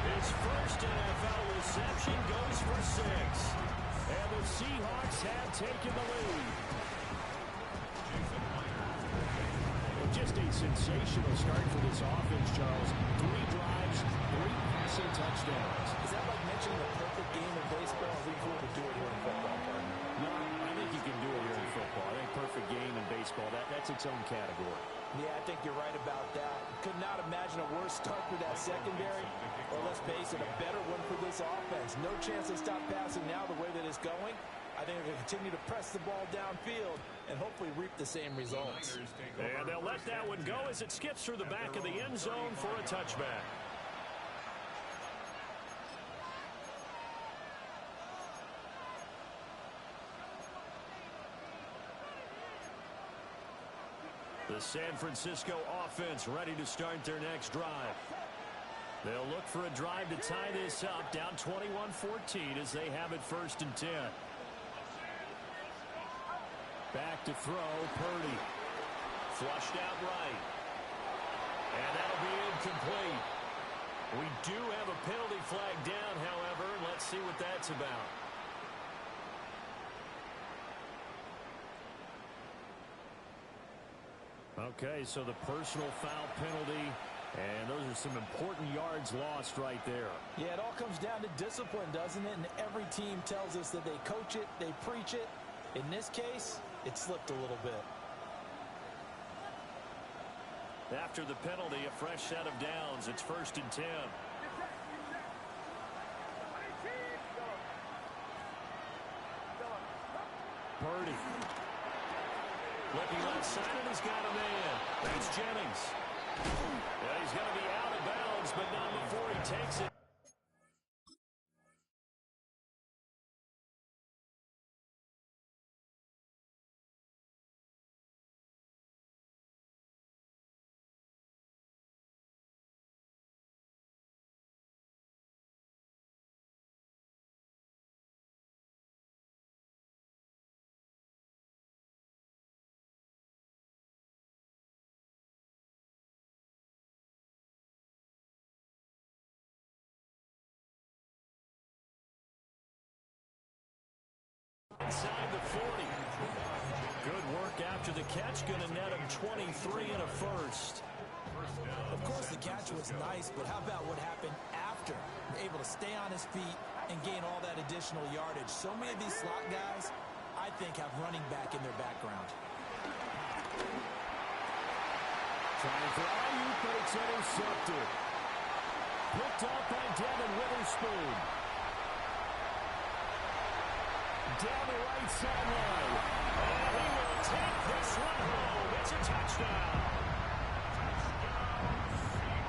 His first NFL reception goes for 6. And the Seahawks have taken the lead. Just a sensational start for this offense, Charles. 3 drives, 3 passing touchdowns. Is that like mentioning the perfect game in baseball? We could do it here in football, partner. No, I think you can do it here in football. I think perfect game in baseball, that's its own category. Yeah, I think you're right about that. Could not imagine a worse start for that secondary. Or let's face it, a better one for this offense. No chance to stop passing now the way that it's going. I think they're going to continue to press the ball downfield and hopefully reap the same results. And they'll let that one go as it skips through the back of the end zone for a touchback. The San Francisco offense ready to start their next drive. They'll look for a drive to tie this up, down 21-14 as they have it 1st and 10. Back to throw, Purdy. Flushed out right. And that'll be incomplete. We do have a penalty flag down, however. Let's see what that's about. Okay, so the personal foul penalty, and those are some important yards lost right there. Yeah, it all comes down to discipline, doesn't it? And every team tells us that they coach it, they preach it. In this case, it slipped a little bit. After the penalty, a fresh set of downs. It's 1st and 10. Purdy. Looking left side, and he's got a man. That's Jennings. Yeah, he's going to be out of bounds, but not before he takes it. Inside the 40. Good work after the catch. Going to net him 23 and a first. Of course, the catch was nice, but how about what happened after? Able to stay on his feet and gain all that additional yardage. So many of these slot guys, I think, have running back in their background. Trying for Ayuk, but it's intercepted. Picked up by Devin Witherspoon. Down the right sideline. And he will take this one home. It's a touchdown.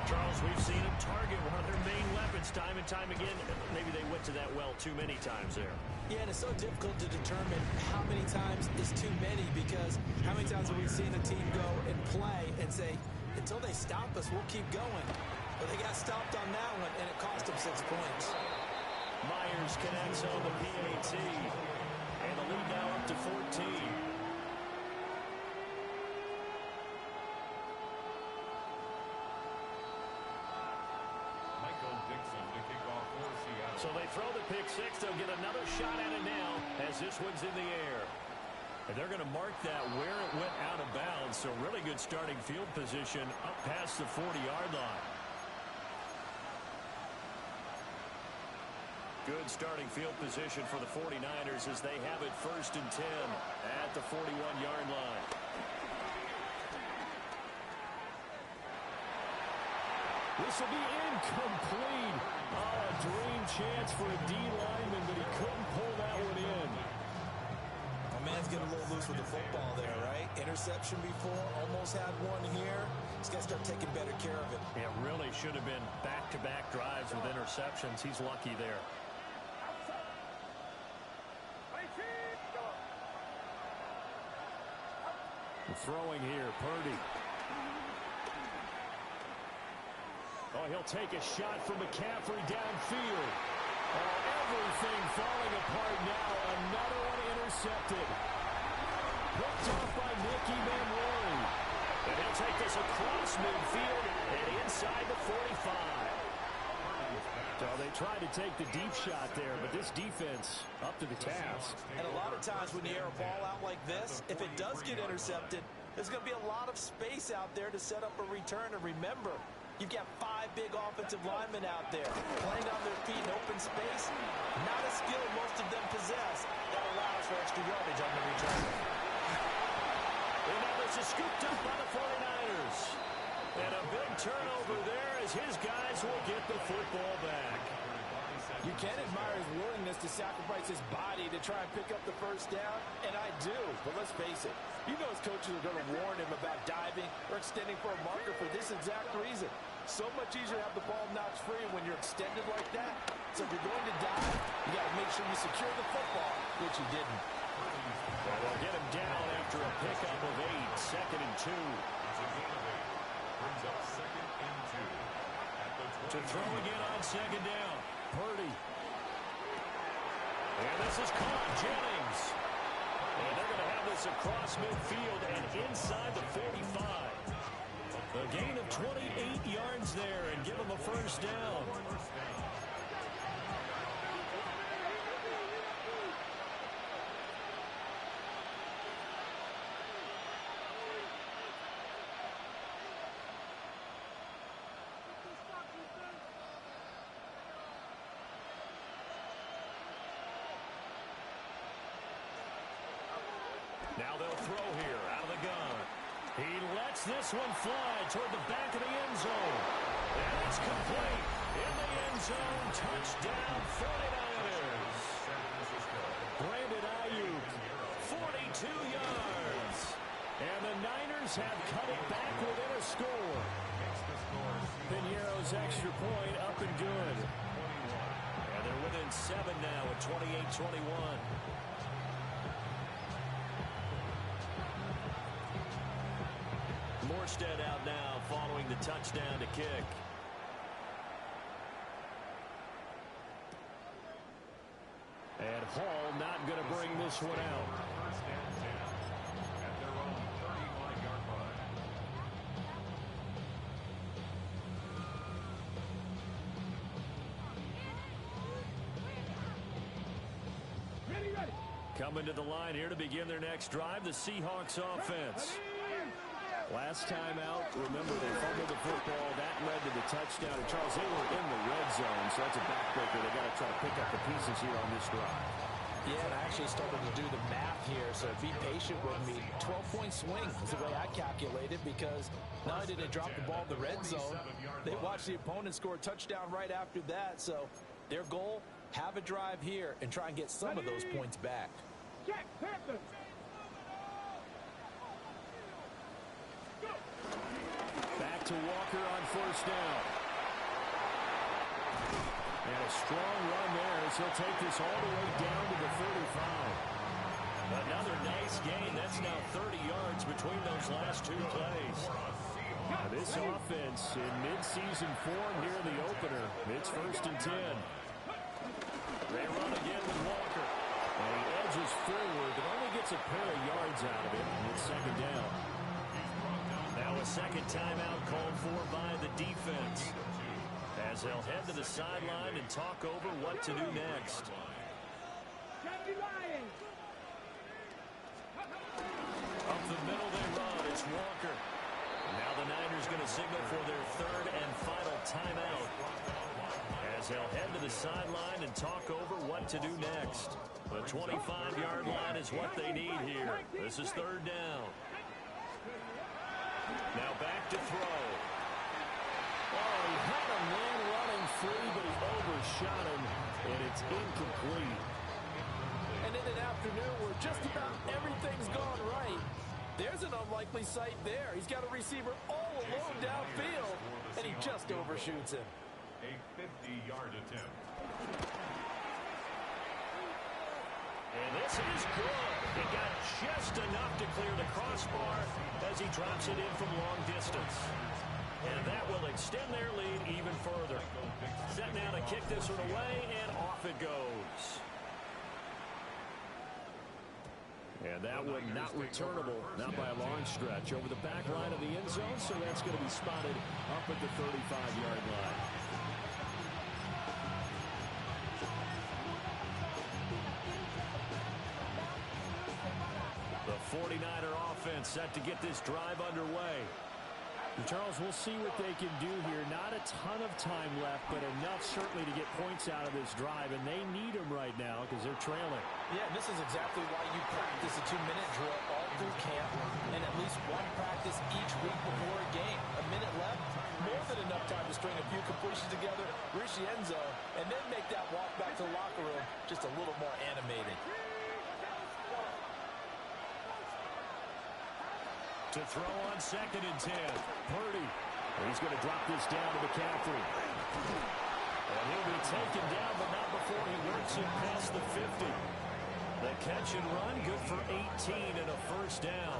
Charles, we've seen him target one of their main weapons time and time again. Maybe they went to that well too many times there. Yeah, and it's so difficult to determine how many times is too many, because how many times have we seen a team go and play and say, until they stop us, we'll keep going. But they got stopped on that one, and it cost them 6 points. Myers connects on the PAT. And the lead now up to 14. So they throw the pick six. They'll get another shot at it now as this one's in the air. And they're going to mark that where it went out of bounds. So really good starting field position up past the 40-yard line. Good starting field position for the 49ers as they have it 1st and 10 at the 41-yard line. This will be incomplete. Oh, a dream chance for a D lineman, but he couldn't pull that one in. My man's getting a little loose with the football there, right? Interception before, almost had one here. He's got to start taking better care of it. It really should have been back-to-back drives with interceptions. He's lucky there. Throwing here, Purdy. Oh, he'll take a shot from McCaffrey downfield. Oh, everything falling apart now. Another one intercepted. Picked off by Nicky Manwari. And he'll take this across midfield and inside the 45. So they tried to take the deep shot there, but this defense up to the task. And a lot of times when you air a ball out like this, if it does get intercepted, there's going to be a lot of space out there to set up a return. And remember, you've got 5 big offensive linemen out there playing on their feet in open space. Not a skill most of them possess that allows for extra yardage on the return. And now this is scooped up by the 49ers. And a big turnover there as his guys will get the football back. You can admire his willingness to sacrifice his body to try and pick up the first down, and I do. But let's face it, you know his coaches are going to warn him about diving or extending for a marker for this exact reason. So much easier to have the ball knocked free when you're extended like that. So if you're going to dive, you got to make sure you secure the football, which he didn't. Well, they'll get him down after a pickup of 8, 2nd and 2. Brings up 2nd and 2. To throw again on 2nd down. Purdy. And this is caught. Jennings. And they're going to have this across midfield and inside the 45. A gain of 28 yards there and give them a first down. lets this one fly toward the back of the end zone. And it's complete. In the end zone, touchdown 49ers. Brandon Ayuk, 42 yards. And the Niners have cut it back within a score. Piñeiro's extra point up and good. And they're within 7 now at 28-21. Morstead out now following the touchdown to kick. And Hall not going to bring this one out. First and 10 at their own 35-yard line. Ready. Coming to the line here to begin their next drive, the Seahawks offense. Last time out, remember they fumbled the football. That led to the touchdown. And Charles, they were in the red zone, so that's a backbreaker. They got to try to pick up the pieces here on this drive. Yeah, and I actually started to do the math here, so be patient with me. 12-point swing is the way I calculate it, because not only did they drop the ball in the red zone, they watched the opponent score a touchdown right after that. So their goal, have a drive here and try and get some of those points back. Check, Panthers. Back to Walker on first down. And a strong run there as he'll take this all the way down to the 35. Another nice gain. That's now 30 yards between those last two plays. This offense in mid-season form here in the opener. It's first and 10. They run again with Walker. And he edges forward, but only gets a pair of yards out of it. And it's second down. Now a second timeout called for by the defense, as they'll head to the sideline and talk over what to do next. Up the middle they run. It's Walker. Now the Niners going to signal for their third and final timeout, as they'll head to the sideline and talk over what to do next. The 25-yard line is what they need here. This is third down. Now back to throw. Oh, he had a man running free, but he overshot him, and it's incomplete. And in an afternoon where just about everything's gone right, there's an unlikely sight there. He's got a receiver all alone downfield, and he just overshoots him. A 50-yard attempt. And this is good. He got just enough to clear the crossbar as he drops it in from long distance. And that will extend their lead even further. Set now to kick this one away, and off it goes. And that one not returnable, not by a long stretch, over the back line of the end zone, so that's going to be spotted up at the 35-yard line. The 49er offense set to get this drive underway. Charles, we'll see what they can do here. Not a ton of time left, but enough certainly to get points out of this drive, and they need them right now because they're trailing. Yeah, this is exactly why you practice a 2-minute drill all through camp and at least one practice each week before a game. A minute left, more than enough time to string a few completions together, reach the end zone, and then make that walk back to the locker room just a little more animated. To throw on second and 10. Purdy. He's going to drop this down to McCaffrey. And he'll be taken down, but not before he works it past the 50. The catch and run, good for 18 and a first down.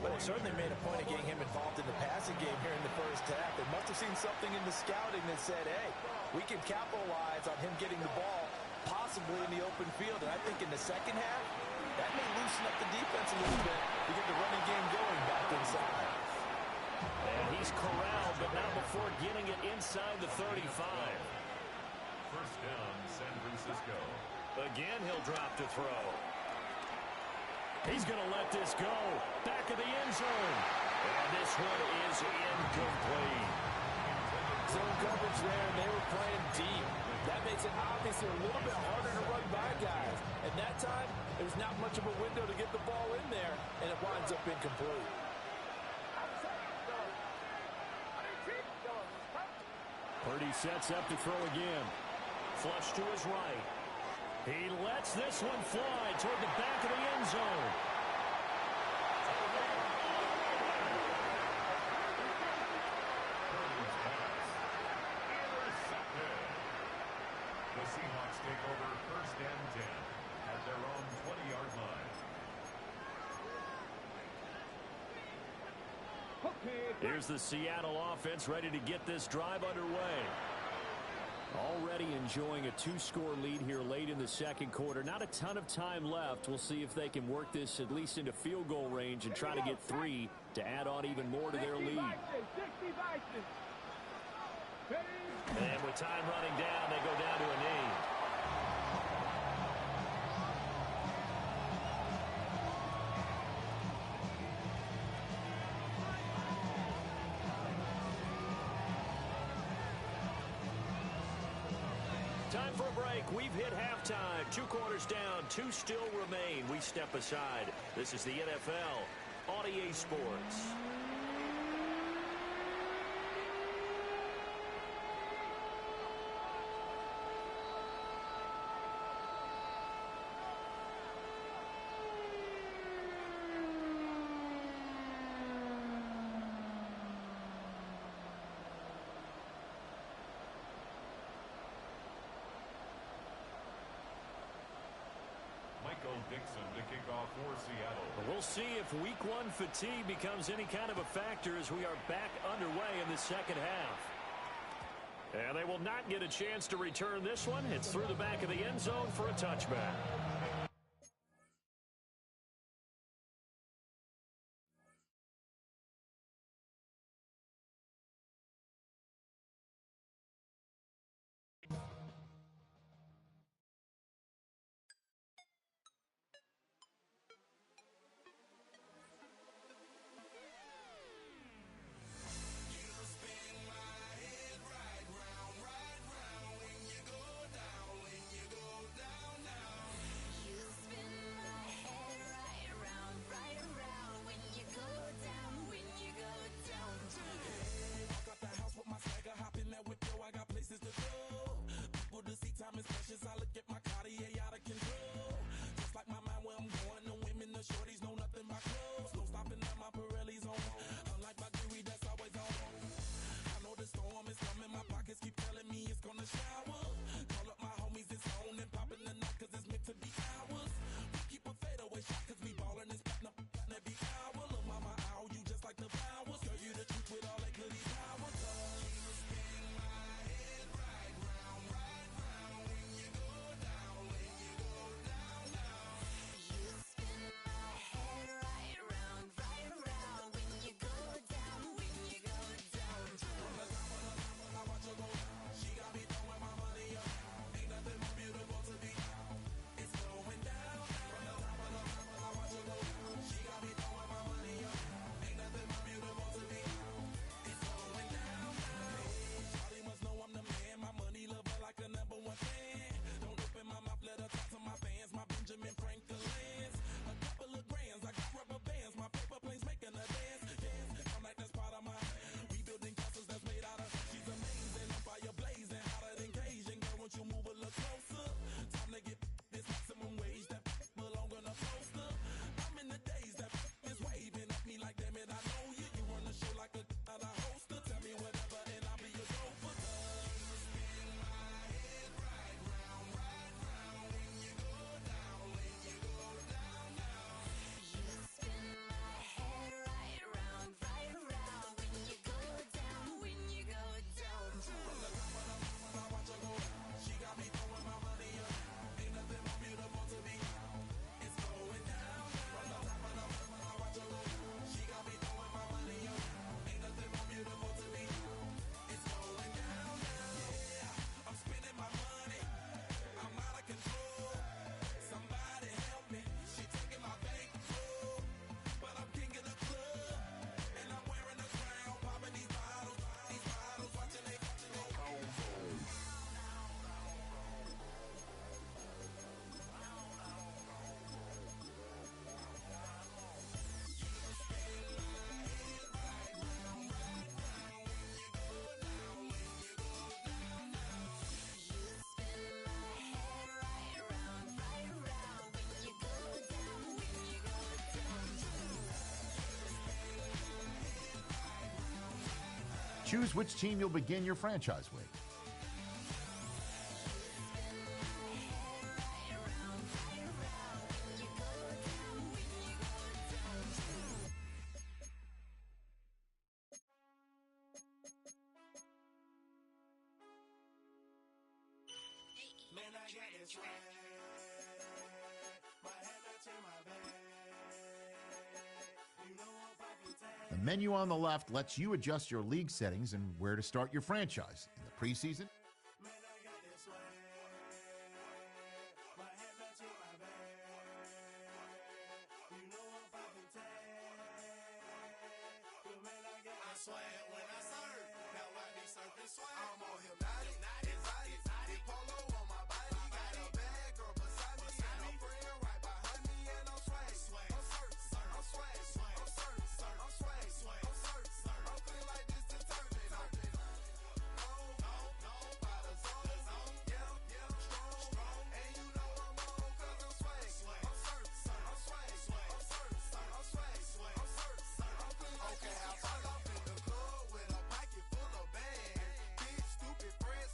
But it certainly made a point of getting him involved in the passing game here in the first half. They must have seen something in the scouting that said, hey, we can capitalize on him getting the ball possibly in the open field. And I think in the second half, that may loosen up the defense a little bit to get the running game going back inside. And he's corralled, but not before getting it inside the 35. First down, San Francisco. Again, he'll drop to throw. He's going to let this go. Back of the end zone. And this one is incomplete. Zone coverage there, and they were playing deep. That makes it obviously a little bit harder to run by guys. And that time, there's not much of a window to get the ball in there, and it winds up incomplete. Purdy sets up to throw again. Flush to his right. He lets this one fly toward the back of the end zone. The Seahawks take over first and 10 at their own 20-yard line. Here's the Seattle offense ready to get this drive underway. Already enjoying a 2-score lead here late in the second quarter. Not a ton of time left. We'll see if they can work this at least into field goal range and try to get 3 to add on even more to their lead. And with time running down, they go down to a knee. Time for a break. We've hit halftime. 2 quarters down. 2 still remain. We step aside. This is the NFL on EA Sports. Dixon to kick off for Seattle. We'll see if week 1 fatigue becomes any kind of a factor as we are back underway in the second half. And they will not get a chance to return this one. It's through the back of the end zone for a touchback. Choose which team you'll begin your franchise with. The menu on the left lets you adjust your league settings and where to start your franchise. In the preseason, Okay, I pull up in the club with a pocket full of bags. Big stupid friends.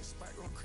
spurt.